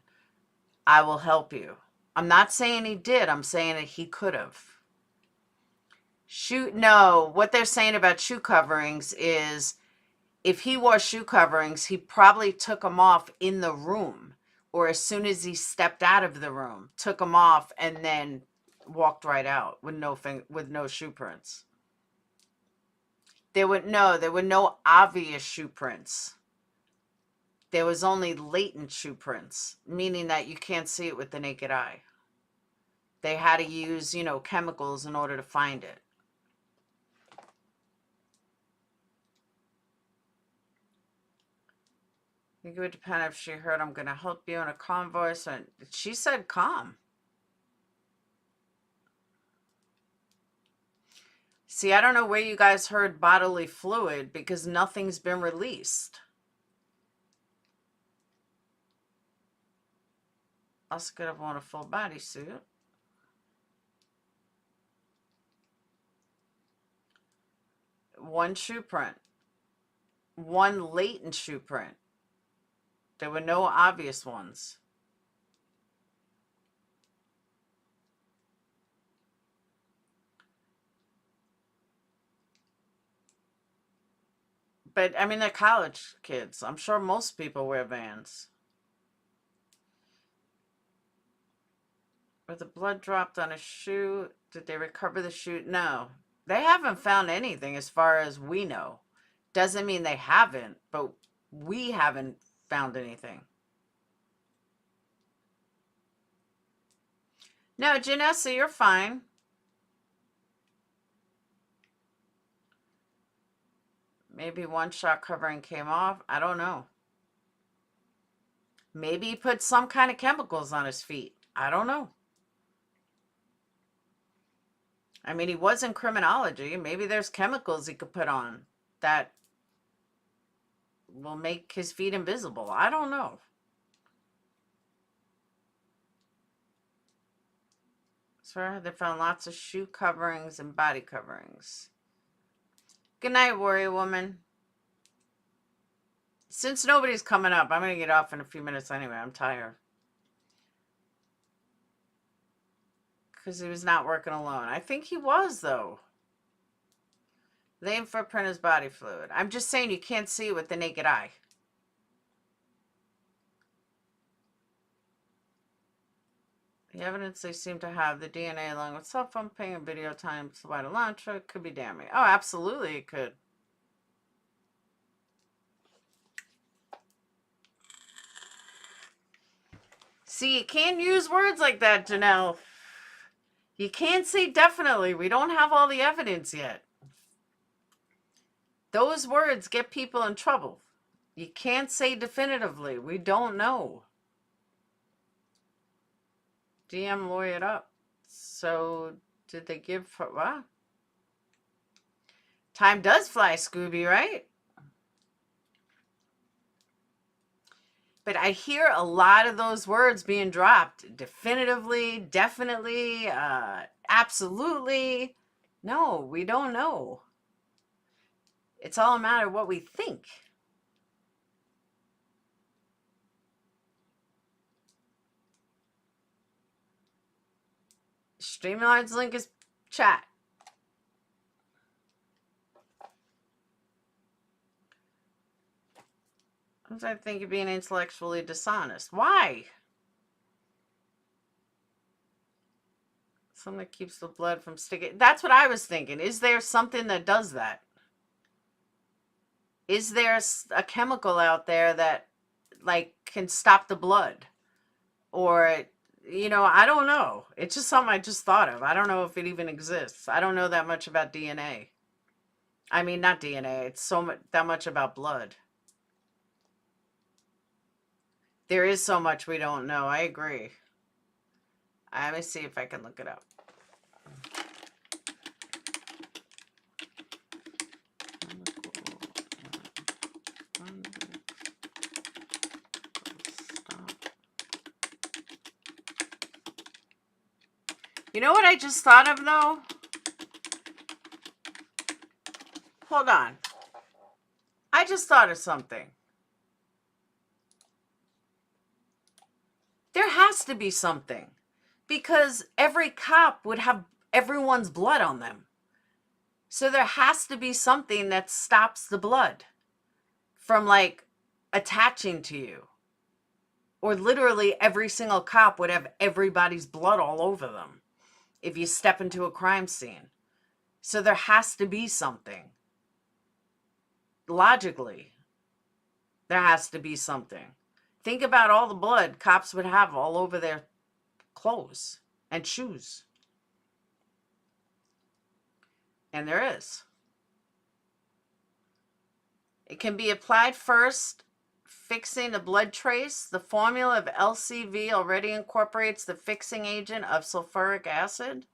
I will help you. I'm not saying he did. I'm saying that he could have. No, what they're saying about shoe coverings is if he wore shoe coverings, he probably took them off in the room, or as soon as he stepped out of the room, took them off and then walked right out with no shoe prints. There were no obvious shoe prints. There was only latent shoe prints, meaning that you can't see it with the naked eye. They had to use, chemicals in order to find it. I think it would depend if she heard, I'm going to help you in a calm voice. And she said calm. See, I don't know where you guys heard bodily fluid because nothing's been released. Also could have worn a full bodysuit. One shoe print. One latent shoe print. There were no obvious ones. But, I mean, they're college kids. I'm sure most people wear Vans. Where the blood dropped on a shoe, did they recover the shoe? No. They haven't found anything as far as we know. Doesn't mean they haven't, but we haven't found anything. No, Janessa, you're fine. Maybe one shot covering came off. I don't know. Maybe he put some kind of chemicals on his feet. I don't know. I mean, he was in criminology. Maybe there's chemicals he could put on that will make his feet invisible. I don't know. So they found lots of shoe coverings and body coverings. Good night, Warrior Woman. Since nobody's coming up, I'm going to get off in a few minutes anyway. I'm tired. Because he was not working alone. I think he was, though. Lane footprint is body fluid. I'm just saying you can't see it with the naked eye. The evidence they seem to have, the DNA along with cell phone ping and video times wide Elantra, could be damning. Oh, absolutely it could. See, you can't use words like that, Janelle. You can't say definitely. We don't have all the evidence yet. Those words get people in trouble. You can't say definitively. We don't know. DM lawyer it up. So, did they give for what? Time does fly, Scooby, right? But I hear a lot of those words being dropped. Definitively, definitely, absolutely. No, we don't know. It's all a matter of what we think. Streamline's link is chat. I think you're being intellectually dishonest. Why? Something that keeps the blood from sticking. That's what I was thinking. Is there something that does that? Is there a chemical out there that like can stop the blood? Or, you know, I don't know. It's just something I just thought of. I don't know if it even exists. I don't know that much about DNA. I mean, not DNA. It's so much that much about blood. There is so much we don't know. I agree. Let me see if I can look it up. You know what I just thought of, though? Hold on. I just thought of something. There has to be something. Because every cop would have everyone's blood on them. So there has to be something that stops the blood from, like, attaching to you. Or literally every single cop would have everybody's blood all over them if you step into a crime scene. So there has to be something. Logically, there has to be something. Think about all the blood cops would have all over their clothes and shoes. And there is. It can be applied first, fixing the blood trace. The formula of LCV already incorporates the fixing agent of sulfuric acid.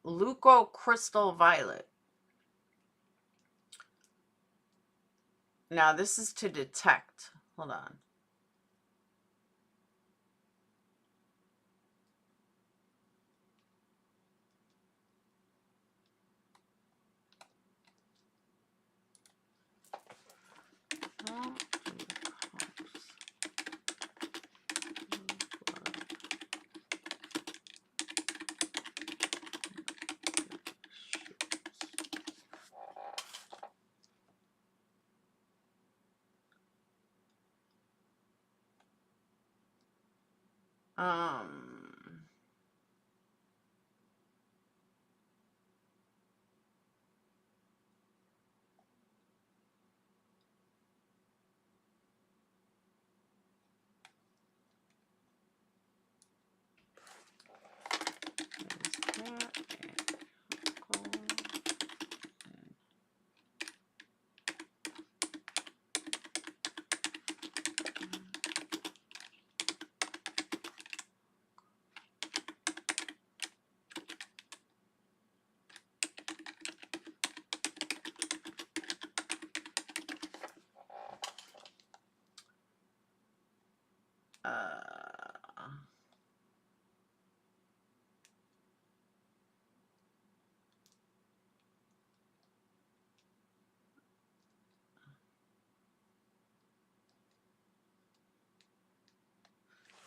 Leucocrystal violet. Now this is to detect. Hold on.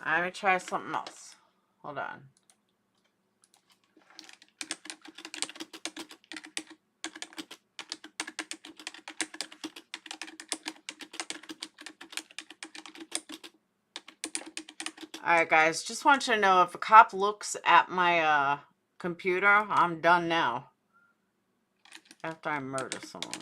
I'm gonna try something else. Hold on. All right, guys, just want you to know if a cop looks at my computer, I'm done now. After I murder someone.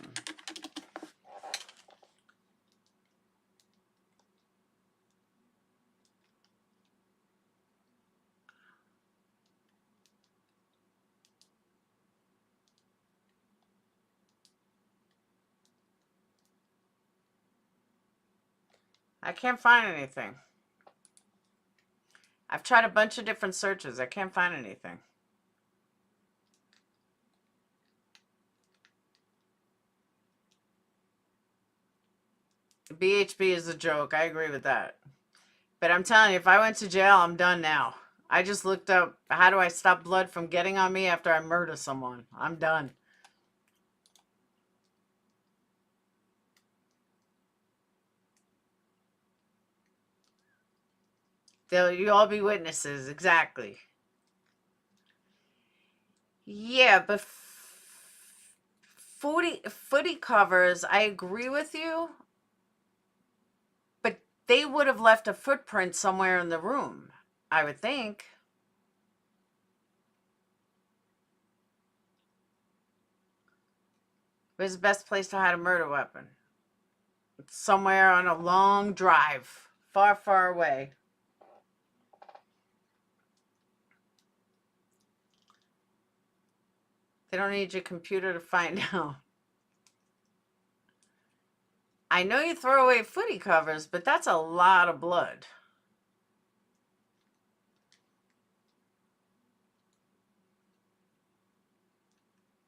I can't find anything. I've tried a bunch of different searches. I can't find anything. BHB is a joke. I agree with that. But I'm telling you, if I went to jail, I'm done now. I just looked up, how do I stop blood from getting on me after I murder someone? I'm done. You all be witnesses. Exactly. Yeah, but footy covers, I agree with you. But they would have left a footprint somewhere in the room, I would think. Where's the best place to hide a murder weapon? It's somewhere on a long drive, far, far away. They don't need your computer to find out. I know you throw away footy covers, but that's a lot of blood.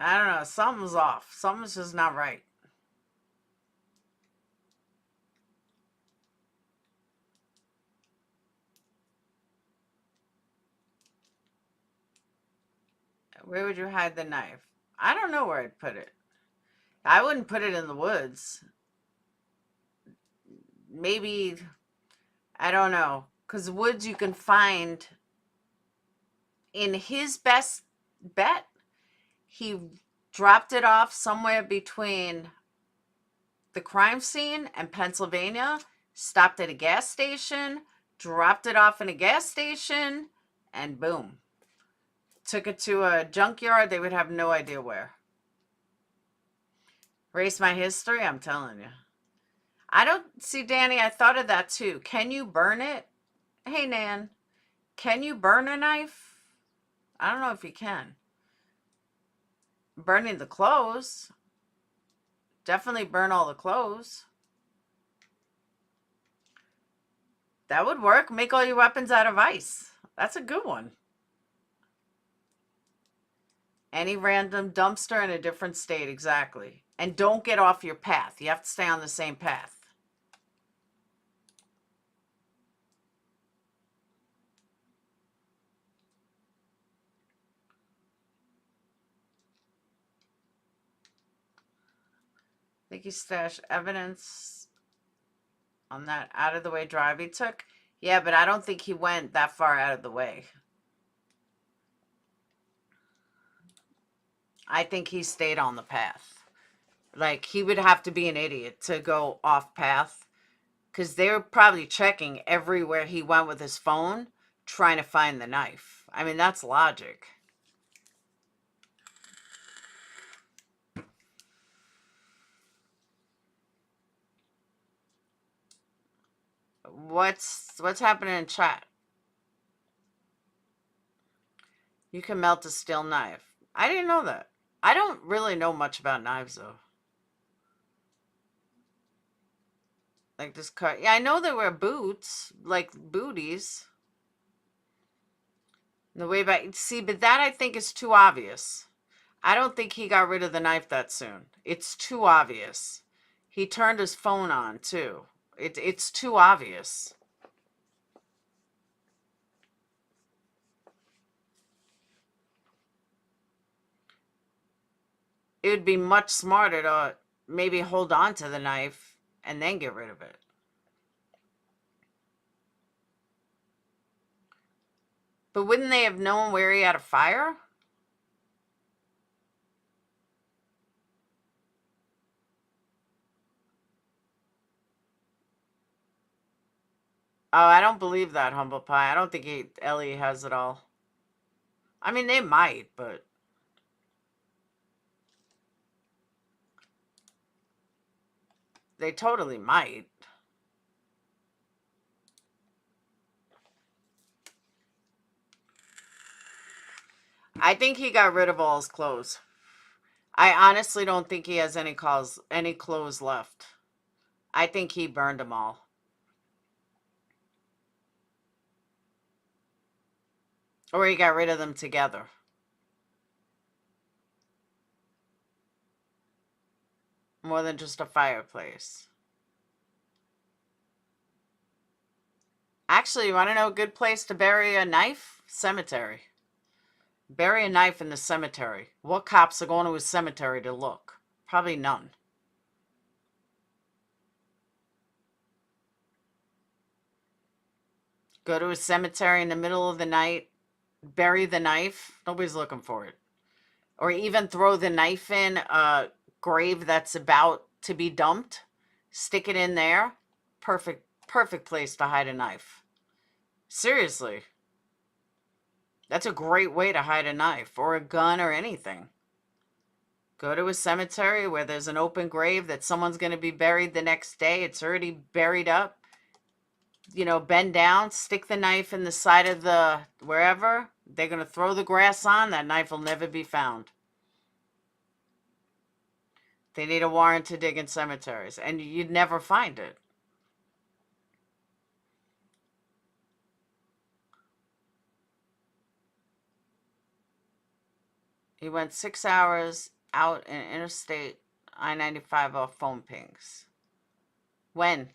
I don't know. Something's off. Something's just not right. Where would you hide the knife? I don't know where I'd put it. I wouldn't put it in the woods. Maybe, I don't know. Because woods you can find. In his best bet, he dropped it off somewhere between the crime scene and Pennsylvania, stopped at a gas station, dropped it off in a gas station, and boom. Took it to a junkyard, they would have no idea where. Erase my history, I'm telling you. I don't see, Danny, I thought of that too. Can you burn it? Hey, Nan, can you burn a knife? I don't know if you can. Burning the clothes. Definitely burn all the clothes. That would work. Make all your weapons out of ice. That's a good one. Any random dumpster in a different state, exactly. And don't get off your path. You have to stay on the same path. I think he stashed evidence on that out-of-the-way drive he took. Yeah, but I don't think he went that far out of the way. I think he stayed on the path. Like, he would have to be an idiot to go off path. Because they're probably checking everywhere he went with his phone, trying to find the knife. I mean, that's logic. What's happening in chat? You can melt a steel knife. I didn't know that. I don't really know much about knives, though. Like this cut. Yeah, I know they wear boots, like booties. The way back. See, but that I think is too obvious. I don't think he got rid of the knife that soon. It's too obvious. He turned his phone on, too. It's too obvious. It would be much smarter to maybe hold on to the knife and then get rid of it. But wouldn't they have known where he had a fire? Oh, I don't believe that, Humble Pie. I don't think Ellie has it all. I mean, they might, but... They totally might. I think he got rid of all his clothes. I honestly don't think he has any clothes left. I think he burned them all. Or he got rid of them together. More than just a fireplace. Actually, you want to know a good place to bury a knife? Cemetery. Bury a knife in the cemetery. What cops are going to a cemetery to look? Probably none. Go to a cemetery in the middle of the night, bury the knife. Nobody's looking for it. Or even throw the knife in a grave that's about to be dumped. Stick it in there. Perfect place to hide a knife. Seriously. That's a great way to hide a knife or a gun or anything. Go to a cemetery where there's an open grave that someone's going to be buried the next day. It's already buried up. You know, bend down, stick the knife in the side of the wherever. They're going to throw the grass on. That knife will never be found. They need a warrant to dig in cemeteries, and you'd never find it. He went 6 hours out in Interstate I-95 off phone pings. When?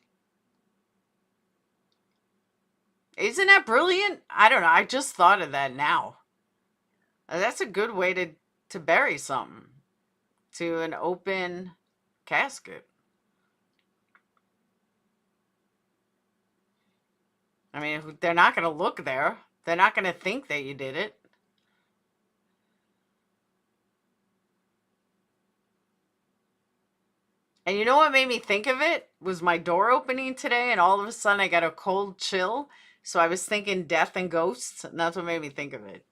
Isn't that brilliant? I don't know. I just thought of that now. That's a good way to bury something. To an open casket. I mean, they're not going to look there. They're not going to think that you did it. And you know what made me think of it? Was my door opening today, and all of a sudden I got a cold chill. So I was thinking death and ghosts, and that's what made me think of it.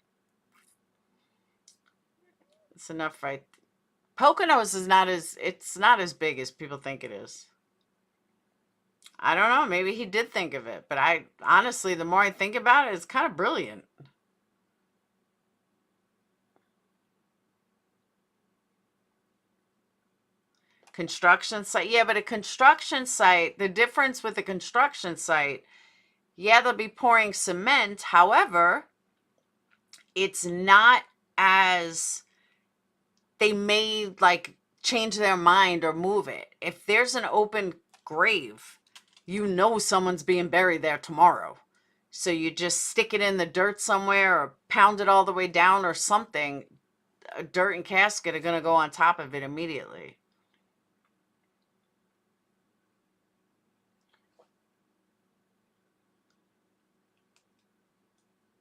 It's enough, right? Poconos is it's not as big as people think it is. I don't know. Maybe he did think of it, but I honestly, the more I think about it, it's kind of brilliant. Construction site. Yeah, but a construction site, the difference with a construction site, yeah, they'll be pouring cement. However, it's not as they may like change their mind or move it. If there's an open grave, you know someone's being buried there tomorrow. So you just stick it in the dirt somewhere or pound it all the way down or something. A dirt and casket are going to go on top of it immediately.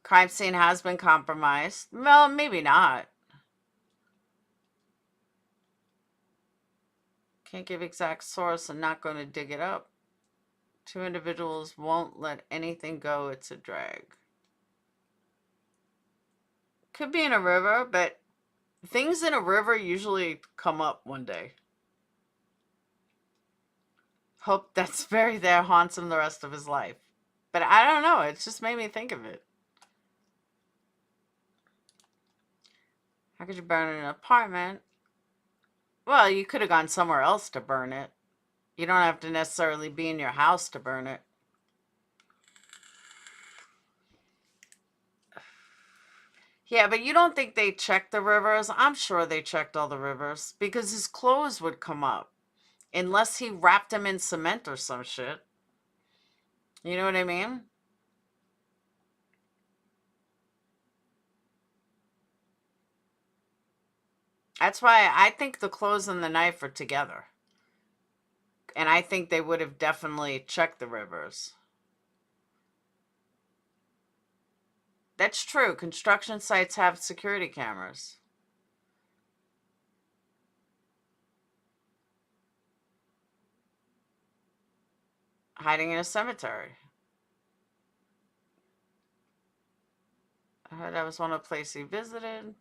Crime scene has been compromised. Well, maybe not. Can't give exact source. I'm not going to dig it up. 2 individuals won't let anything go. It's a drag. Could be in a river, but things in a river usually come up one day. Hope that's buried there haunts him the rest of his life. But I don't know. It just made me think of it. How could you burn an apartment? Well, you could have gone somewhere else to burn it. You don't have to necessarily be in your house to burn it. Yeah, but you don't think they checked the rivers? I'm sure they checked all the rivers because his clothes would come up unless he wrapped them in cement or some shit. You know what I mean? That's why I think the clothes and the knife are together. And I think they would have definitely checked the rivers. That's true. Construction sites have security cameras. Hiding in a cemetery. I heard that was one of the places he visited.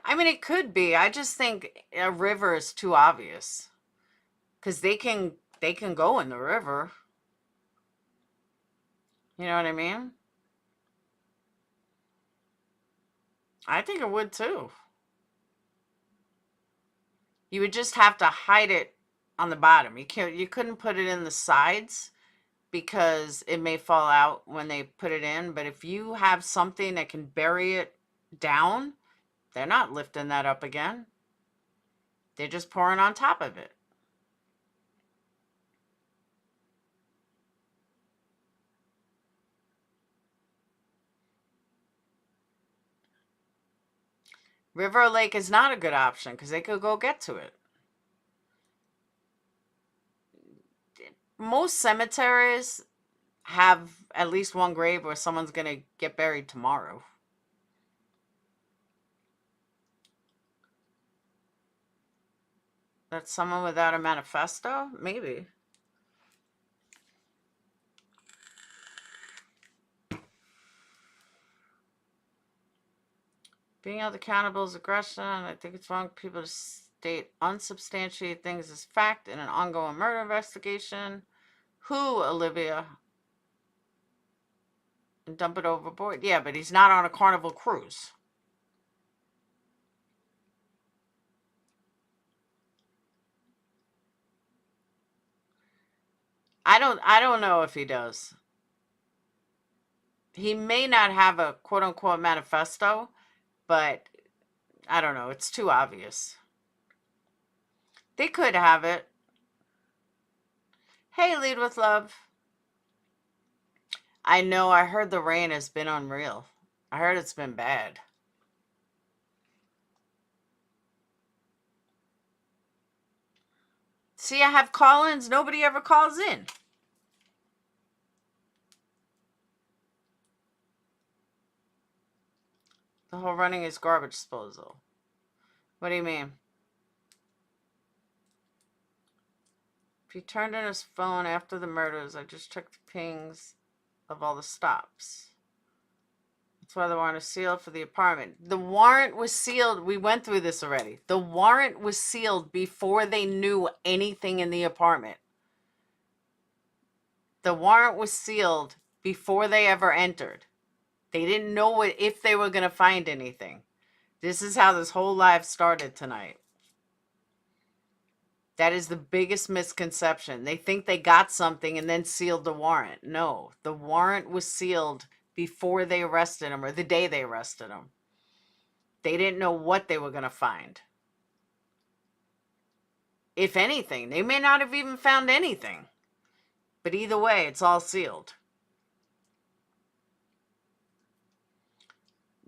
I mean, it could be. I just think a river is too obvious. Because they can go in the river. You know what I mean? I think it would too. You would just have to hide it on the bottom. You couldn't put it in the sides because it may fall out when they put it in. But if you have something that can bury it down, they're not lifting that up again. They're just pouring on top of it. River or lake is not a good option because they could go get to it. Most cemeteries have at least one grave where someone's going to get buried tomorrow. That's someone without a manifesto? Maybe. Being held accountable is aggression. I think it's wrong for people to state unsubstantiated things as fact in an ongoing murder investigation. Who, Olivia? And dump it overboard? Yeah, but he's not on a Carnival cruise. I don't know if he does. He may not have a quote-unquote manifesto, but I don't know. It's too obvious. They could have it. Hey, Lead with Love. I know. I heard the rain has been unreal. I heard it's been bad. See, I have call-ins. Nobody ever calls in. The whole running is garbage disposal. What do you mean? If he turned in his phone after the murders, I just checked the pings of all the stops. That's why the warrant is sealed for the apartment. The warrant was sealed. We went through this already. The warrant was sealed before they knew anything in the apartment. The warrant was sealed before they ever entered. They didn't know if they were going to find anything. This is how this whole live started tonight. That is the biggest misconception. They think they got something and then sealed the warrant. No, the warrant was sealed before they arrested him or the day they arrested him. They didn't know what they were going to find. If anything, they may not have even found anything. But either way, it's all sealed.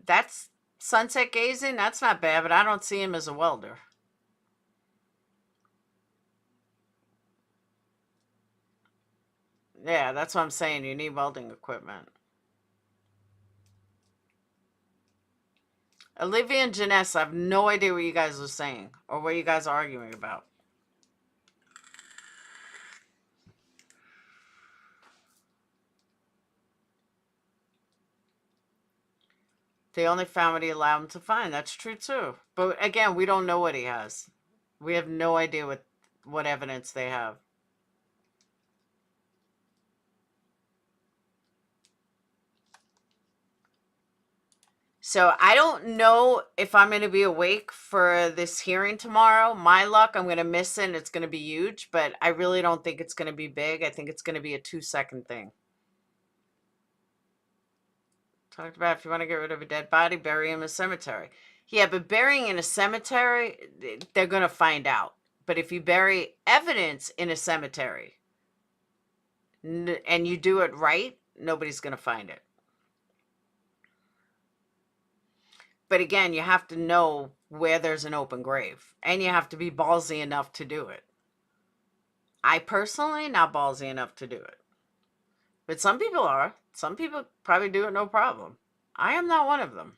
That's sunset gazing. That's not bad, but I don't see him as a welder. Yeah, that's what I'm saying. You need welding equipment. Olivia and Janessa, I have no idea what you guys are saying or what you guys are arguing about. They only found what he allowed them to find. That's true too. But again, we don't know what he has. We have no idea what evidence they have. So I don't know if I'm going to be awake for this hearing tomorrow. My luck, I'm going to miss it and it's going to be huge, but I really don't think it's going to be big. I think it's going to be a 2-second thing. Talked about if you want to get rid of a dead body, bury him in a cemetery. Yeah, but burying in a cemetery, they're going to find out. But if you bury evidence in a cemetery and you do it right, nobody's going to find it. But again, you have to know where there's an open grave. And you have to be ballsy enough to do it. I personally, not ballsy enough to do it. But some people are. Some people probably do it no problem. I am not one of them.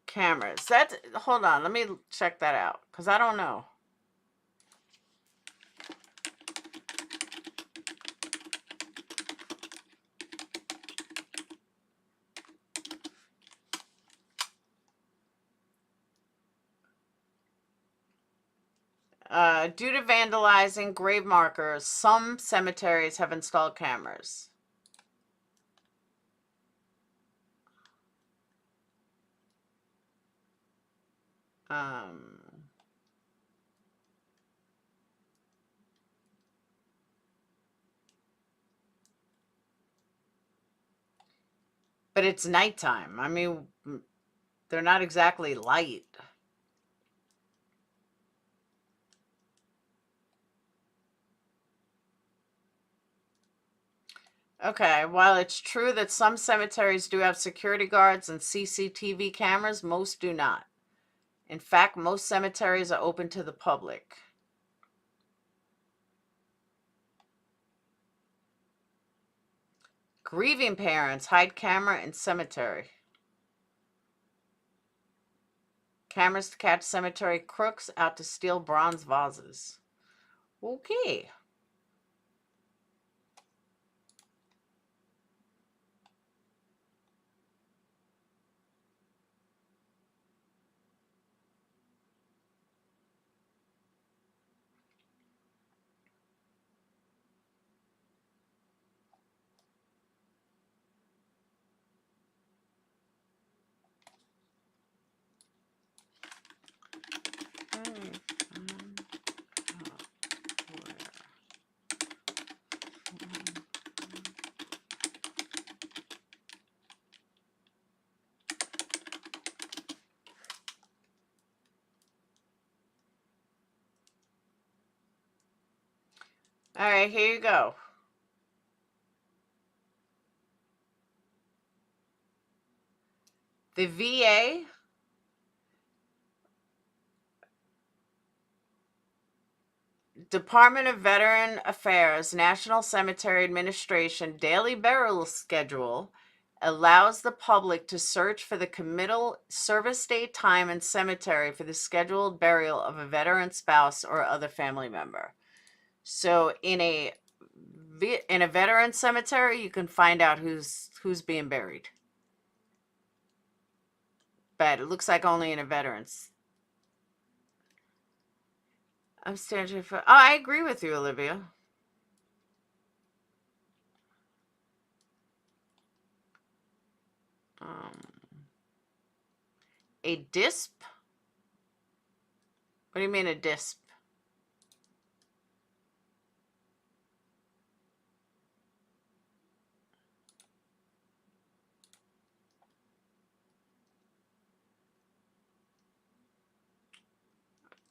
Cameras. Hold on. Let me check that out because I don't know. Due to vandalizing grave markers, some cemeteries have installed cameras. But it's nighttime. I mean, they're not exactly light. Okay, while it's true that some cemeteries do have security guards and CCTV cameras, most do not. In fact, most cemeteries are open to the public. Grieving parents hide camera in cemetery. Cameras to catch cemetery crooks out to steal bronze vases. Okay. All right, here you go. The VA Department of Veteran Affairs National Cemetery Administration daily burial schedule allows the public to search for the committal service date, time, and cemetery for the scheduled burial of a veteran spouse or other family member. So in a veteran cemetery, you can find out who's being buried. But it looks like only in a veterans. I'm standing for. Oh, I agree with you, Olivia. A disp? What do you mean a disp?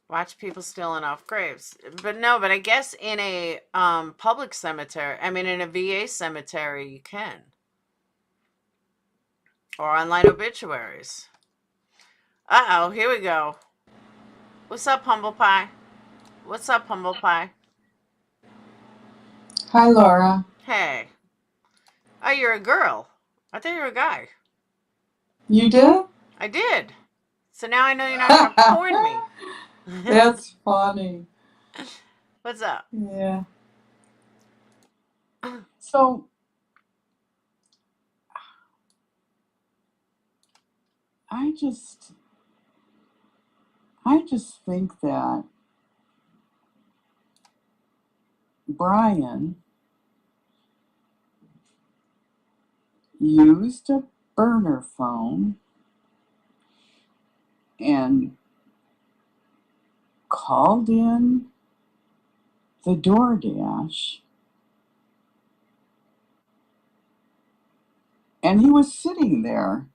Watch people stealing off graves. But no, but I guess in a public cemetery, I mean in a VA cemetery, you can. Or online obituaries. Uh-oh, here we go. What's up, Humble Pie? What's up, Humble Pie?
Hi, Laura.
Hey. Oh, you're a girl. I thought you were a guy.
You did?
I did. So now I know you're not going to porn me.
That's funny.
What's up?
Yeah. So, I just think that Brian used a burner phone and called in the DoorDash, and he was sitting there,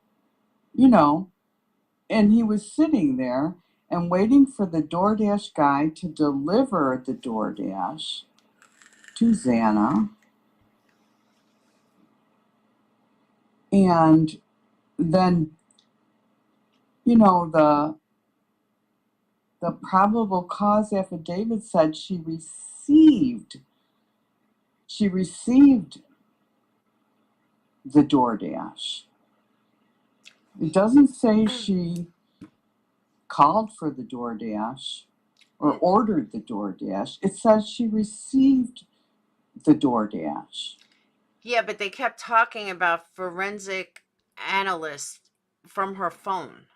and he was sitting there and waiting for the DoorDash guy to deliver the DoorDash to Xana. And then, the the probable cause affidavit said she received the DoorDash. It doesn't say she called for the DoorDash or ordered the DoorDash. It says she received the DoorDash.
Yeah, but they kept talking about forensic analyst from her phone.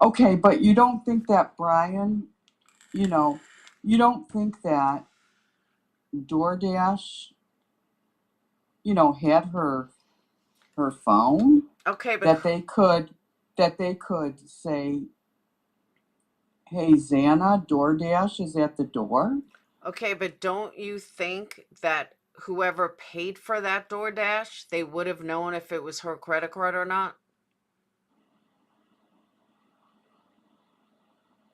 Okay, but you don't think that Brian, you don't think that DoorDash, had her phone?
Okay, but
That they could say, hey, Xana, DoorDash is at the door?
okay, but don't you think that whoever paid for that DoorDash, they would have known if it was her credit card or not?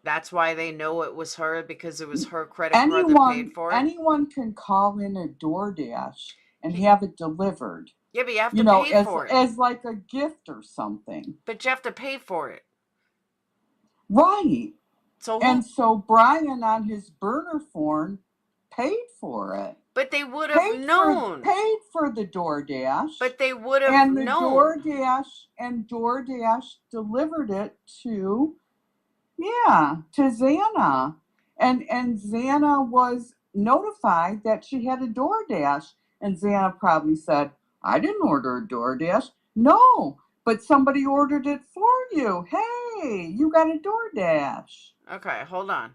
That's why they know it was her, because it was her credit card that paid for it?
Anyone can call in a DoorDash and have it delivered.
Yeah, but you have to pay for it.
As like a gift or something.
But you have to pay for it.
Right.
So
so Brian on his burner phone paid for it.
But they would have known.
Paid for the DoorDash.
But they would have known.
DoorDash delivered it to Xana. And Xana was notified that she had a DoorDash. And Xana probably said, I didn't order a DoorDash. No, but somebody ordered it for you. Hey, you got a DoorDash.
Okay, hold on.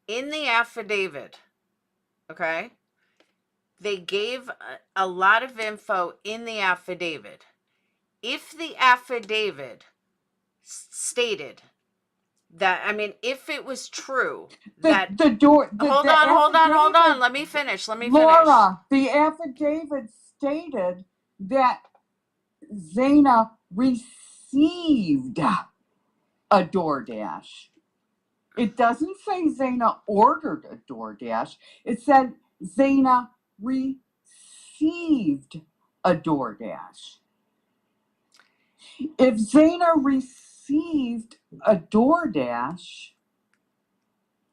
In the affidavit, okay, they gave a lot of info in the affidavit. If the affidavit stated that, I mean, if it was true that hold on, let me finish.
Laura, the affidavit stated that Xana received a DoorDash. It doesn't say Xana ordered a DoorDash. It said Xana received a DoorDash. If Xana received a DoorDash,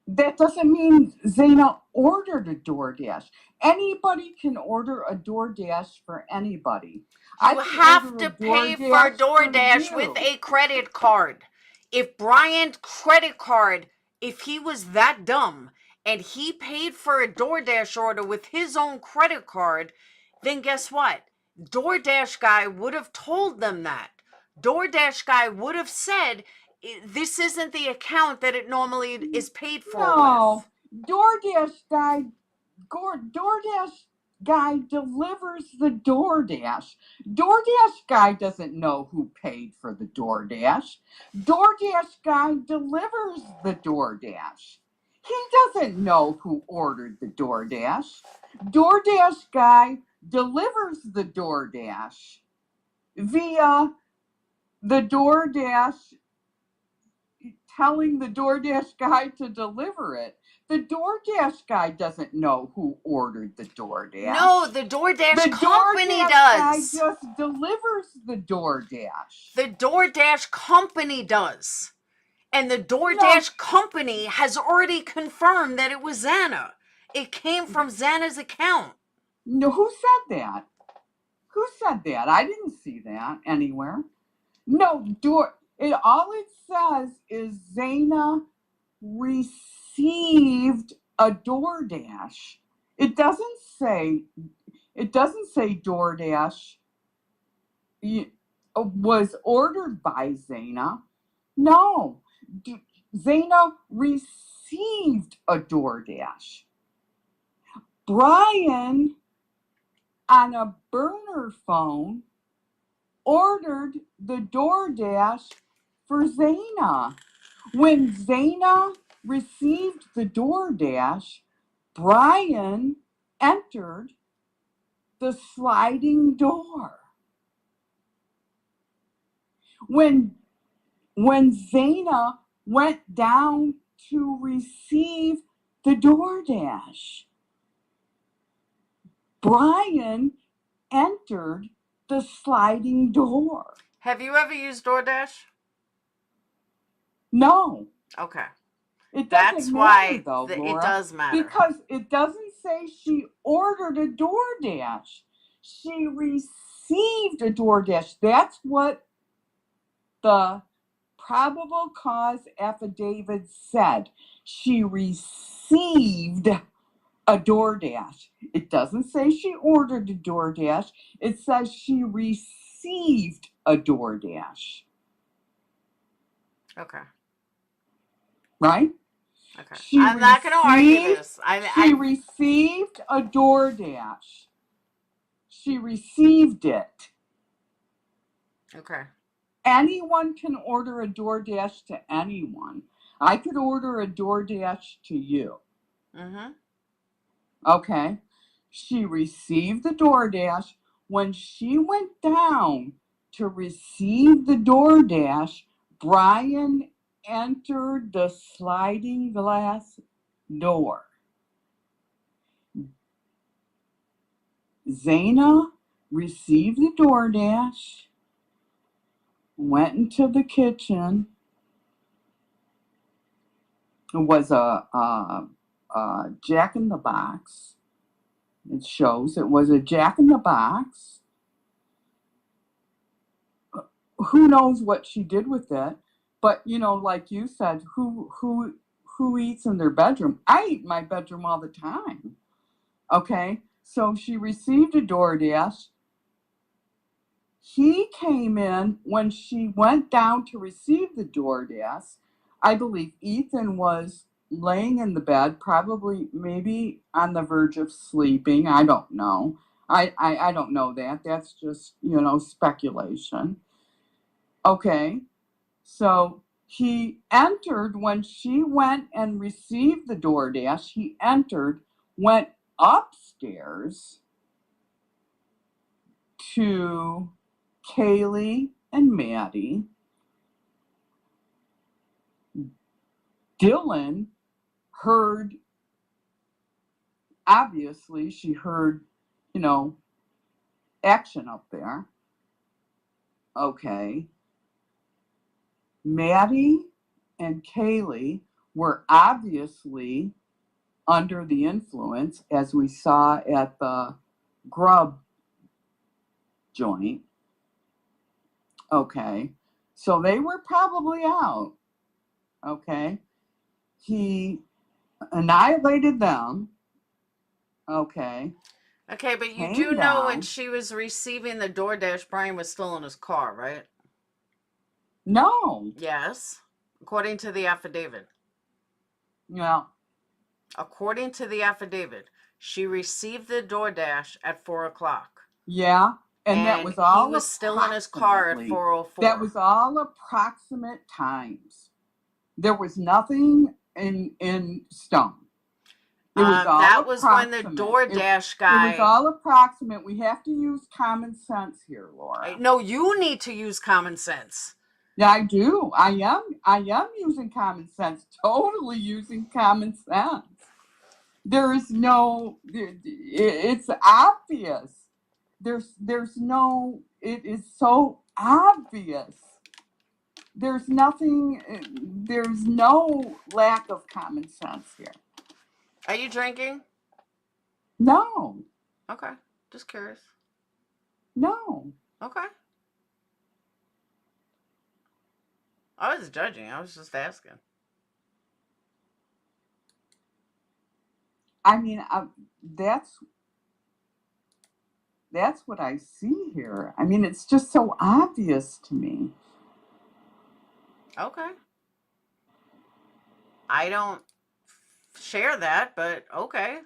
that doesn't mean Xana ordered a DoorDash. Anybody can order a DoorDash for anybody.
You have to pay for DoorDash with a credit card. If Brian's credit card, if he was that dumb and he paid for a DoorDash order with his own credit card, then guess what? DoorDash guy would have told them that. DoorDash guy would have said, this isn't the account that it normally is paid for with.
DoorDash guy delivers the DoorDash. DoorDash guy doesn't know who paid for the DoorDash. DoorDash guy delivers the DoorDash. He doesn't know who ordered the DoorDash. DoorDash guy delivers the DoorDash via the DoorDash telling the DoorDash guy to deliver it. The DoorDash guy doesn't know who ordered the DoorDash.
No, the DoorDash company
does. Guy just delivers the DoorDash.
The DoorDash company does. And the DoorDash company has already confirmed that it was Xana. It came from Xana's account.
No, who said that? Who said that? I didn't see that anywhere. No, all it says is Xana received a DoorDash. It doesn't say DoorDash was ordered by Xana. No, Xana received a DoorDash. Brian, on a burner phone, ordered the DoorDash for Xana. When Xana received the DoorDash, Brian entered the sliding door. When Xana went down to receive the DoorDash, Brian entered the sliding door.
Have you ever used DoorDash?
No.
Okay.
It
That's
doesn't matter
why
though,
it
Laura,
does matter.
because it doesn't say she ordered a DoorDash. She received a DoorDash. That's what the probable cause affidavit said. She received a DoorDash. It doesn't say she ordered a DoorDash. It says she received a DoorDash.
Okay.
Right?
Okay.
She
I'm not going to argue
received-
this.
She received a DoorDash. She received it.
Okay.
Anyone can order a DoorDash to anyone. I could order a DoorDash to you.
Mm-hmm.
Okay. She received the DoorDash. When she went down to receive the DoorDash, Brian entered the sliding glass door. Zaina received the DoorDash, went into the kitchen. It was a Jack in the Box. It shows it was a Jack in the Box. Who knows what she did with it? But you know, like you said, who eats in their bedroom? I eat in my bedroom all the time. Okay, so she received a DoorDash. He came in when she went down to receive the DoorDash. I believe Ethan was laying in the bed, probably maybe on the verge of sleeping. I don't know. I don't know that. That's just, speculation. Okay. So he entered when she went and received the DoorDash. He entered, went upstairs to Kaylee and Maddie. Dylan heard, obviously, she heard, action up there. Okay. Maddie and Kaylee were obviously under the influence, as we saw at the grub joint. Okay. So they were probably out. Okay. He annihilated them. Okay.
Okay, but you
Came
do know when
down.
she was receiving the DoorDash, Brian was still in his car, right?
No.
Yes. According to the affidavit.
Yeah.
According to the affidavit, she received the DoorDash at 4:00.
Yeah. And that was all
he was still in his car at
approximately.
4:04.
That was all approximate times. There was nothing in stone. It was all
that was when the
approximate.
DoorDash
It
guy.
was all approximate. We have to use common sense here, Laura.
No, you need to use common sense.
Yeah, I do. I am using common sense. Totally using common sense. There is no. It's obvious. There's no. It is so obvious. There's nothing. There's no lack of common sense here.
Are you drinking?
No.
Okay. Just curious.
No.
Okay. I was judging. I was just asking.
I mean, that's what I see here. I mean, it's just so obvious to me.
Okay. I don't share that, but okay.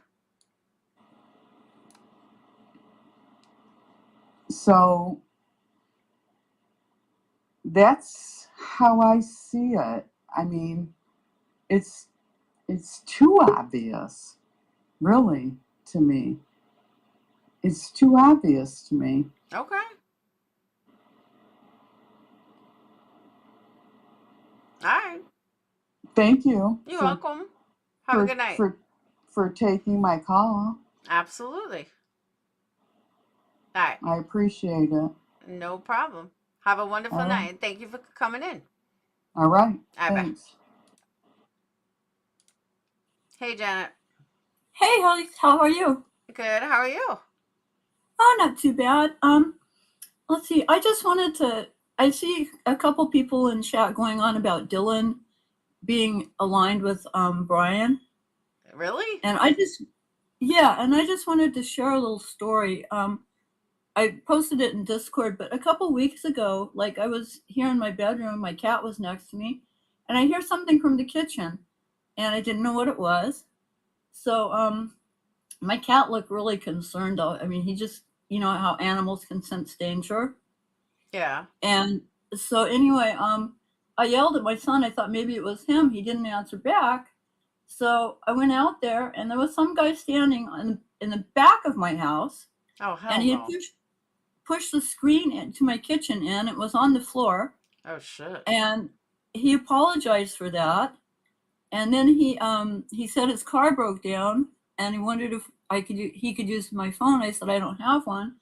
So that's how I see it. I mean, it's too obvious, really, to me. It's too obvious to me.
Okay. All right.
Thank you.
You're welcome. Have a good night.
For taking my call.
Absolutely. All right.
I appreciate it.
No problem. Have a wonderful
All right.
night. Thank you for coming in.
All right.
All right, bye.
Thanks.
Hey, Janet.
Hey, Holly, how are you?
Good. How are you?
Oh, not too bad. Let's see. I just wanted to. I see a couple people in chat going on about Dylan being aligned with Brian,
Really?
and I just wanted to share a little story. I posted it in Discord, but a couple weeks ago, like I was here in my bedroom, my cat was next to me, and I hear something from the kitchen, and I didn't know what it was. So my cat looked really concerned. I mean, he just, you know how animals can sense danger.
Yeah.
And so anyway, I yelled at my son. I thought maybe it was him. He didn't answer back. So I went out there, and there was some guy standing in the back of my house,
Oh, hell
and he had
no.
pushed the screen into my kitchen in. It was on the floor,
Oh, shit.
and he apologized for that. And then he said his car broke down, and he wondered if he could use my phone. I said I don't have one,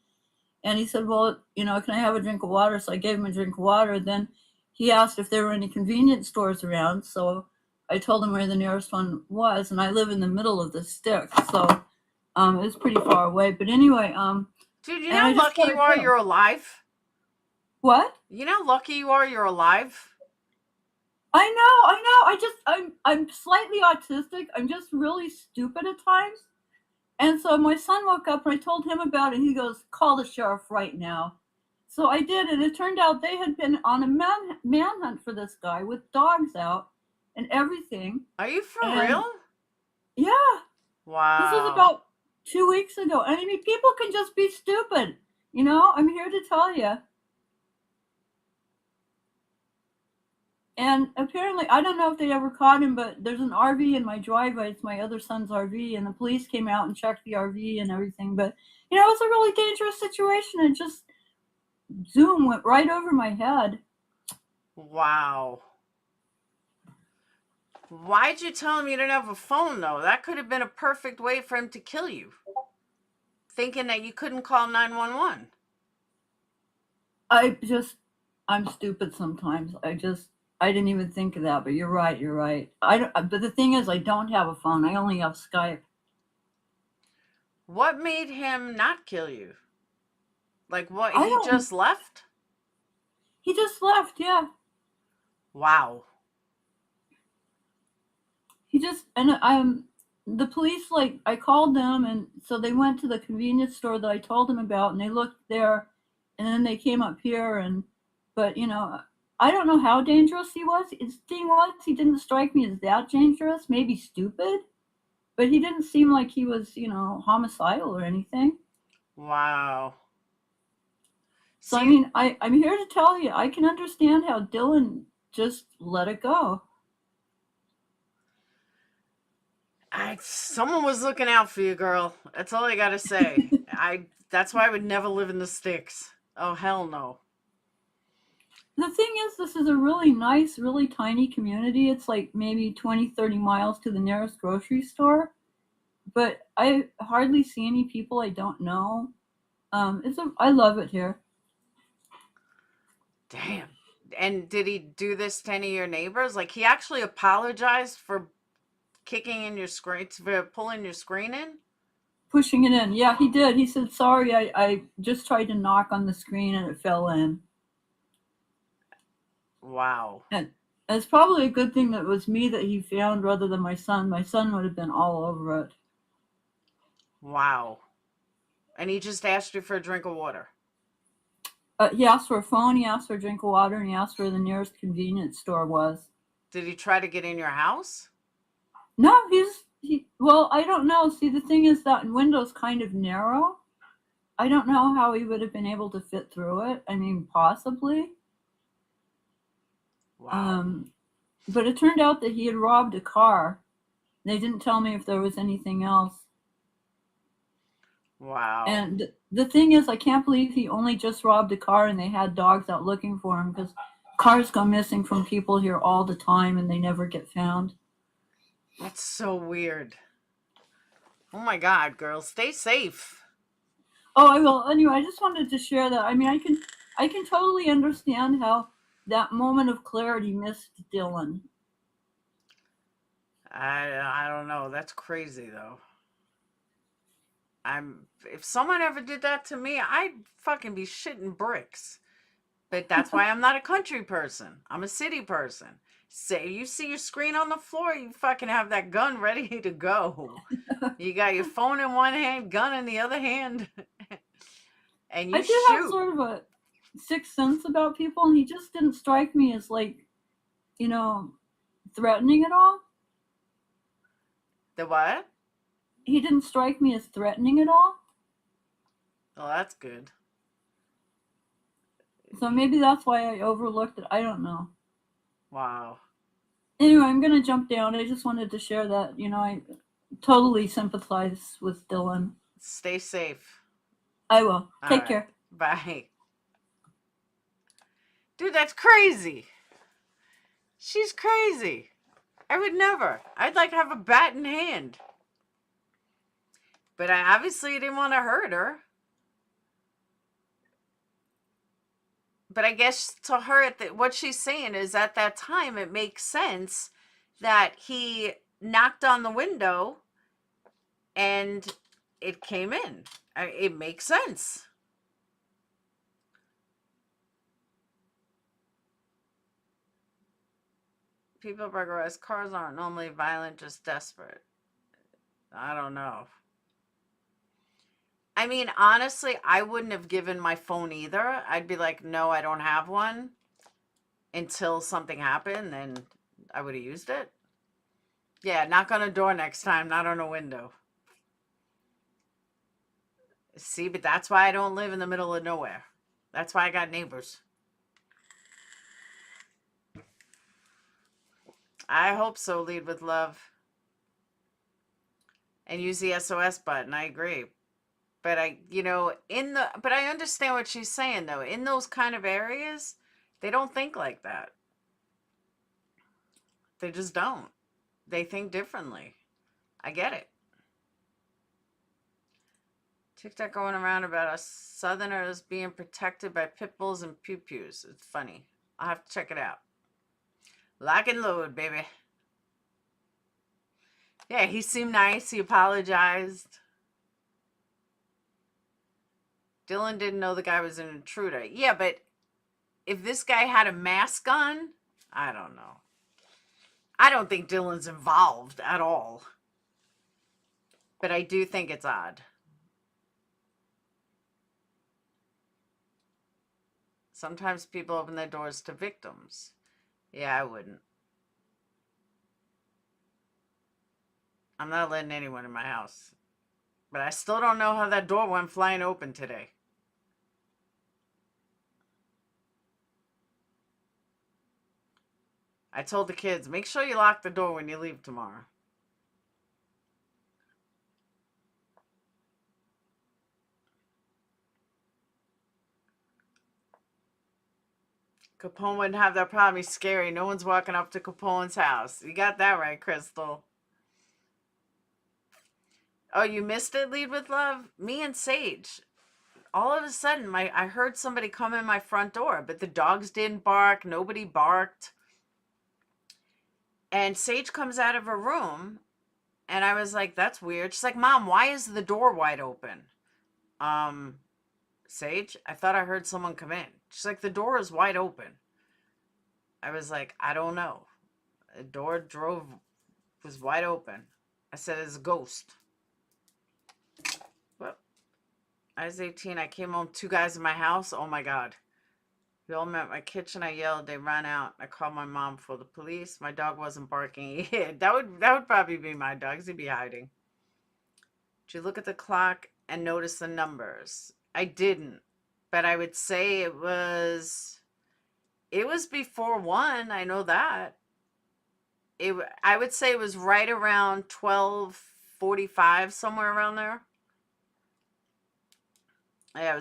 and he said, well, you know, can I have a drink of water? So I gave him a drink of water. Then he asked if there were any convenience stores around. So I told him where the nearest one was, and I live in the middle of the sticks, so it was pretty far away. But anyway,
dude, you
and
know
I
how
just
lucky
let
you
it
are
go.
you're alive?
What?
You know how lucky you are you're alive?
I know. I'm slightly autistic. I'm just really stupid at times. And so my son woke up and I told him about it. He goes, call the sheriff right now. So I did, and it turned out they had been on a manhunt for this guy with dogs out and everything.
Are you for
And
real?
yeah, this was
Wow.
about 2 weeks ago. And I mean, people can just be stupid. You know, I'm here to tell you. And apparently, I don't know if they ever caught him, but there's an RV in my driveway. It's my other son's RV, and the police came out and checked the RV and everything. But, you know, it was a really dangerous situation. And just Zoom went right over my head.
Wow. Why'd you tell him you didn't have a phone, though? That could have been a perfect way for him to kill you. Thinking that you couldn't call 911.
I'm stupid sometimes. I didn't even think of that, but you're right. But the thing is, I don't have a phone. I only have Skype.
What made him not kill you? Like what?
I
He
don't-
just left?
He just left, yeah.
Wow.
The police, like, I called them, and so they went to the convenience store that I told them about, and they looked there, and then they came up here, but, you know, I don't know how dangerous he was. His thing was, he didn't strike me as that dangerous, maybe stupid, but he didn't seem like he was, you know, homicidal or anything.
Wow.
So, I mean, I'm here to tell you, I can understand how Dylan just let it go.
Someone was looking out for you, girl. That's all I gotta say. That's why I would never live in the sticks. Oh, hell no.
The thing is, this is a really nice, really tiny community. It's like maybe 20, 30 miles to the nearest grocery store. But I hardly see any people I don't know. I love it here.
Damn. And did he do this to any of your neighbors? Like, he actually apologized for kicking in your screen, for pulling your screen in?
Pushing it in. Yeah, he did. He said, sorry, I just tried to knock on the screen and it fell in.
Wow.
And it's probably a good thing that it was me that he found rather than my son. My son would have been all over it.
Wow. And he just asked you for a drink of water?
He asked for a phone, he asked for a drink of water, and he asked where the nearest convenience store was.
Did he try to get in your house?
No, well, I don't know. See, the thing is that window's kind of narrow. I don't know how he would have been able to fit through it. I mean, possibly.
Wow.
But it turned out that he had robbed a car. They didn't tell me if there was anything else.
Wow.
And the thing is, I can't believe he only just robbed a car and they had dogs out looking for him, because cars go missing from people here all the time and they never get found.
That's so weird. Oh my God, girls, stay safe.
Oh, I will. Anyway, I just wanted to share that. I mean, I can totally understand how that moment of clarity missed Dylan.
I don't know. That's crazy though. If someone ever did that to me, I'd fucking be shitting bricks. But that's why I'm not a country person. I'm a city person. Say you see your screen on the floor, you fucking have that gun ready to go. You got your phone in one hand, gun in the other hand, and you
I do have
shoot.
sort of a sixth sense about people, and he just didn't strike me as like, you know, threatening at all.
The what?
He didn't strike me as threatening at all.
Oh, that's good.
So maybe that's why I overlooked it. I don't know.
Wow.
Anyway, I'm gonna jump down. I just wanted to share that. You know, I totally sympathize with Dylan.
Stay safe.
I will.
All
Take
right.
care.
Bye. Dude, that's crazy. She's crazy. I would never. I'd like have a bat in hand. But I obviously didn't want to hurt her. But I guess to her, what she's saying is at that time, it makes sense that he knocked on the window and it came in. It makes sense. People burglarize cars aren't normally violent, just desperate. I don't know. I mean, honestly, I wouldn't have given my phone either. I'd be like, no, I don't have one until something happened. Then I would have used it. Yeah, knock on a door next time, not on a window. See, but that's why I don't live in the middle of nowhere. That's why I got neighbors. I hope so. Lead with love. And use the SOS button. I agree. But I understand what she's saying though. In those kind of areas, they don't think like that. They just don't. They think differently. I get it. TikTok going around about us Southerners being protected by pit bulls and pew-pews. It's funny. I'll have to check it out. Lock and load, baby. Yeah, he seemed nice. He apologized. Dylan didn't know the guy was an intruder. Yeah, but if this guy had a mask on, I don't know. I don't think Dylan's involved at all. But I do think it's odd. Sometimes people open their doors to victims. Yeah, I wouldn't. I'm not letting anyone in my house. But I still don't know how that door went flying open today. I told the kids, make sure you lock the door when you leave tomorrow. Capone wouldn't have that problem. He's scary. No one's walking up to Capone's house. You got that right, Crystal. Oh, you missed it, Lead with Love? Me and Sage. All of a sudden, I heard somebody come in my front door, but the dogs didn't bark. Nobody barked. And Sage comes out of her room, and I was like, that's weird. She's like, Mom, why is the door wide open? Sage, I thought I heard someone come in. She's like, the door is wide open. I was like, I don't know. The door was wide open. I said, it's a ghost. Well, I was 18. I came home, 2 guys in my house. Oh my God. We all met at my kitchen. I yelled. They ran out. I called my mom for the police. My dog wasn't barking. Yeah, that would probably be my dog. He'd be hiding. Did you look at the clock and notice the numbers? I didn't, but I would say it was before 1. I know that. I would say it was right around 12:45, somewhere around there. Yeah,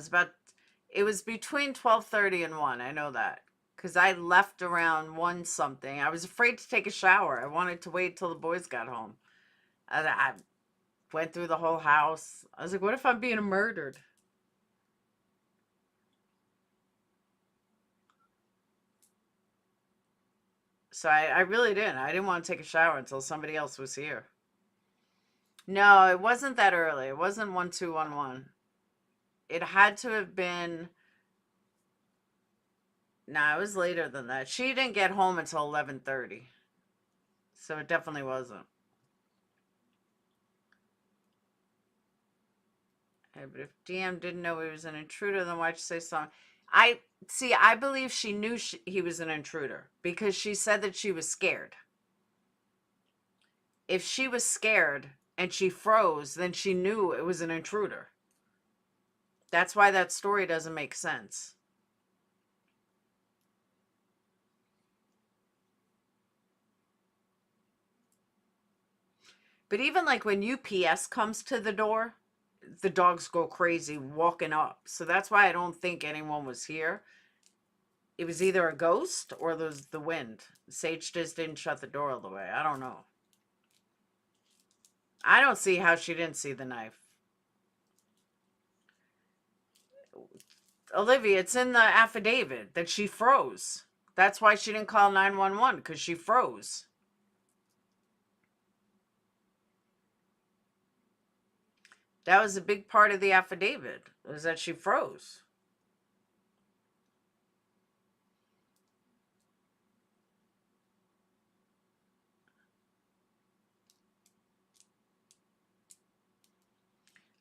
it was between 12:30 and 1. I know that because I left around 1 something. I was afraid to take a shower. I wanted to wait till the boys got home. I went through the whole house. I was like, what if I'm being murdered? So I really didn't. I didn't want to take a shower until somebody else was here. No, it wasn't that early. It wasn't 1211. It had to have been. Nah, it was later than that. She didn't get home until 11:30. So it definitely wasn't. Okay, but if DM didn't know he was an intruder, then why'd you say something? I believe she knew he was an intruder because she said that she was scared. If she was scared and she froze, then she knew it was an intruder. That's why that story doesn't make sense. But even like when UPS comes to the door, the dogs go crazy walking up. So that's why I don't think anyone was here. It was either a ghost or there's the wind. Sage just didn't shut the door all the way. I don't know. I don't see how she didn't see the knife. Olivia, it's in the affidavit that she froze. That's why she didn't call 911, because she froze. That was a big part of the affidavit, was that she froze.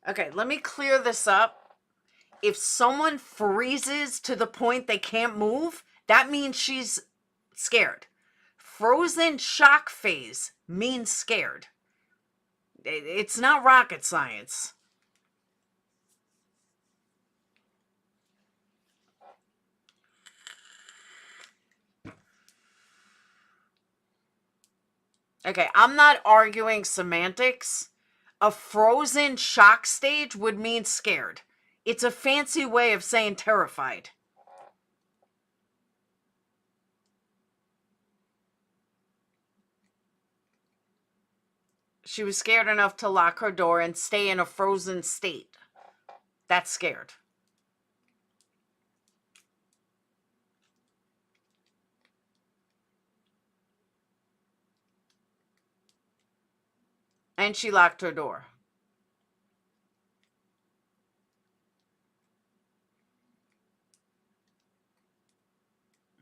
Okay, let me clear this up. If someone freezes to the point they can't move, that means she's scared. Frozen shock phase means scared. It's not rocket science. Okay, I'm not arguing semantics. A frozen shock stage would mean scared. It's a fancy way of saying terrified. She was scared enough to lock her door and stay in a frozen state. That's scared. And she locked her door.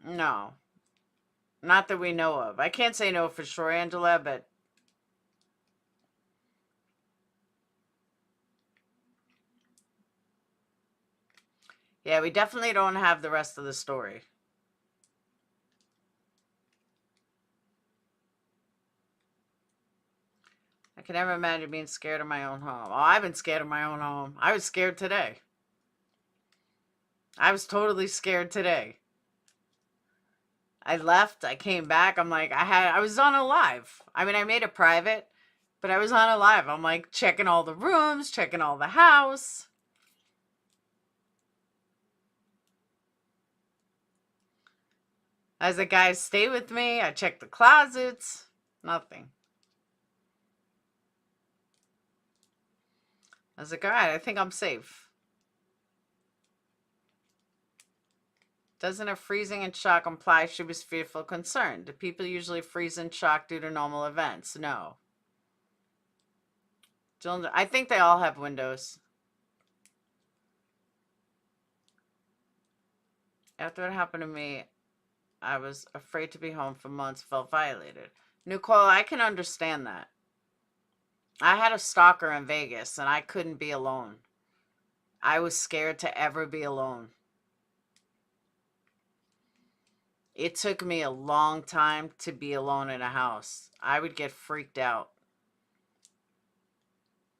No. Not that we know of. I can't say no for sure, Angela, but... yeah, we definitely don't have the rest of the story. I can never imagine being scared of my own home. Oh, I've been scared of my own home. I was scared today. I was totally scared today. I left, I came back, I'm like, I was on a live. I mean, I made it private, but I was on a live. I'm like checking all the rooms, checking all the house. As the guys stay with me, I check the closets. Nothing. I was like, all right, I think I'm safe. Doesn't a freezing and shock imply she was fearful, concerned? Do people usually freeze in shock due to normal events? No. I think they all have windows. After it happened to me, I was afraid to be home for months, felt violated. Nicole, I can understand that. I had a stalker in Vegas and I couldn't be alone. I was scared to ever be alone. It took me a long time to be alone in a house. I would get freaked out.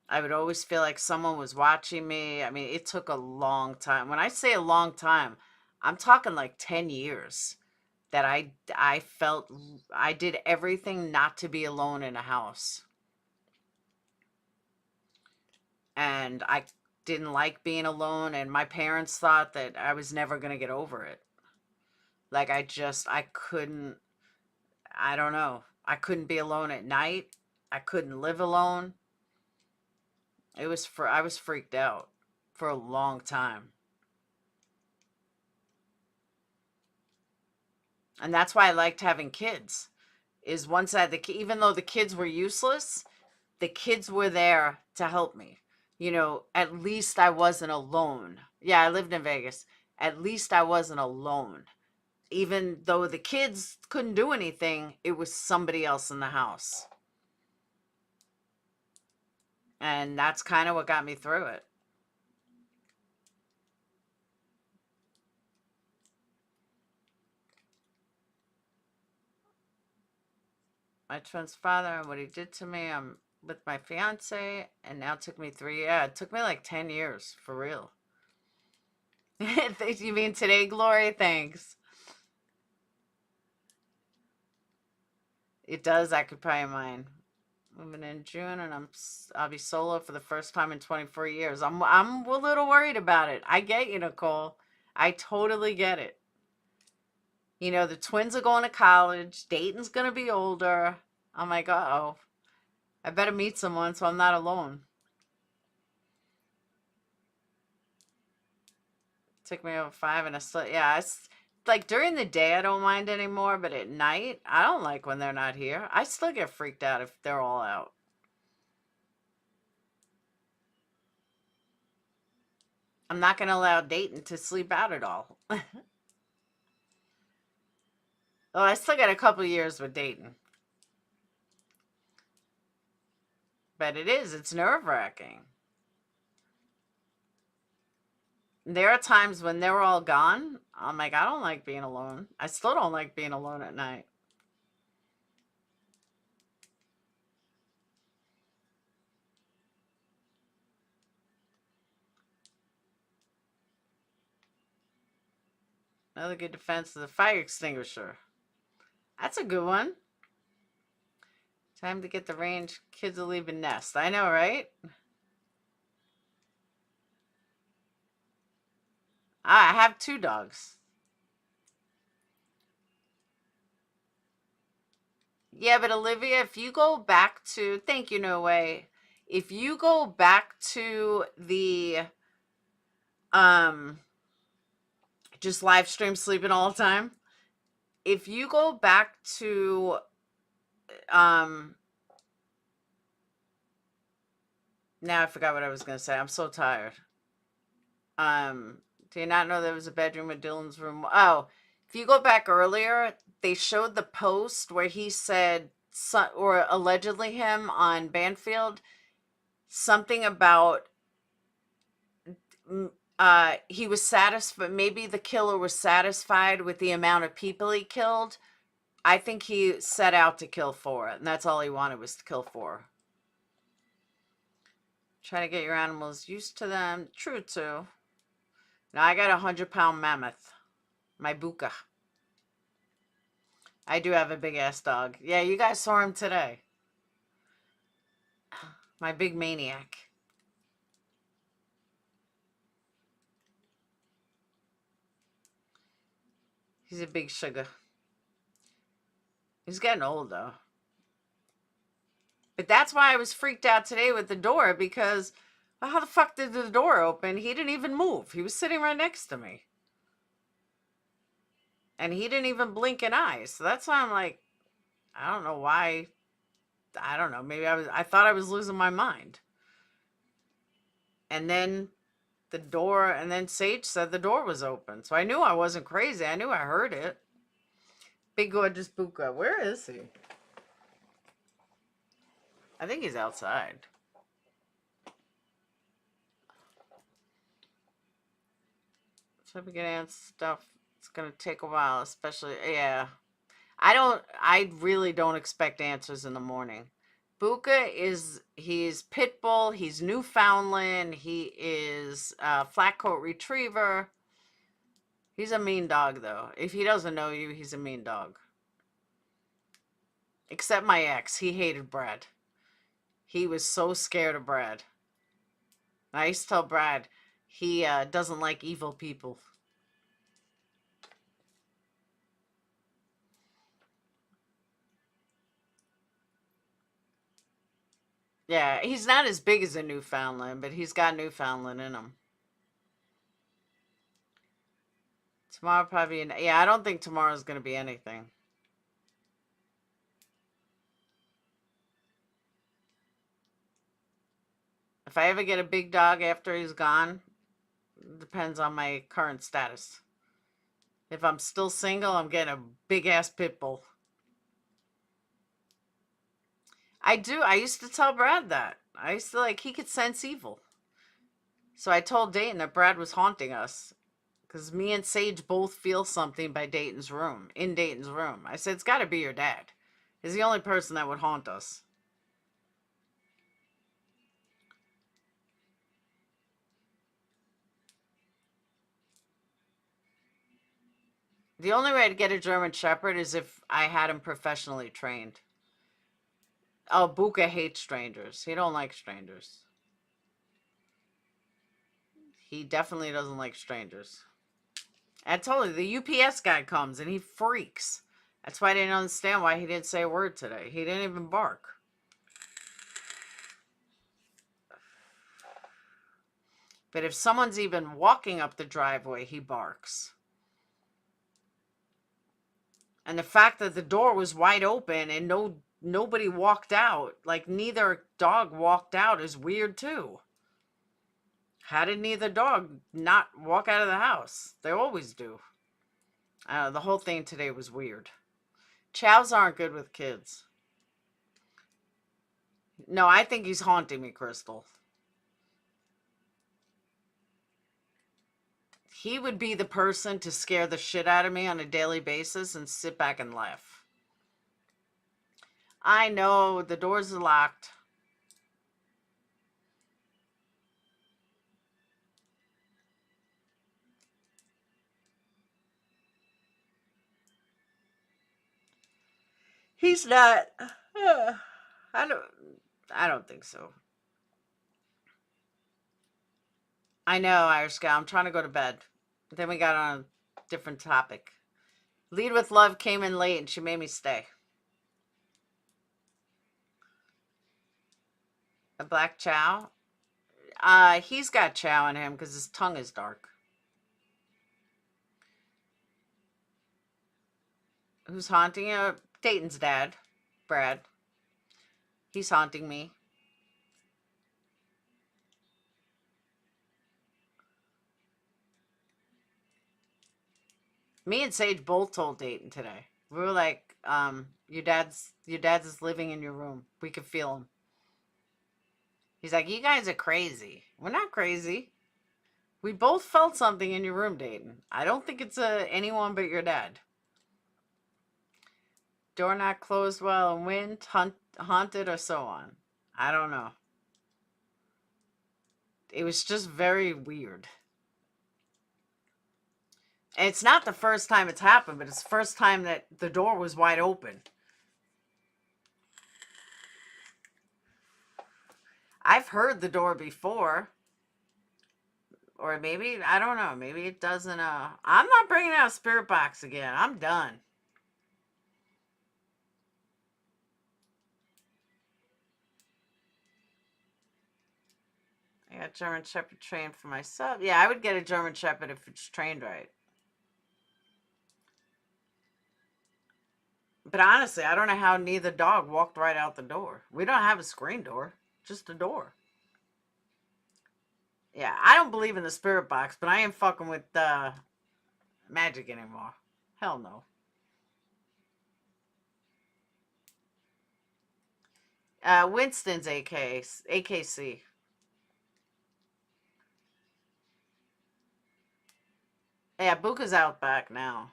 I would always feel like someone was watching me. I mean, it took a long time. When I say a long time, I'm talking like 10 years that I felt I did everything not to be alone in a house. And I didn't like being alone, and my parents thought that I was never going to get over it. Like I couldn't, I don't know. I couldn't be alone at night. I couldn't live alone. I was freaked out for a long time. And that's why I liked having kids. Is once I had even though the kids were useless, the kids were there to help me. You know, at least I wasn't alone. Yeah, I lived in Vegas. At least I wasn't alone. Even though the kids couldn't do anything, it was somebody else in the house. And that's kind of what got me through it. My twin's father and what he did to me. I'm with my fiance, and now it took me it took me like 10 years, for real. You mean today, Glory? Thanks. It does occupy mine. Moving in June, and I'll be solo for the first time in 24 years. I'm a little worried about it. I get you, Nicole. I totally get it. You know, the twins are going to college. Dayton's gonna be older. I'm like, uh-oh. I better meet someone so I'm not alone. Took me over 5 and I still, yeah, it's like during the day I don't mind anymore, but at night I don't like when they're not here. I still get freaked out if they're all out. I'm not going to allow Dayton to sleep out at all. Oh, I still got a couple years with Dayton. But it's nerve-wracking. There are times when they're all gone, I'm like, I don't like being alone. I still don't like being alone at night. Another good defense is a fire extinguisher. That's a good one. Time to get the range. Kids will leave a nest. I know, right? I have 2 dogs. Yeah, but Olivia, if you go back to, thank you, No Way. If you go back to the just live stream sleeping all the time, if you go back to now I forgot what I was gonna say. I'm so tired. Do you not know there was a bedroom in Dylan's room? Oh, if you go back earlier, they showed the post where he said, or allegedly him on Banfield, something about he was satisfied. Maybe the killer was satisfied with the amount of people he killed. I think he set out to kill 4, and that's all he wanted was to kill 4. Try to get your animals used to them. True, too. Now I got a 100-pound mammoth. My Buka. I do have a big-ass dog. Yeah, you guys saw him today. My big maniac. He's a big sugar. He's getting old, though. But that's why I was freaked out today with the door, because well, how the fuck did the door open? He didn't even move. He was sitting right next to me. And he didn't even blink an eye. So that's why I'm like, I don't know why. I don't know. Maybe I thought I was losing my mind. And then the door, and then Sage said the door was open. So I knew I wasn't crazy. I knew I heard it. Big gorgeous Buka. Where is he? I think he's outside. So we can answer stuff. It's going to take a while, especially, yeah. I really don't expect answers in the morning. Buka he's pit bull, he's Newfoundland, he is flat coat retriever. He's a mean dog, though. If he doesn't know you, he's a mean dog. Except my ex, he hated Brad. He was so scared of Brad. I used to tell Brad he doesn't like evil people. Yeah, he's not as big as a Newfoundland, but he's got Newfoundland in him. Tomorrow probably, yeah, I don't think tomorrow's going to be anything. If I ever get a big dog after he's gone, depends on my current status. If I'm still single, I'm getting a big ass pit bull. I used to tell Brad that. I used to he could sense evil. So I told Dayton that Brad was haunting us. Because me and Sage both feel something by Dayton's room, in Dayton's room. I said, it's got to be your dad. He's the only person that would haunt us. The only way to get a German Shepherd is if I had him professionally trained. Oh, Buka hates strangers. He don't like strangers. He definitely doesn't like strangers. I told you, the UPS guy comes and he freaks. That's why I didn't understand why he didn't say a word today. He didn't even bark. But if someone's even walking up the driveway, he barks. And the fact that the door was wide open and nobody walked out, like neither dog walked out, is weird too. How did neither dog not walk out of the house? They always do. The whole thing today was weird. Chows aren't good with kids. No, I think he's haunting me, Crystal. He would be the person to scare the shit out of me on a daily basis and sit back and laugh. I know, the doors are locked. He's not. I don't think so. I know, Irish Gal. I'm trying to go to bed. Then we got on a different topic. Lead with Love came in late and she made me stay. A black chow? He's got chow in him because his tongue is dark. Who's haunting you? Dayton's dad, Brad. He's haunting me. Me and Sage both told Dayton today. We were like, your dad's is living in your room. We could feel him. He's like, you guys are crazy. We're not crazy. We both felt something in your room, Dayton. I don't think it's anyone but your dad. Door not closed well and wind, haunted, or so on. I don't know. It was just very weird. And it's not the first time it's happened, but it's the first time that the door was wide open. I've heard the door before. Or maybe, I don't know. Maybe it doesn't, I'm not bringing out a spirit box again. I'm done. I got German Shepherd trained for myself. Yeah, I would get a German Shepherd if it's trained right. But honestly, I don't know how neither dog walked right out the door. We don't have a screen door, just a door. Yeah, I don't believe in the spirit box, but I ain't fucking with magic anymore. Hell no. Winston's AKC. Yeah, Buka's out back now.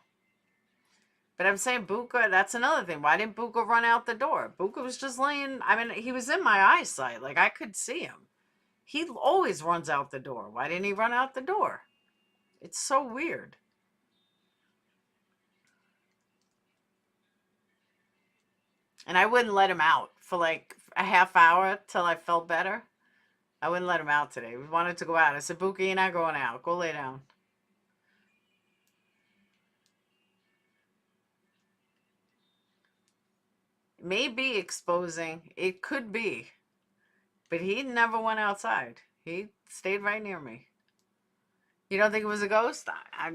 But I'm saying Buka, that's another thing. Why didn't Buka run out the door? Buka was just laying, I mean, he was in my eyesight. Like, I could see him. He always runs out the door. Why didn't he run out the door? It's so weird. And I wouldn't let him out for like a half hour till I felt better. I wouldn't let him out today. We wanted to go out. I said, Buka, you're not going out. Go lay down. Maybe exposing. It could be. But he never went outside. He stayed right near me. You don't think it was a ghost? I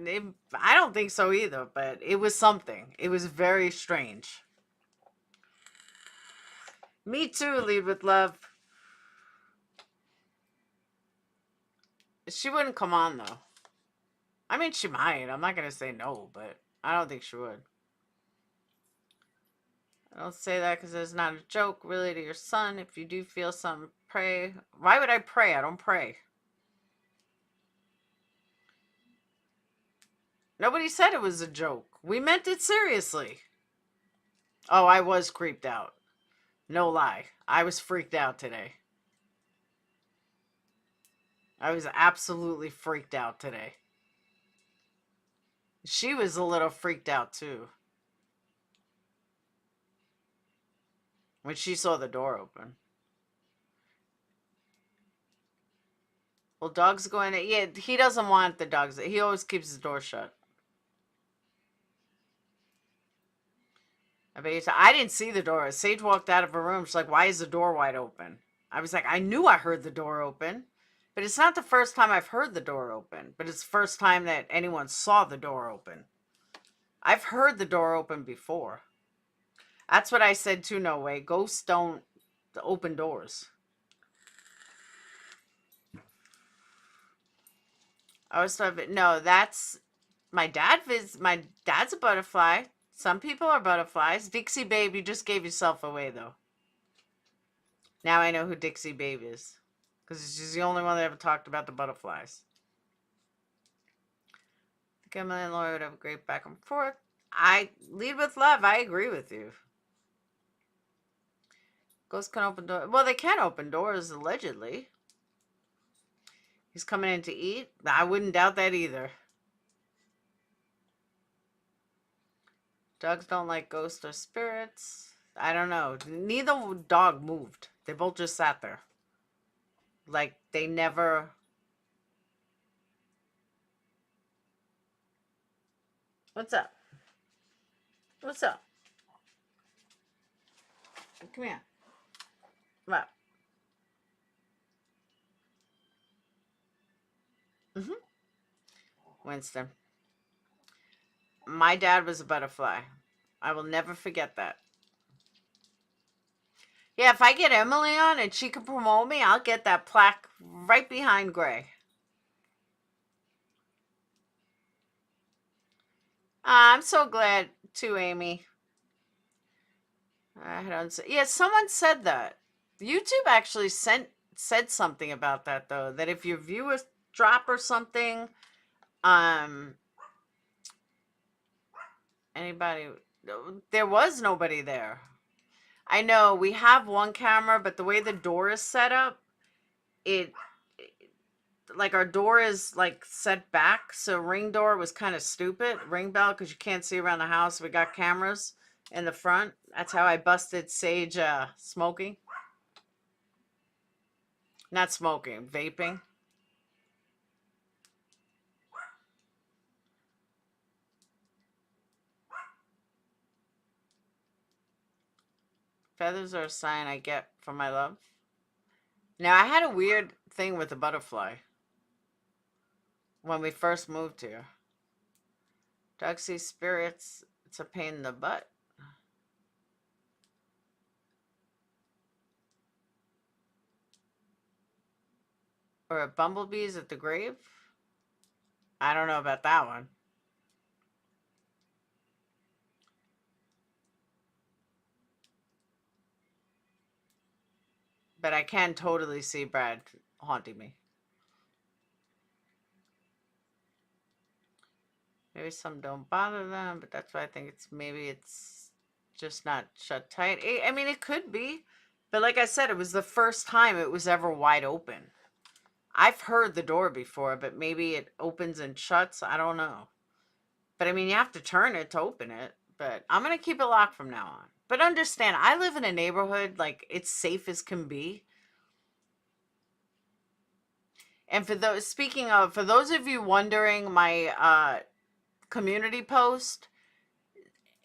don't think so either, but it was something. It was very strange. Me too, lead with love. She wouldn't come on, though. I mean, she might. I'm not going to say no, but I don't think she would. I don't say that because it's not a joke really to your son. If you do feel something, pray. Why would I pray? I don't pray. Nobody said it was a joke. We meant it seriously. Oh, I was creeped out. No lie. I was freaked out today. I was absolutely freaked out today. She was a little freaked out too. When she saw the door open. Well, dogs go in. Yeah, he doesn't want the dogs. He always keeps his door shut. I didn't see the door. Sage walked out of her room. She's like, why is the door wide open? I was like, I knew I heard the door open. But it's not the first time I've heard the door open. But it's the first time that anyone saw the door open. I've heard the door open before. That's what I said too, No Way. Ghosts don't open doors. I was talking, no, that's my dad. My dad's a butterfly. Some people are butterflies. Dixie Babe, you just gave yourself away though. Now I know who Dixie Babe is. Because she's the only one that ever talked about the butterflies. I think Emily and Laura would have a great back and forth. I lead with love. I agree with you. Ghosts can open doors. Well, they can open doors, allegedly. He's coming in to eat. I wouldn't doubt that either. Dogs don't like ghosts or spirits. I don't know. Neither dog moved. They both just sat there. Like, they never... What's up? What's up? Come here. What? Winston. My dad was a butterfly. I will never forget that. Yeah, if I get Emily on and she can promote me, I'll get that plaque right behind Gray. I'm so glad too, Amy. Yeah, someone said that. YouTube actually said something about that though. That if your viewers drop or something, anybody, there was nobody there. I know we have one camera, but the way the door is set up, like our door is like set back, so ring door was kind of stupid. Ring bell, because you can't see around the house. We got cameras in the front. That's how I busted Sage smoking. Not smoking, vaping. Feathers are a sign I get from my love. Now, I had a weird thing with the butterfly when we first moved here. Dog sees spirits. It's a pain in the butt. Or bumblebees at the grave? I don't know about that one. But I can totally see Brad haunting me. Maybe some don't bother them, but that's why I think maybe it's just not shut tight. I mean, it could be. But like I said, it was the first time it was ever wide open. I've heard the door before, but maybe it opens and shuts. I don't know. But I mean, you have to turn it to open it. But I'm going to keep it locked from now on. But understand, I live in a neighborhood, like, it's safe as can be. And for those, speaking of, for those of you wondering, my community post,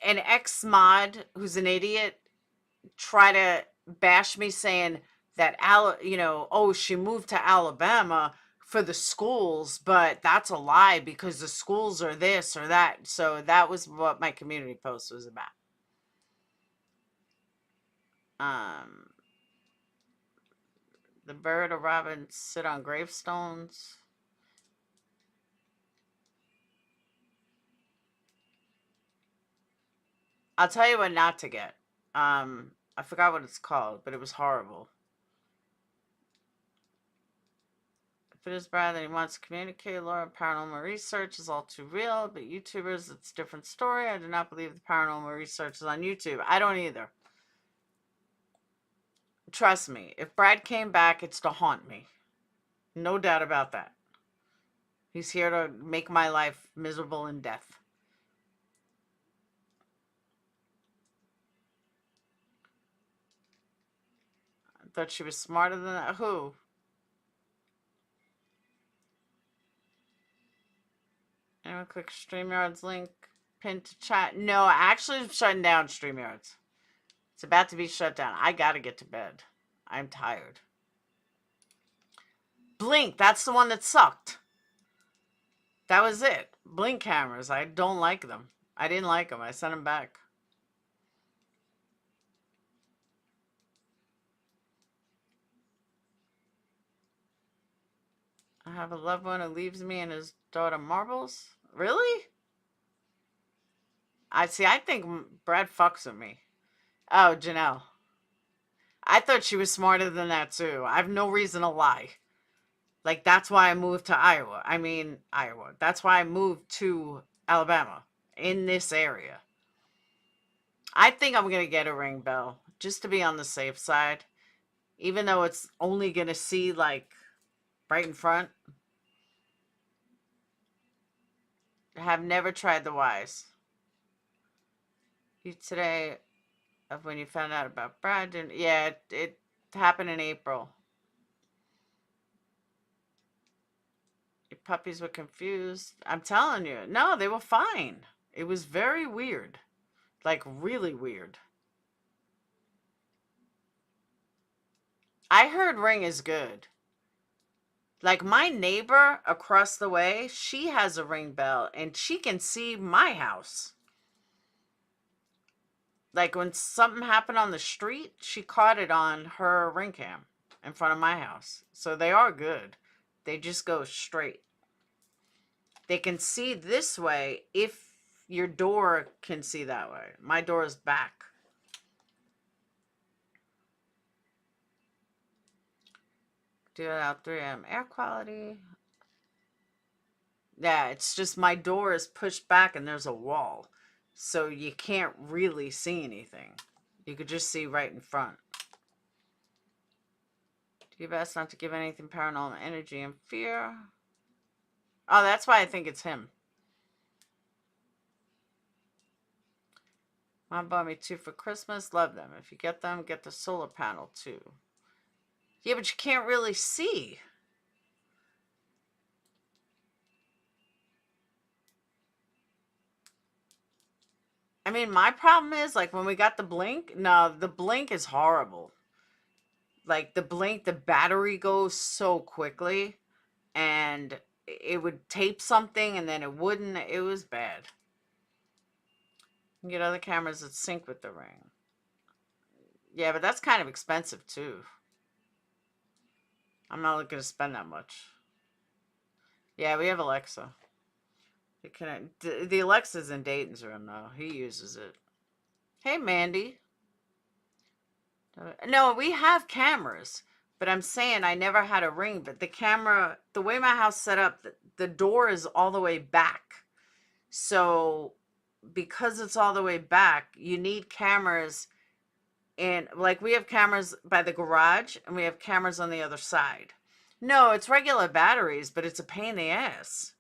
an ex-mod who's an idiot try to bash me saying that, oh, she moved to Alabama for the schools, but that's a lie because the schools are this or that. So that was what my community post was about. The bird or robin sit on gravestones. I'll tell you what not to get. I forgot what it's called, but it was horrible. If it is Brad that he wants to communicate, Laura, paranormal research is all too real, but YouTubers, it's a different story. I do not believe the paranormal research is on YouTube. I don't either. Trust me, if Brad came back, it's to haunt me. No doubt about that. He's here to make my life miserable in death. I thought she was smarter than that. Who? Anyone click StreamYard's link, pinned to chat? No, actually I'm shutting down StreamYard's. It's about to be shut down. I gotta get to bed. I'm tired. Blink, that's the one that sucked. That was it. Blink cameras, I don't like them. I didn't like them. I sent them back. I have a loved one who leaves me and his daughter marbles. Really? I think Brad fucks with me. Oh, Janelle. I thought she was smarter than that too. I have no reason to lie. Like, that's why I moved to Iowa. Iowa. That's why I moved to Alabama, in this area. I think I'm going to get a ring bell, just to be on the safe side. Even though it's only going to see, like, right in front. I have never tried the Wise. You today, of when you found out about Brad, yeah, it happened in April. Your puppies were confused. I'm telling you. No, they were fine. It was very weird. Like, really weird. I heard Ring is good. Like, my neighbor across the way, she has a Ring bell, and she can see my house. Like, when something happened on the street, she caught it on her Ring cam in front of my house. So they are good. They just go straight. They can see this way if your door can see that way. My door is back. Do it out 3 a.m. air quality. Yeah, it's just my door is pushed back and there's a wall. So you can't really see anything. You could just see right in front. Do your best not to give anything paranormal energy and fear. Oh, that's why I think it's him. Mom bought me 2 for Christmas. Love them. If you get them, get the solar panel too. Yeah, but you can't really see. I mean, my problem is, like, when we got the Blink, no, the Blink is horrible. Like, the Blink, the battery goes so quickly, and it would tape something, and then it wouldn't. It was bad. You can get other cameras that sync with the Ring. Yeah, but that's kind of expensive, too. I'm not looking to spend that much. Yeah, we have Alexa. The Alexa's in Dayton's room, though. He uses it. Hey, Mandy. No, we have cameras, but I'm saying I never had a Ring. But the camera, the way my house set up, the door is all the way back. So because it's all the way back, you need cameras. And like, we have cameras by the garage and we have cameras on the other side. No, it's regular batteries, but it's a pain in the ass.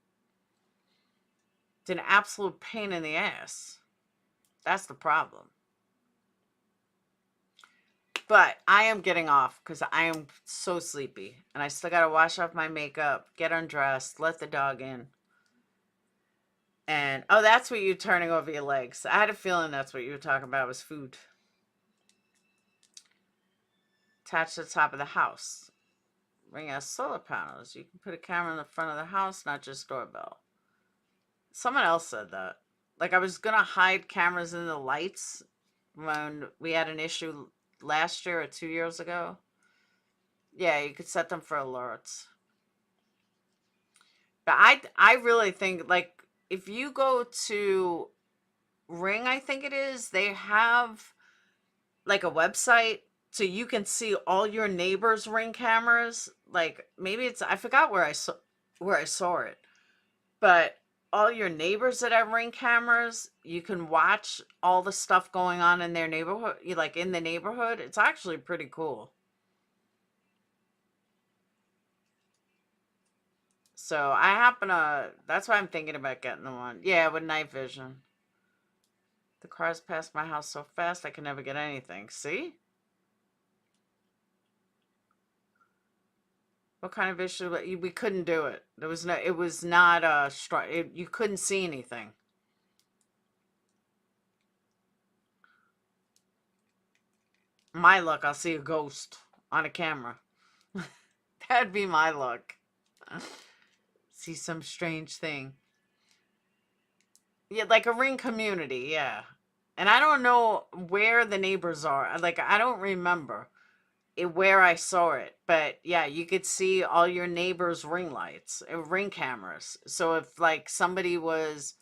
It's an absolute pain in the ass. That's the problem. But I am getting off because I am so sleepy. And I still got to wash off my makeup, get undressed, let the dog in. And, oh, that's what you're turning over your legs. I had a feeling that's what you were talking about was food. Attached to the top of the house. Ring has solar panels. You can put a camera in the front of the house, not just doorbell. Someone else said that. Like I was going to hide cameras in the lights when we had an issue last year or 2 years ago. Yeah, you could set them for alerts. But I really think, like, if you go to Ring, I think it is, they have like a website so you can see all your neighbors' Ring cameras. Like maybe it's, I forgot where I saw it, but all your neighbors that have Ring cameras, you can watch all the stuff going on in their neighborhood, like in the neighborhood. It's actually pretty cool. So I happen to, that's why I'm thinking about getting the one. Yeah, with night vision. The cars pass my house so fast I can never get anything. See? What kind of issue? We couldn't do it. There was no, it was not you couldn't see anything. My luck, I'll see a ghost on a camera. That'd be my luck. See some strange thing. Yeah, like a Ring community, yeah. And I don't know where the neighbors are. Like, I don't remember where I saw it. But yeah, you could see all your neighbors' ring lights, Ring cameras. So if like somebody was,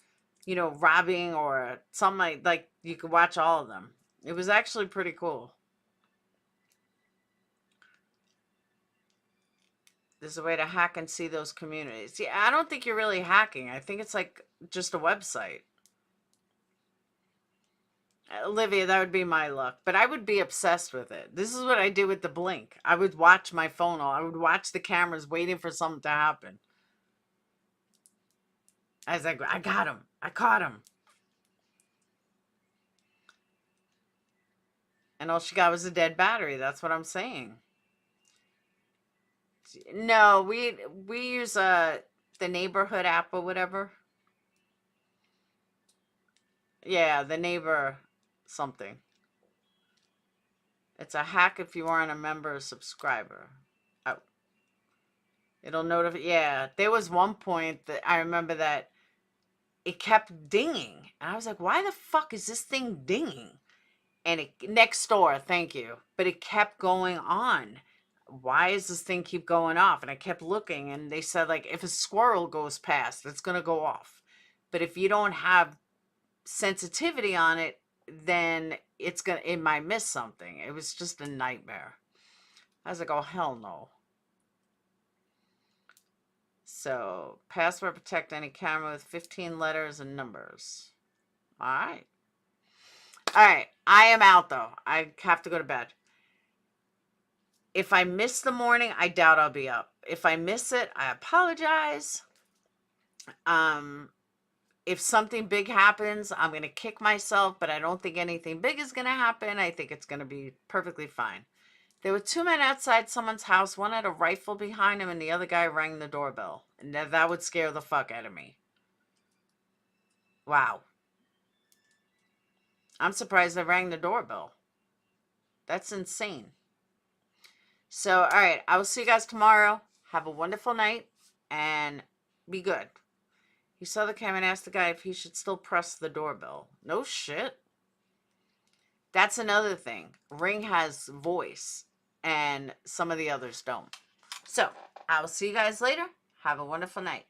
robbing or something, like you could watch all of them. It was actually pretty cool. There's a way to hack and see those communities. Yeah, I don't think you're really hacking. I think it's like just a website. Olivia, that would be my luck. But I would be obsessed with it. This is what I did with the Blink. I would watch my phone. I would watch the cameras waiting for something to happen. I was like, I got him. I caught him. And all she got was a dead battery. That's what I'm saying. No, we use the neighborhood app or whatever. Yeah, the neighbor something. It's a hack if you aren't a member or subscriber. Oh. It'll notify. Yeah, there was one point that I remember that it kept dinging. And I was like, why the fuck is this thing dinging? And it, next door, thank you. But it kept going on. Why does this thing keep going off? And I kept looking, and they said, like, if a squirrel goes past, it's going to go off. But if you don't have sensitivity on it, then it might miss something. It was just a nightmare. I was like, oh, hell no. So, password protect any camera with 15 letters and numbers. All right. All right. I am out, though. I have to go to bed. If I miss the morning, I doubt I'll be up. If I miss it, I apologize. If something big happens, I'm going to kick myself, but I don't think anything big is going to happen. I think it's going to be perfectly fine. There were two men outside someone's house. One had a rifle behind him, and the other guy rang the doorbell. And that would scare the fuck out of me. Wow. I'm surprised they rang the doorbell. That's insane. So, all right. I will see you guys tomorrow. Have a wonderful night, and be good. He saw the camera and asked the guy if he should still press the doorbell. No shit. That's another thing. Ring has voice, and some of the others don't. So, I will see you guys later. Have a wonderful night.